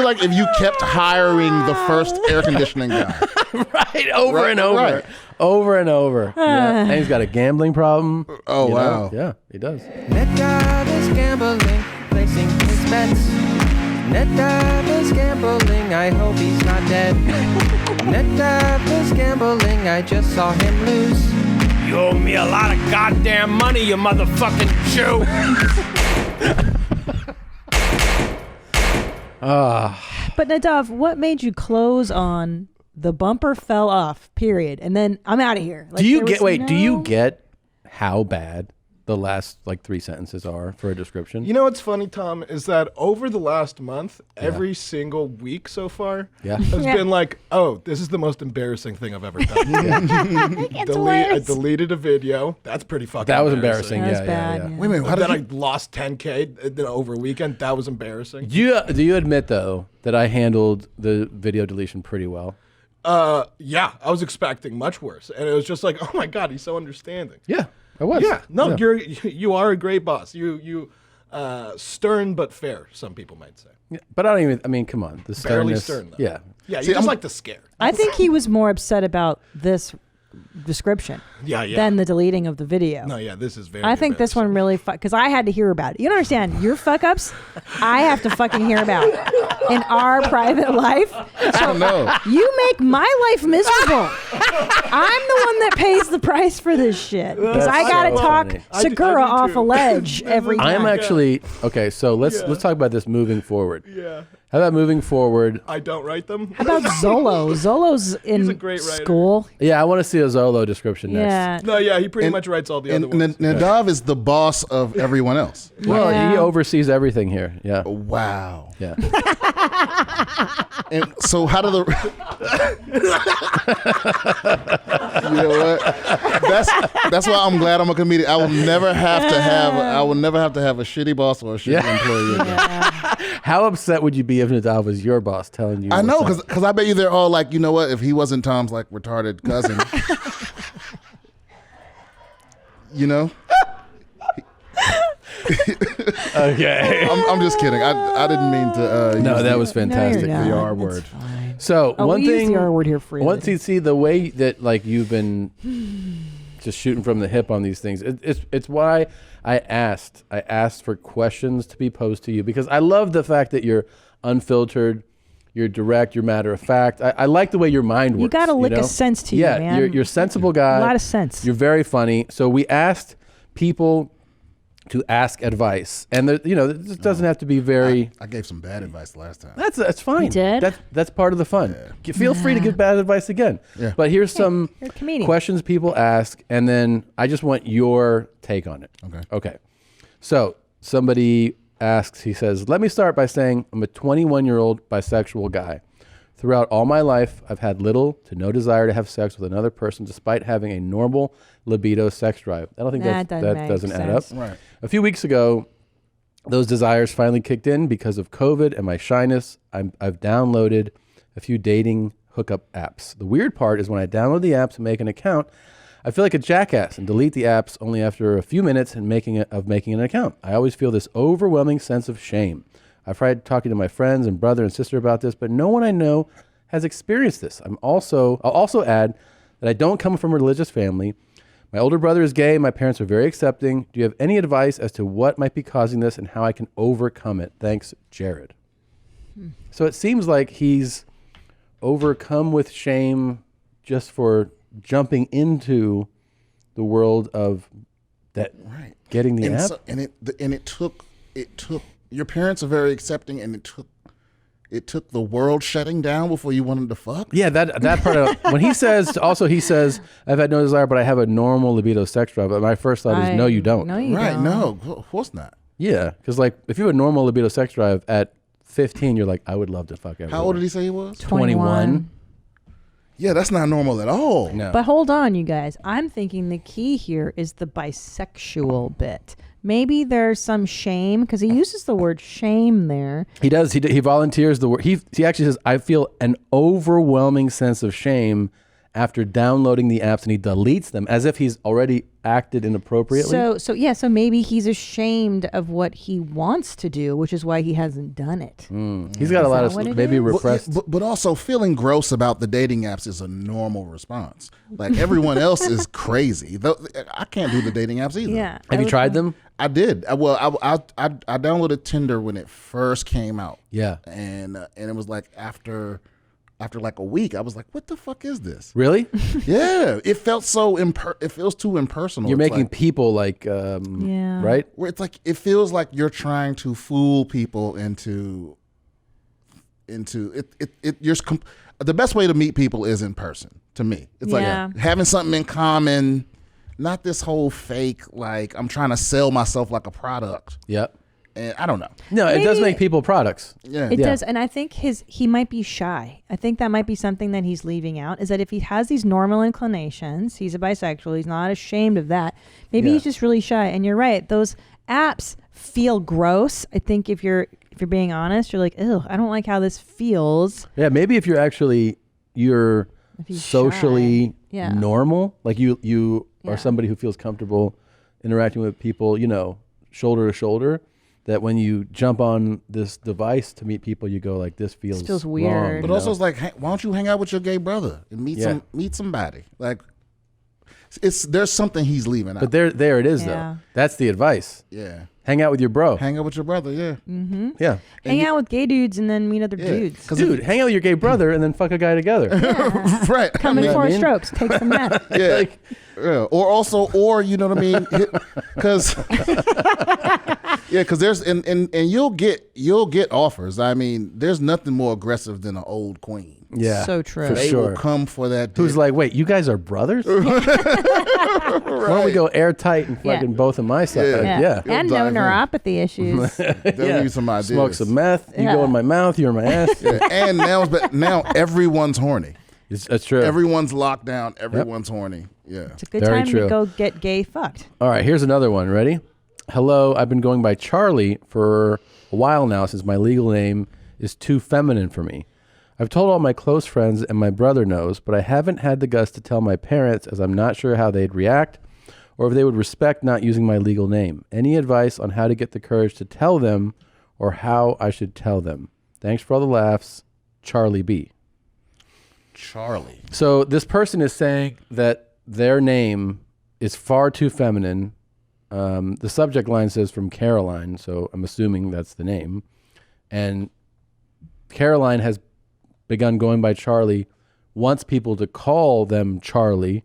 like if you kept hiring the first air conditioning guy, right, over and over. Right. Over and over. Yeah. And he's got a gambling problem. Oh, wow. Yeah, he does. Nadav is gambling, placing his bets. Nadav is gambling, I hope he's not dead. Nadav is gambling, I just saw him lose. You owe me a lot of goddamn money, you motherfucking Jew. But Nadav, what made you close on the bumper fell off, period, and then I'm out of here? Like, do you get how bad the last like 3 sentences are for a description? You know what's funny, Tom, is that over the last month, every single week so far has been like, oh, this is the most embarrassing thing I've ever done. I deleted a video. That's pretty fucking That was embarrassing. That Yeah, was yeah, bad. yeah. Wait a minute, how then did I lost 10K over a weekend. That was embarrassing. Do you admit though that I handled the video deletion pretty well? Yeah, I was expecting much worse, and it was just like, oh my god, he's so understanding. Yeah, I was. Yeah, no, Yeah. you are a great boss. You stern but fair, some people might say. Yeah, but I don't even. I mean, come on, the Barely sternness. stern though. Yeah. Yeah, you just like to scare. I think he was more upset about this description Yeah. than the deleting of the video. No, yeah, this is very. I think this one really because I had to hear about it. You don't understand your fuck ups. I have to fucking hear about in our private life. So know. You make my life miserable. I'm the one that pays the price for this shit because I gotta so talk funny. Segura off a ledge every time. I'm actually okay. So let's talk about this moving forward. Yeah. How about moving forward? I don't write them. How about Zolo? Zolo's in a great writer. school. Yeah, I want to see a Zolo description next. Yeah. No, yeah, he pretty much writes all the other ones. Nadav is the boss of everyone else. Well, Yeah. he oversees everything here. Yeah. Wow. Yeah. And so how do the you know what? That's why I'm glad I'm a comedian. I will never have to have a shitty boss or a shitty employee again. How upset would you be if Nadav was your boss telling you? I know, what's up? because I bet you they're all like, you know what? If he wasn't Tom's like retarded cousin, you know. Okay. I'm just kidding. I didn't mean to. No, use that was fantastic. The R word. So Oh, one we use thing, the R word here freely. once you see the way that like you've been just shooting from the hip on these things, it's why I asked for questions to be posed to you, because I love the fact that you're unfiltered, you're direct, you're matter of fact. I like the way your mind works. You got to lick know? a sense to you, yeah, man. you're a sensible guy. A lot of sense. You're very funny. So we asked people to ask advice, and this doesn't have to be very. I gave some bad advice last time. That's fine. You did? That's part of the fun. Feel free to give bad advice again. Yeah. But here's some you're a comedian. questions people ask, and then I just want your take on it. Okay. So somebody asks, he says, "Let me start by saying I'm a 21-year-old bisexual guy. Throughout all my life, I've had little to no desire to have sex with another person despite having a normal libido sex drive." I don't think that doesn't add up. Right. A few weeks ago, those desires finally kicked in because of COVID and my shyness. I've downloaded a few dating hookup apps. The weird part is when I download the apps and make an account, I feel like a jackass and delete the apps only after a few minutes and making an account. I always feel this overwhelming sense of shame. I've tried talking to my friends and brother and sister about this, but no one I know has experienced this. I'll also add that I don't come from a religious family. My older brother is gay. My parents are very accepting. Do you have any advice as to what might be causing this and how I can overcome it? Thanks, Jared. So it seems like he's overcome with shame just for jumping into the world of that, getting the app. So, it took your parents are very accepting, and it took the world shutting down before you wanted to fuck. Yeah, that part of when he says I've had no desire, but I have a normal libido sex drive. But my first thought is no, you don't. No, you Right? don't. No, of course not. Yeah, because like if you have a normal libido sex drive at 15, you're like, I would love to fuck everyone. How old did he say he was? 21. Yeah, that's not normal at all. No. But hold on, you guys. I'm thinking the key here is the bisexual bit. Maybe there's some shame, because he uses the word shame there. He does. He volunteers the word. He actually says, I feel an overwhelming sense of shame after downloading the apps, and he deletes them as if he's already acted inappropriately. So maybe he's ashamed of what he wants to do, which is why he hasn't done it. He's got a lot of maybe repressed. But also feeling gross about the dating apps is a normal response. Like everyone else is crazy. I can't do the dating apps either. Yeah. Have you tried them? I did. I downloaded Tinder when it first came out. Yeah. And it was like after like a week, I was like, what the fuck is this? Really? Yeah. It felt so it feels too impersonal. You're It's making like, people like, right? where it's like it feels like you're trying to fool people into it. The best way to meet people is in person. To me, it's like having something in common. Not this whole fake, like I'm trying to sell myself like a product. Yep. And I don't know. No, it does make people products. Yeah. It does. And I think he might be shy. I think that might be something that he's leaving out, is that if he has these normal inclinations, he's a bisexual, he's not ashamed of that. Maybe he's just really shy. And you're right. Those apps feel gross. I think if you're being honest, you're like, ew, I don't like how this feels. Yeah, maybe if you're socially normal, like you are somebody who feels comfortable interacting with people, shoulder to shoulder, that when you jump on this device to meet people, you go like, this feels weird. wrong, But also it's like, hey, why don't you hang out with your gay brother and meet somebody? Like there's something he's leaving out. But there it is though. That's the advice. Yeah. Hang out with your bro. Hang out with your brother, yeah. Mm-hmm. Yeah. Hang out with gay dudes and then meet other dudes. Dude, hang out with your gay brother and then fuck a guy together. Right. Come in 4 strokes, take some meth. Yeah. Yeah. Or you know what I mean? Because there's and you'll get offers. I mean, there's nothing more aggressive than an old queen. Yeah. So true. For They sure. will come for that. Who's like, wait, you guys are brothers? Why don't we go airtight and fucking both of my stuff? Yeah. And no neuropathy issues. They'll need some ideas. Smoke some meth. You go in my mouth. You're in my ass. Yeah. And now everyone's horny. That's true. Everyone's locked down. Everyone's horny. Yeah. It's a good time to go get gay fucked. All right, here's another one. Ready? Hello, I've been going by Charlie for a while now since my legal name is too feminine for me. I've told all my close friends and my brother knows, but I haven't had the guts to tell my parents as I'm not sure how they'd react or if they would respect not using my legal name. Any advice on how to get the courage to tell them or how I should tell them? Thanks for all the laughs, Charlie B. Charlie. So this person is saying that their name is far too feminine. The subject line says from Caroline, so I'm assuming that's the name. And Caroline has begun going by Charlie, wants people to call them Charlie,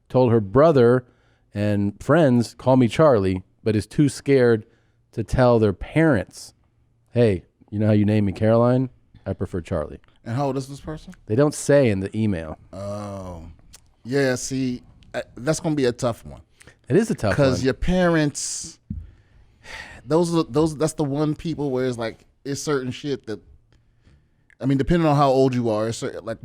told her brother and friends, call me Charlie, but is too scared to tell their parents, hey, you know how you named me Caroline? I prefer Charlie. And how old is this person? They don't say in the email. Oh. Yeah, see, that's going to be a tough one. It is a tough one. Because your parents, that's the one people where it's like, it's certain shit that, I mean, depending on how old you are, it's certain, like,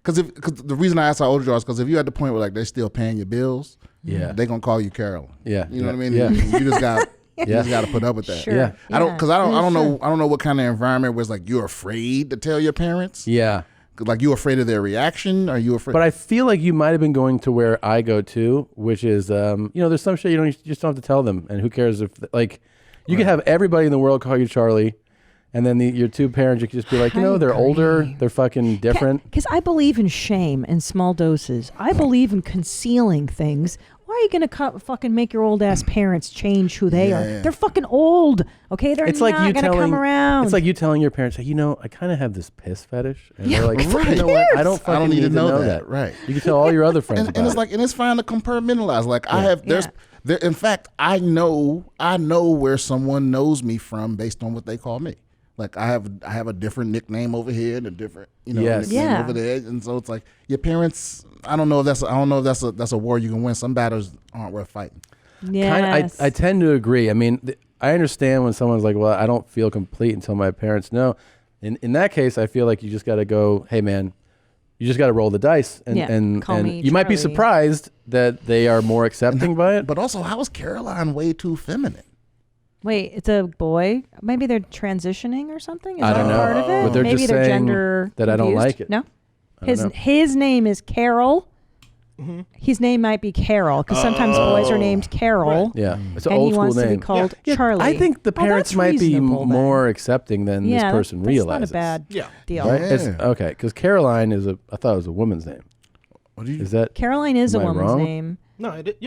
because the reason I asked how old you are is because if you're at the point where like they're still paying your bills, they're gonna call you Carol. Yeah, you know what I mean. Yeah. You just got to put up with that. Sure. Yeah. I don't know what kind of environment where it's like you're afraid to tell your parents. Yeah. Like you're afraid of their reaction. Are you afraid? But I feel like you might have been going to where I go to, which is, there's some shit you just don't have to tell them, and who cares if like you could have everybody in the world call you Charlie. And then your two parents, you could just be like, they're older, they're fucking different. Because I believe in shame in small doses. I believe in concealing things. Why are you going to fucking make your old ass parents change who they are? They're fucking old. Okay, they're not going to come around. It's like you telling your parents, hey, I kind of have this piss fetish, and they're like, right. you know what? I don't fucking need to know that. Right. You can tell all your other friends about and it's it. like, and it's fine to compartmentalize. Like I have, there. In fact, I know where someone knows me from based on what they call me. Like I have a different nickname over here and a different nickname over there, and so it's like your parents. I don't know if that's a war you can win. Some battles aren't worth fighting. Yeah, I tend to agree. I mean, I understand when someone's like, "Well, I don't feel complete until my parents know." In that case, I feel like you just got to go, "Hey, man, you just got to roll the dice," and you might be surprised that they are more accepting by it. But also, how is Caroline way too feminine? Wait, it's a boy. Maybe they're transitioning or something. Is I don't that know. part of it? But they're Maybe just they're saying gender that I don't confused? like it. No, I don't know. his name is Carol. Mm-hmm. His name might be Carol because sometimes boys are named Carol. Yeah, it's an and old he school wants name. to be called Charlie. I think the parents that's might be reasonable, then. more accepting than this person that's realizes. not a bad deal. Right? It's, okay, because Caroline I thought it was a woman's name. Is that Caroline is a am I woman's wrong? name. No, it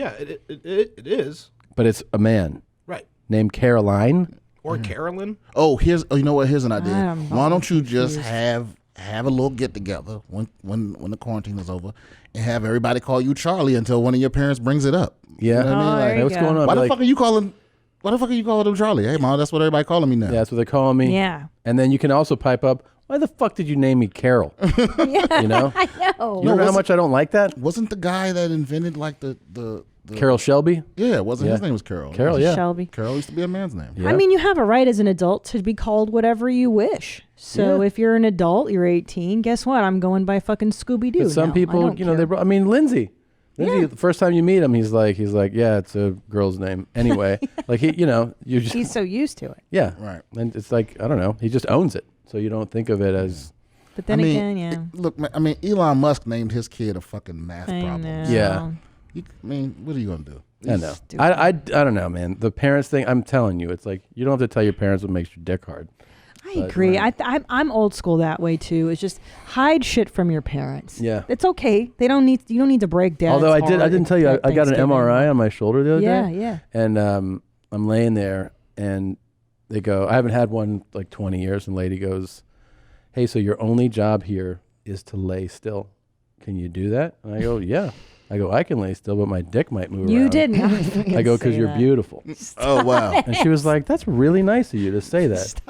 is. But it's a man. Right. Named Caroline. Or Carolyn. Oh, you know what? Here's an idea. I'm Why don't you just have a little get together when the quarantine is over, and have everybody call you Charlie until one of your parents brings it up. Yeah. You know what I mean? Like, hey, what's going on? Why Be the like, fuck are you calling? Why the fuck are you calling him Charlie? Hey, mom, that's what everybody calling me now. Yeah, that's what they're calling me. Yeah. And then you can also pipe up, why the fuck did you name me Carol? Yeah, You know? I know. You know how much I don't like that? Wasn't the guy that invented like the Carol Shelby? Yeah, wasn't his name was Carol? Carol, yeah. Shelby. Carol used to be a man's name. I mean, you have a right as an adult to be called whatever you wish. So if you're an adult, you're 18. Guess what? I'm going by fucking Scooby Doo. But some people, Lindsay. The first time you meet him, he's like, yeah, it's a girl's name. Anyway, like you're just he's so used to it. Yeah, right. And it's like I don't know, he just owns it, so you don't think of it as. But then again, Look, I mean, Elon Musk named his kid a fucking math problem. know. Yeah. I mean, what are you gonna do? I know. I don't know, man. The parents thing. I'm telling you, it's like you don't have to tell your parents what makes your dick hard. I agree. I'm old school that way too. It's just hide shit from your parents. Yeah. It's okay. You don't need to break down. Although I didn't tell you, I got an MRI on my shoulder the other day. Yeah. And I'm laying there, and they go, I haven't had one like 20 years, and the lady goes, hey, so your only job here is to lay still. Can you do that? And I go, yeah. I go, I can lay still, but my dick might move around. You didn't. I go, because you're beautiful. Oh, wow. And she was like, that's really nice of you to say that.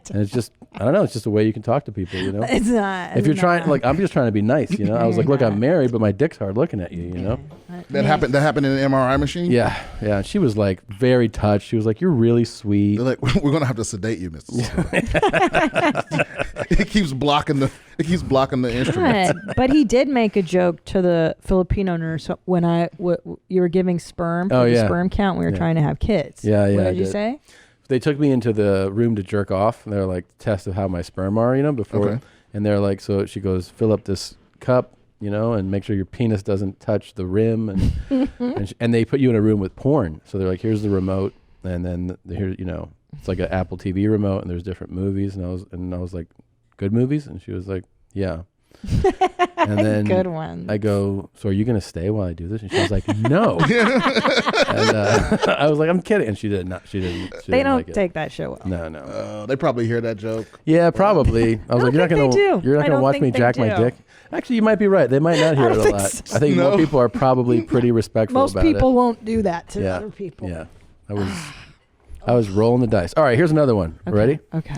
And it's just, I don't know, it's just a way you can talk to people, you know? It's not. If you're trying, like, I'm just trying to be nice, you know? I was like, look, I'm married, but my dick's hard looking at you, you know? That happened in an MRI machine? Yeah. And she was like very touched. She was like, you're really sweet. They're like, we're going to have to sedate you, Mr. It keeps blocking the instrument. God. But he did make a joke to the Filipino nurse when you were giving sperm for the sperm count. We were trying to have kids. Yeah. What I did you say? they took me into the room to jerk off. And they're like, test of how my sperm are, before. Okay. And they're like, so she goes, fill up this cup, and make sure your penis doesn't touch the rim. And they put you in a room with porn. So they're like, here's the remote. And then here, it's like an Apple TV remote and there's different movies. And I was like, good movies? And she was like, yeah. And then Good one. I go, so are you going to stay while I do this? And she was like, no. And I was like, I'm kidding. And she didn't. She They didn't don't like it. take that show well. No. They probably hear that joke. Yeah, probably. I was like, you're not think going they do. I to don't watch me think they jack my do. dick. Actually, you might be right. They might not hear it a lot. I think more people are probably pretty respectful Most about it. people won't do that to Yeah. other people. Yeah. I was rolling the dice. All right, here's another one. Okay. Ready? Okay.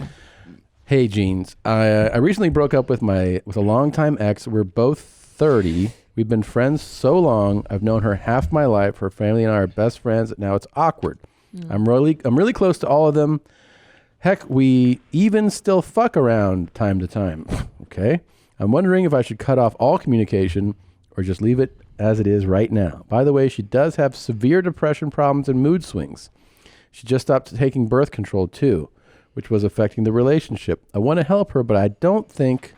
Hey, Jeans. I recently broke up with a longtime ex. We're both 30. We've been friends so long. I've known her half my life. Her family and I are best friends. Now it's awkward. I'm really close to all of them. Heck, we even still fuck around time to time. Okay. I'm wondering if I should cut off all communication or just leave it as it is right now. By the way, she does have severe depression problems and mood swings. She just stopped taking birth control too, which was affecting the relationship. I want to help her, but I don't think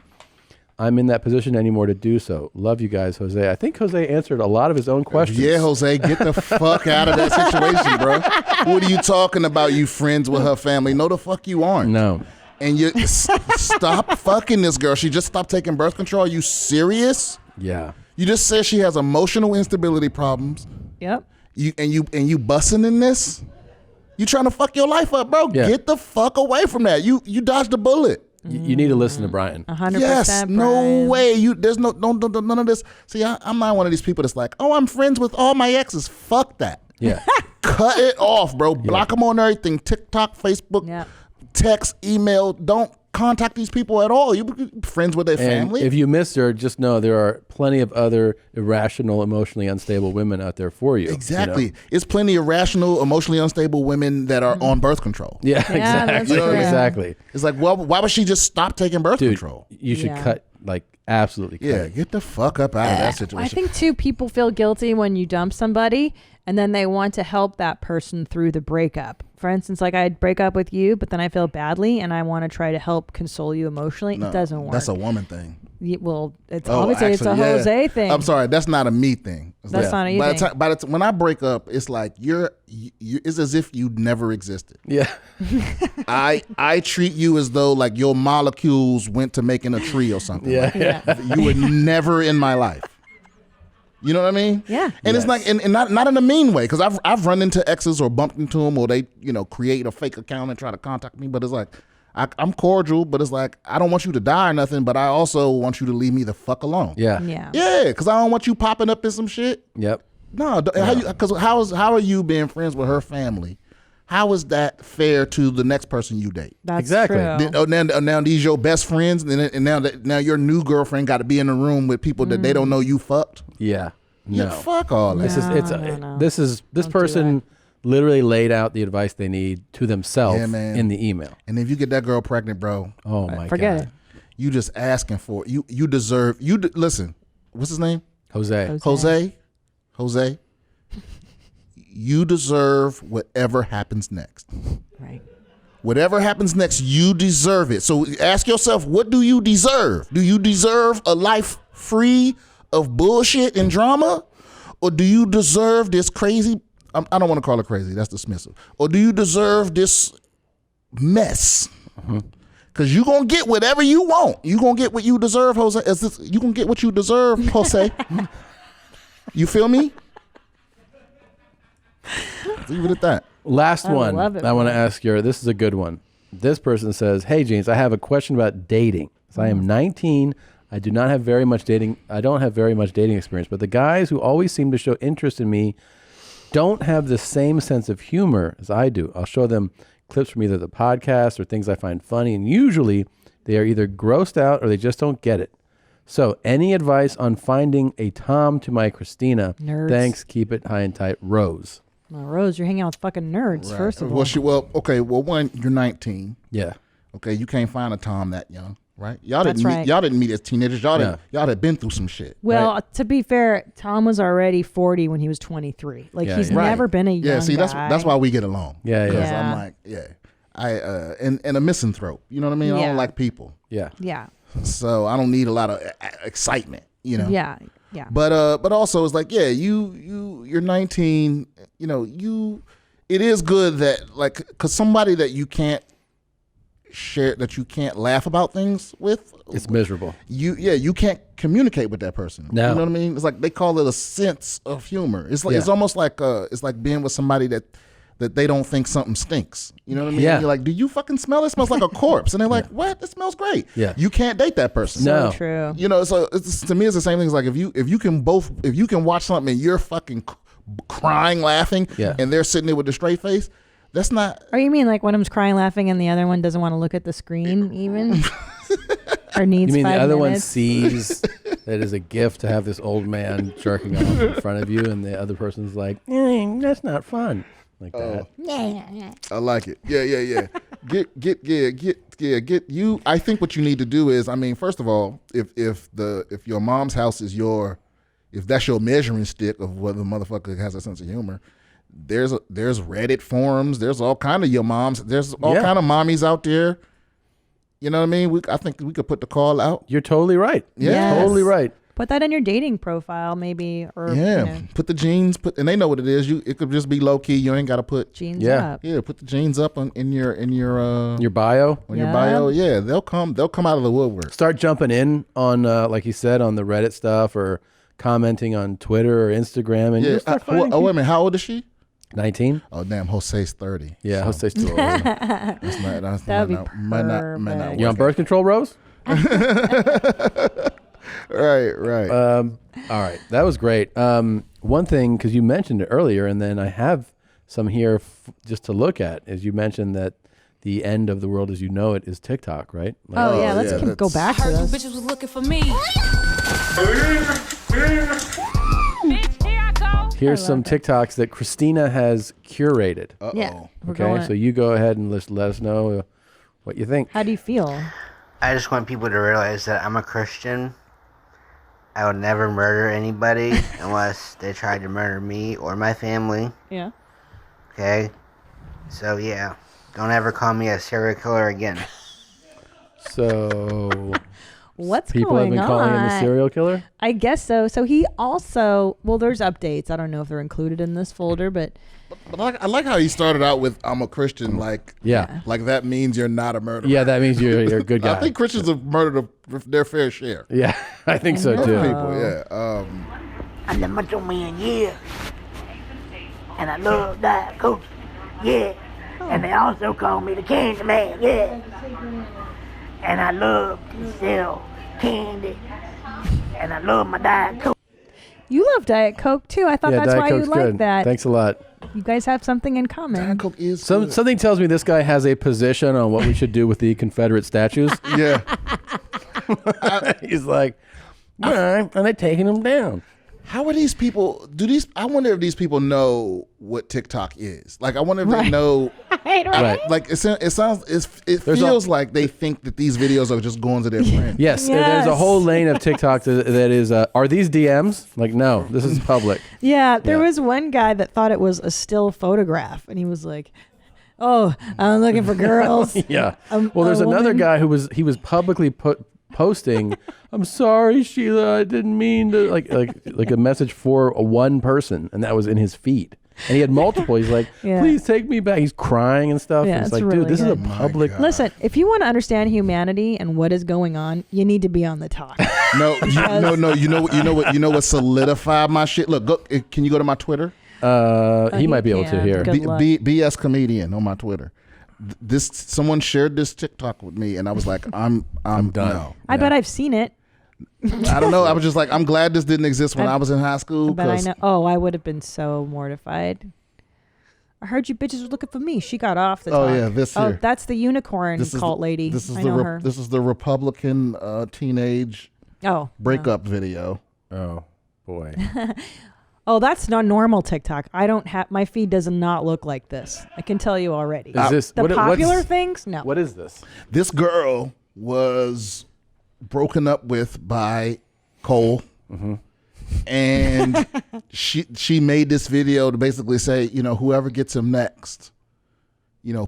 I'm in that position anymore to do so. Love you guys, Jose. I think Jose answered a lot of his own questions. Yeah, Jose, get the fuck out of that situation, bro. What are you talking about? You friends with her family? No, the fuck you aren't. No. And you stop fucking this girl. She just stopped taking birth control. Are you serious? Yeah. You just said she has emotional instability problems. Yep. You busting in this? You trying to fuck your life up, bro? Yeah. Get the fuck away from that. You dodged a bullet. You need to listen to Brian. 100%. Yes, no way. There's none of this. See, I'm not one of these people that's like, oh, I'm friends with all my exes. Fuck that. Yeah. Cut it off, bro. Block them on everything. TikTok, Facebook, text, email. Don't contact these people at all. You be friends with their family. If you miss her, just know there are plenty of other irrational, emotionally unstable women out there for you. Exactly. It's plenty of rational, emotionally unstable women that are on birth control. Yeah, exactly. You know what I mean? Exactly. It's like, well, why would she just stop taking birth Dude, control? You should cut, absolutely cut. Yeah, get the fuck up out of that situation. I think too, people feel guilty when you dump somebody and then they want to help that person through the breakup. For instance, like I'd break up with you, but then I feel badly and I want to try to help console you emotionally. No, it doesn't work. That's a woman thing. Well, it's obviously it's a actually, Jose thing. I'm sorry, that's not a me thing. It's That's not a you thing. By the time when I break up, it's like it's as if you never existed. Yeah. I treat you as though like your molecules went to making a tree or something. Yeah. Like, you were never in my life. You know what I mean? Yeah. And it's like, and not in a mean way, because I've run into exes or bumped into them, or they create a fake account and try to contact me. But it's like I'm cordial, but it's like I don't want you to die or nothing, but I also want you to leave me the fuck alone. Yeah. Yeah, because I don't want you popping up in some shit. Yep. No, because how are you being friends with her family? How is that fair to the next person you date? That's Exactly. true. Now these your best friends, and now your new girlfriend got to be in a room with people that they don't know you fucked. Yeah. Yeah, No. fuck all that. This person literally laid out the advice they need to themselves in the email. And if you get that girl pregnant, bro, oh my forget God. it. You just asking for it. You deserve. Listen. What's his name? Jose. Jose. You deserve whatever happens next. Right. Whatever happens next, you deserve it. So ask yourself, what do you deserve? Do you deserve a life free of bullshit and drama? Or do you deserve this crazy, I don't want to call it crazy, that's dismissive. Or do you deserve this mess? Because you're going to get whatever you want. You're going to get what you deserve, Jose. You're going to get what you deserve, Jose. You feel me? Leave it at that. Last I one. love it, I want to man. ask you. This is a good one. This person says, "Hey James, I have a question about dating. So I am 19. I do not have very much dating. I don't have very much dating experience, but the guys who always seem to show interest in me don't have the same sense of humor as I do. I'll show them clips from either the podcast or things I find funny, and usually they are either grossed out or they just don't get it. So, any advice on finding a Tom to my Christina? Nerds. Thanks. Keep it high and tight, Rose." Well, Rose, you're hanging out with fucking nerds, Right. first of all. Well, one, you're 19. Yeah. Okay, you can't find a Tom that young. right? Y'all That's didn't right. meet. Y'all didn't meet as teenagers. Y'all had been through some shit. Well, to be fair, Tom was already 40 when he was 23. Like he's never been a young Yeah, see, guy. that's why we get along. Yeah. Because I'm like, and a misanthrope. You know what I mean? I Yeah. don't like people. Yeah. Yeah. So I don't need a lot of excitement. You know. Yeah. Yeah. But also it's like, you're 19. You know, it is good that because somebody that you can't share, that you can't laugh about things with, it's miserable. You can't communicate with that person. No. You know what I mean? It's like they call it a sense of humor. It's like it's almost like it's like being with somebody that they don't think something stinks. You know what I mean? Yeah. You're like, do you fucking smell it? It smells like a corpse. And they're like, what? It smells great. Yeah. You can't date that person. No. So true. You know, so to me, it's the same thing. It's like if you can watch something and you're fucking crying, laughing, and they're sitting there with a straight face, that's not. Or you mean like one of them's crying, laughing, and the other one doesn't want to look at the screen even? Or needs You mean 5 the other one minutes? sees that it is a gift to have this old man jerking off in front of you, and the other person's like, that's not fun. Like that. I like it. Yeah. Get you. I think what you need to do is, I mean, first of all, if your mom's house is if that's your measuring stick of whether the motherfucker has a sense of humor, there's Reddit forums. There's all kind of your moms. There's all kind of mommies out there. You know what I mean? I think we could put the call out. You're totally right. Yeah, Yes. Totally right. Put that in your dating profile, maybe. Or Put the jeans. And they know what it is. It could just be low key. You ain't got to put jeans up. Yeah, put the jeans up in your bio. On your bio. Yeah, they'll come out of the woodwork. Start jumping in on like you said on the Reddit stuff or commenting on Twitter or Instagram, and you'll start finding wait a minute. How old is she? 19. Oh damn, Jose's 30. Yeah, so. Jose's too old. That would be perfect. You on birth control, Rose? Right. All right, that was great. One thing, because you mentioned it earlier, and then I have some here just to look at, is you mentioned that the end of the world as you know it is TikTok, right? Like, let's go back to those. Bitches was looking for me. Here's some TikToks that Christina has curated. Yeah, we're Okay, going. so you go ahead and let us know what you think. How do you feel? I just want people to realize that I'm a Christian. I would never murder anybody unless they tried to murder me or my family. Yeah. Okay? So, yeah. Don't ever call me a serial killer again. So, What's people going have been calling him a on? serial killer? I guess so. So he also, there's updates. I don't know if they're included in this folder, but But I like how he started out with "I'm a Christian," like that means you're not a murderer. Yeah, that means you're a good guy. I think Christians have murdered their fair share. Yeah, I think so too. People, yeah. I'm the macho man, yeah. And I love Diet Coke, yeah. And they also call me the candy man, yeah. And I love to sell candy. And I love my Diet Coke. you love Diet Coke too. I thought that's Diet why Coke's you like good. that. Thanks a lot. You guys have something in common. Diet Coke is Something tells me this guy has a position on what we should do with the Confederate statues. Yeah. He's like, all right, and they're taking them down. How are these people? I wonder if these people know what TikTok is. Like, I wonder if they know. Right. Like, it feels like they think that these videos are just going to their friends. Yes, there's a whole lane of TikTok that is, are these DMs? Like, no, this is public. Yeah, there was one guy that thought it was a still photograph, and he was like, "Oh, I'm looking for girls." Yeah. Well, there's another guy who was publicly posting, "I'm sorry, Sheila, I didn't mean to," like a message for one person, and that was in his feed. And he had multiple. He's like, "Please take me back." He's crying and stuff. Yeah, and it's it's like, really dude, this is a good. public. Listen, if you want to understand humanity and what is going on, you need to be on the talk. No. You know what solidified my shit. Look, can you go to my Twitter? He might be able to here. BS comedian on my Twitter. Someone shared this TikTok with me, and I was like, I'm done. No. I bet I've seen it. I don't know. I was just like, I'm glad this didn't exist when I was in high school. But I know. Oh, I would have been so mortified. I heard you bitches were looking for me. She got off the talk. Oh yeah, this here. Oh, that's the unicorn cult lady. This is I know her. This is the Republican teenage breakup video. Oh boy. Oh, that's not normal TikTok. I don't have my feed does not look like this. I can tell you already. Is this the popular things? No. What is this? This girl was broken up with by Cole. Mm-hmm. And she made this video to basically say, whoever gets him next,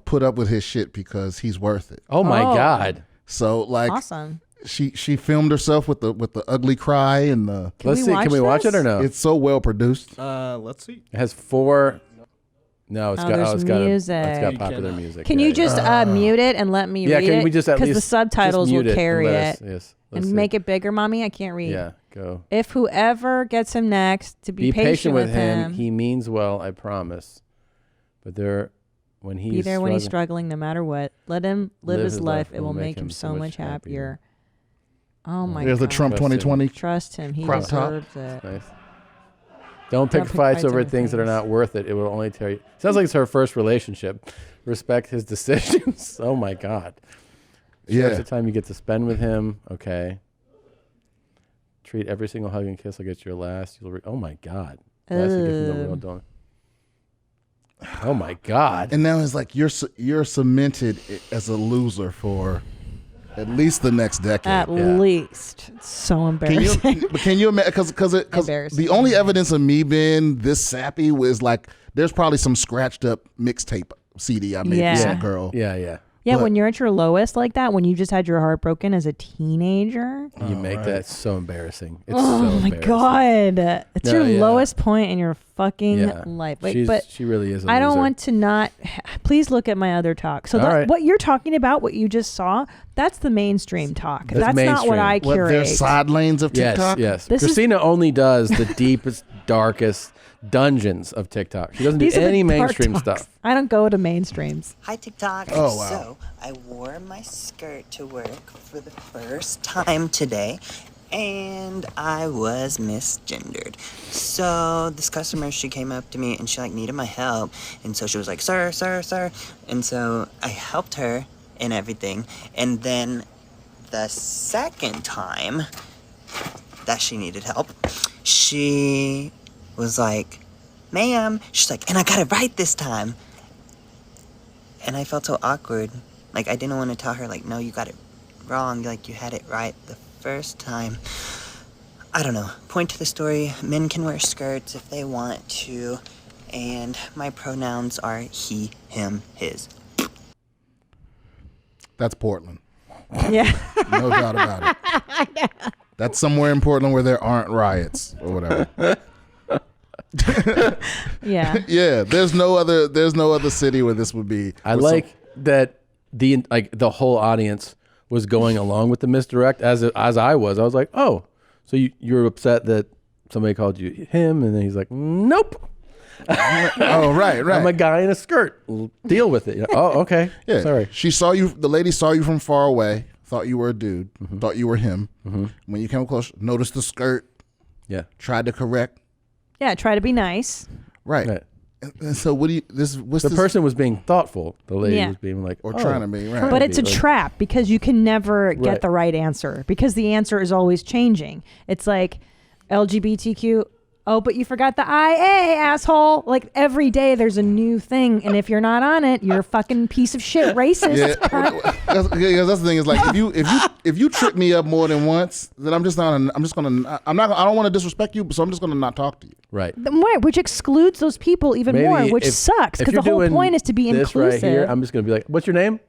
put up with his shit because he's worth it. Oh my God. So like awesome. She filmed herself with the ugly cry and the. Let's see. Can we watch it or no? It's so well produced. Let's see. It has 4. No, it's got music. it's got popular music. Can you just mute it and let me read it? Yeah, can we just at least because the subtitles will carry it. Yes. And make it bigger, mommy. I can't read. Yeah, go. If whoever gets him next, to be patient with him. He means well, I promise. But when he's be there when he's struggling, no matter what. Let him live his life. It will make him so much happier. Oh my God. There's the Trump 2020. Trust him. He crop top. deserves it. Nice. Don't pick fights over things that are not worth it. It will only tear you. Sounds like it's her first relationship. Respect his decisions. Oh my God. Yeah. The time you get to spend with him. Okay. Treat every single hug and kiss like it's your last. Oh my God. Last you get from the real donor. Oh my God. And now it's like you're cemented as a loser for at least the next decade. At least. It's so embarrassing. Can you imagine? Because the only evidence of me being this sappy was like, there's probably some scratched up mixtape CD I made with some girl. Yeah. Yeah, when you're at your lowest like that, when you just had your heart broken as a teenager. You make that so embarrassing. It's oh so my embarrassing. God. It's your lowest point in your fucking life. Wait, but she really is a I don't loser. want to not. Please look at my other talk. So what you're talking about, what you just saw, that's the mainstream talk. That's not what I curate. There's side lanes of TikTok? Yes. Christina only does the deepest, darkest dungeons of TikTok. She doesn't do These are the any dark mainstream talks. stuff. I don't go to mainstreams. Hi, TikTok. Oh, wow. So I wore my skirt to work for the first time today, and I was misgendered. So this customer, she came up to me and she needed my help, and so she was like, sir, and so I helped her and everything. And then the second time that she needed help, she was like, ma'am, she's like, and I got it right this time. And I felt so awkward. I didn't want to tell her, no, you got it wrong. You had it right the first time. I don't know. Point to the story. Men can wear skirts if they want to. And my pronouns are he, him, his. That's Portland. Yeah. No doubt about it. That's somewhere in Portland where there aren't riots or whatever. Yeah. There's no other city where this would be. I like that the whole audience was going along with the misdirect as I was. I was like, oh, so you're upset that somebody called you him, and then he's like, nope. Oh, right. I'm a guy in a skirt. Deal with it. Oh, okay. Yeah. Sorry. She saw you. The lady saw you from far away. Thought you were a dude. Mm-hmm. Thought you were him. Mm-hmm. When you came close, noticed the skirt. Yeah. Tried to correct. Yeah, try to be nice. Right. And so what do you? The person was being thoughtful. The lady was being like, trying to be right. But it's a trap because you can never get the right answer because the answer is always changing. It's like LGBTQ. Oh, but you forgot the IA, asshole. Every day there's a new thing, and if you're not on it, you're a fucking piece of shit racist. That's the thing. Is if you trick me up more than once, then I don't want to disrespect you, so I'm just gonna not talk to you. Right. Right, which excludes those people even more, which sucks because the whole point is to be this inclusive. Right here, I'm just gonna be like, "What's your name?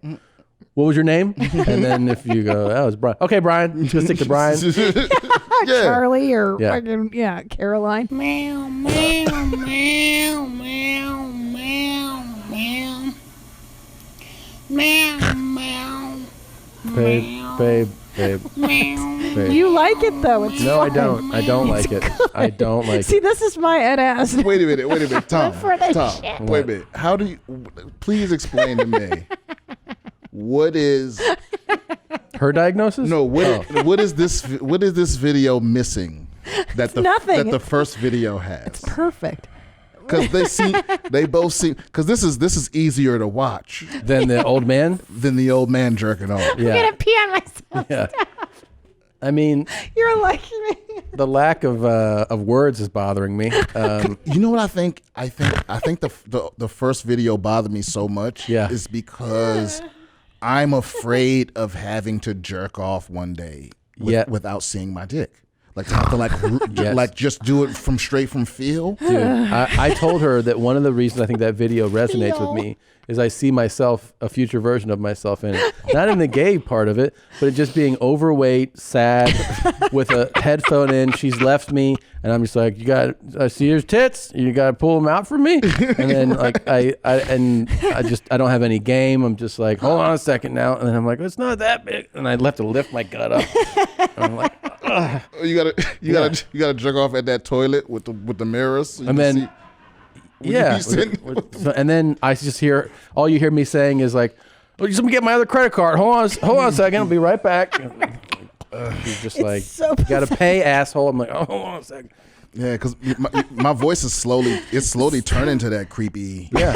What was your name?" And then if you go, "That was Brian." Okay, Brian. Just stick to Brian. Charlie or fucking Caroline. Meow, meow, meow, meow, meow, meow. Meow, meow. Babe. You like it though. It's no, fun. I don't. I don't like it. I don't like See, it. this is my Ed Asner. Wait a minute, Tom. For the shit. Wait a minute. How do you? Please explain to me. What is her diagnosis? No. What is this? What is this video missing? That nothing. That the first video has. It's perfect. Because they both seem. Because this is easier to watch than the old man. Than the old man jerking off. I'm gonna pee on myself. Yeah. I mean, you're like me. The lack of words is bothering me. You know what I think? I think the first video bothered me so much. Yeah. Is because I'm afraid of having to jerk off one day. without seeing my dick. Like to have to like just do it straight from feel. Dude, I told her that one of the reasons I think that video resonates with me is I see myself, a future version of myself in it. Not in the gay part of it, but it just being overweight, sad, with a headphone in. She's left me, and I'm just like, I see your tits. You got to pull them out for me. And then like I don't have any game. I'm just like, hold on a second now. And then I'm like, it's not that big. And I have to lift my gut up. And I'm like, ugh. You gotta jerk off at that toilet with the mirrors. So and then. And then I just hear, all you hear me saying is like, oh, just let me get my other credit card. Hold on a second. I'll be right back. She's just like, you got to pay, asshole. I'm like, oh, hold on a second. Yeah, because my voice is slowly turning to that creepy. Yeah.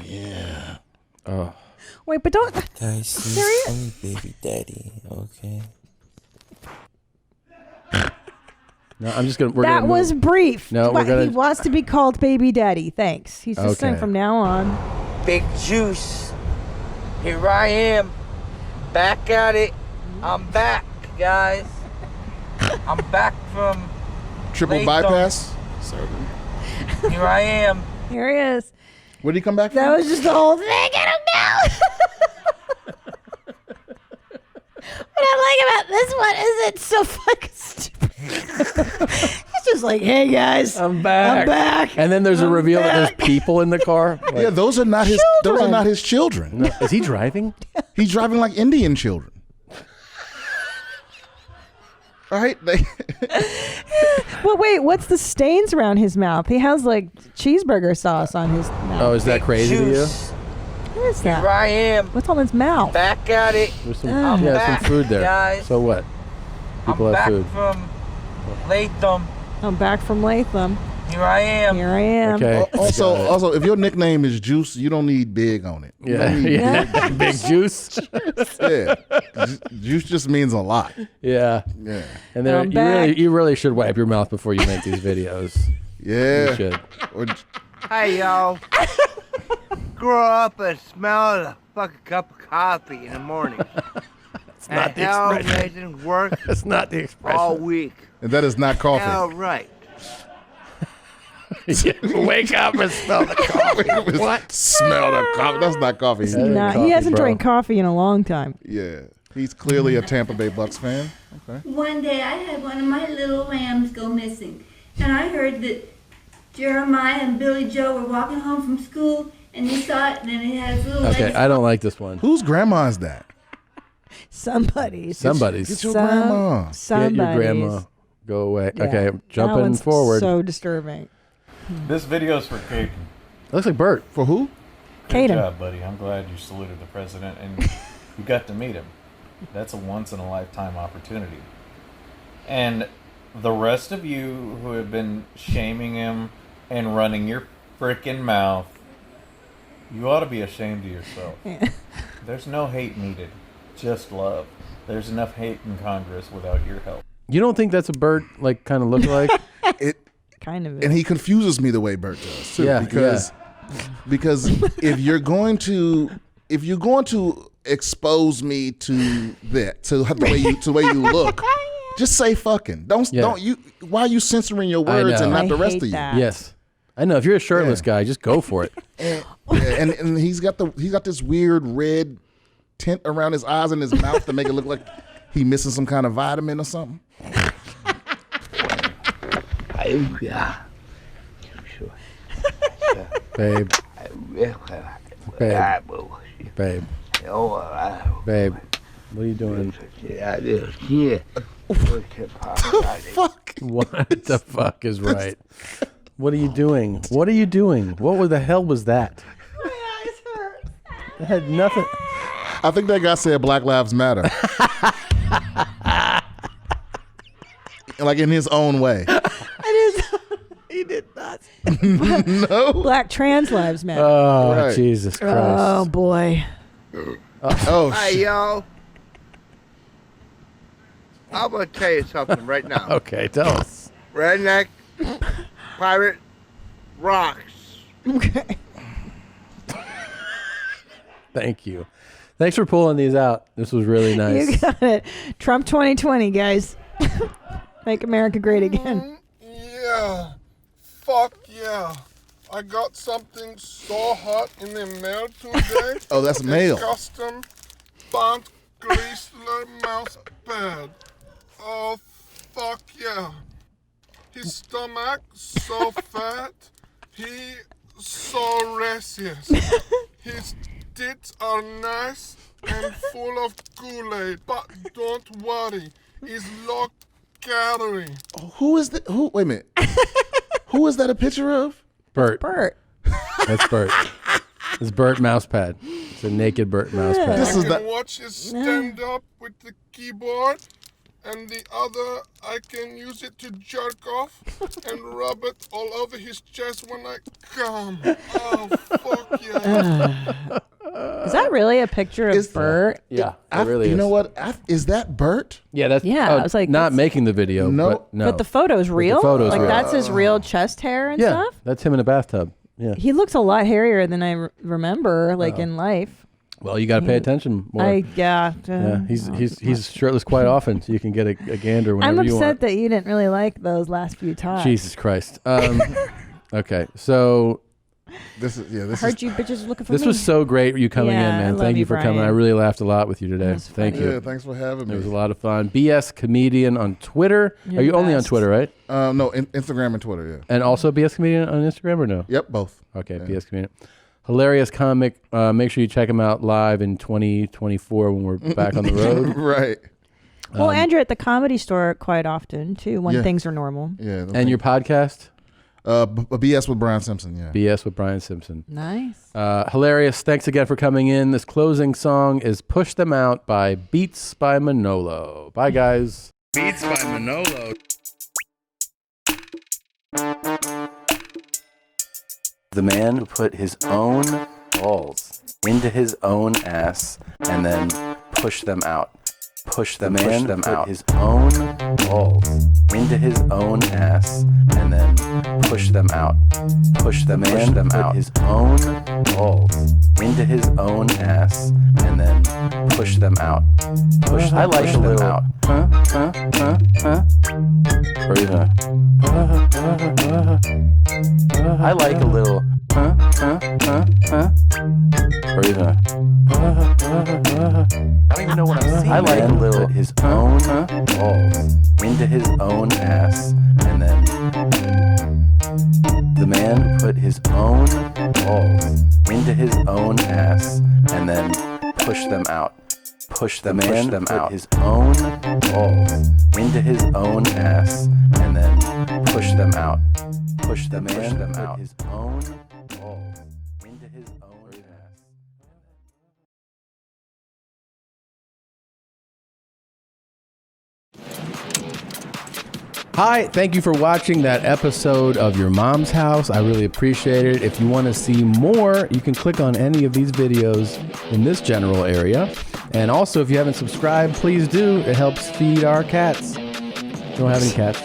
Yeah. Oh. Wait, but don't. Guys, Serious? call me baby daddy, okay? No, I'm just gonna. That was brief. No, But he wants to be called Baby Daddy. Thanks. He's just saying from now on. Big Juice. Here I am. Back at it. I'm back, guys. I'm back from triple Latham. bypass. Here I am. Here he is. Where did he come back from? That was just the whole thing. Get him now. What I like about this one is it's so fucking stupid. It's just like, hey guys, I'm back. And then there's a reveal that there's people in the car. Like, Yeah, those are not his. Those are not his children. No, is he driving? He's driving like Indian children. Right? Well, wait, what's the stains around his mouth? He has like cheeseburger sauce on his mouth. Oh, is that crazy to you? What is that? Here I am. What's on his mouth? Back at it. There's some, I'm back, some food there. guys. So what? People I'm have back food. from Latham. I'm back from Latham. Here I am. Here I am. Okay. Also, if your nickname is Juice, you don't need big on it. You don't need Big juice. Yeah. Juice just means a lot. Yeah. Yeah. And there, I'm back. you really should wipe your mouth before you make these videos. Yeah. You should. Hey, y'all. Grow up and smell a fucking cup of coffee in the morning. It's not the hell expression. didn't work That's not the expression. all week. And that is not coffee. Hell right. Wake up and smell the coffee. What? Smell the coffee. That's not coffee. Nah, he hasn't drank coffee in a long time. Yeah. He's clearly a Tampa Bay Bucks fan. Okay. One day I had one of my little lambs go missing, and I heard that Jeremiah and Billy Joe were walking home from school, and they saw it, and then it had its little Okay, legs. I don't like this one. Whose grandma is that? Somebody's. Somebody's. Get your grandma. Get your grandma. Somebody's. Go away. Yeah, Okay, that jumping one's forward. So disturbing. This video's for Caden. Looks like Bert. For who? Good Caden. job, buddy. I'm glad you saluted the president and you got to meet him. That's a once-in-a-lifetime opportunity. And the rest of you who have been shaming him and running your frickin' mouth, you ought to be ashamed of yourself. Yeah. There's no hate needed, just love. There's enough hate in Congress without your help. You don't think that's a Bert, like, kind of look like? Kind of. And he confuses me the way Bert does too. Yeah, because if you're going to expose me to that, to the way you look, just say fucking. Don't you? Why are you censoring your words and not the rest of you? Yes, I know. If you're a shirtless guy, just go for it. And he's got this weird red tint around his eyes and his mouth to make it look like he missing some kind of vitamin or something. Babe. Babe. Babe. What are you doing? Fuck. What the fuck is right? What are you doing? What are you doing? What the hell was that? My eyes hurt. It had nothing. I think that guy said Black Lives Matter. Like in his own way. He did not. No. Black trans lives matter. Oh, Right. Jesus Christ. Oh boy. Hey, y'all. I'm going to tell you something right now. Okay, tell us. Redneck pirate rocks. Okay. Thank you. Thanks for pulling these out. This was really nice. You got it. Trump 2020, guys. Make America great again. Yeah. Fuck yeah. I got something so hot in the mail today. Oh, that's mail. Custom Bond Chrysler mouse pad. Oh, fuck yeah. His stomach so fat. He so restless. His tits are nice and full of Kool-Aid, but don't worry, it's low calorie. Who is that? Who? Wait a minute. Who is that a picture of? Bert. Bert. That's Bert. It's Bert Mousepad. It's a naked Bert Mousepad. I can watch it stand up with the keyboard, and the other I can use it to jerk off and rub it all over his chest when I come. Oh, fuck yeah. Is that really a picture of Bert? Yeah, it really You is. know what? Is that Bert? Yeah, that's Yeah, I was like, not that's- making the video. No. but no. But the photo's But real? The photo's like real. that's his real chest hair and yeah, stuff? that's him in a bathtub. Yeah. He looks a lot hairier than I remember, like Oh. in life. Well, you got to pay attention more. Yeah. He's shirtless quite often, so you can get a gander whenever I'm you want. upset that you didn't really like those last few times. Jesus Christ. Okay, so this is I heard you bitches looking for this me. was so great you coming Yeah, in, I man. love Thank you you, for coming. I Brian. really laughed a lot with you today. was Thank funny. you. Yeah, thanks for having me. It was a lot of fun. BS Comedian on Twitter. You're Are you the only on best. Twitter, right? No, Instagram and Twitter, yeah. And also BS Comedian on Instagram or no? Yep, both. Okay, Yeah. BS Comedian. Hilarious comic. Make sure you check him out live in 2024 when we're back on the road. Right. Well, and you're at the Comedy Store quite often, too, when Yeah. things are normal. Yeah. And your podcast? BS with Brian Simpson, yeah. BS with Brian Simpson. Nice. Hilarious. Thanks again for coming in. This closing song is Push Them Out by Beats by Manolo. Bye, guys. Beats by Manolo. The man who put his own balls into his own ass and then pushed them out. Push the man who put his own balls into his own ass and then push them out. Push the man who put his own balls into his own ass and then push them out. I like a little out. Or even I like a little or even I don't even know what I'm saying. I like a little his own balls into his own ass and then the man who put his own balls into his own ass and then push them out. Push the man who put his own balls into his own ass and then push them out. Push the man who put his own balls into his own ass. Hi, thank you for watching that episode of Your Mom's House. I really appreciate it. If you want to see more, you can click on any of these videos in this general area. And also, if you haven't subscribed, please do. It helps feed our cats. We don't have any cats.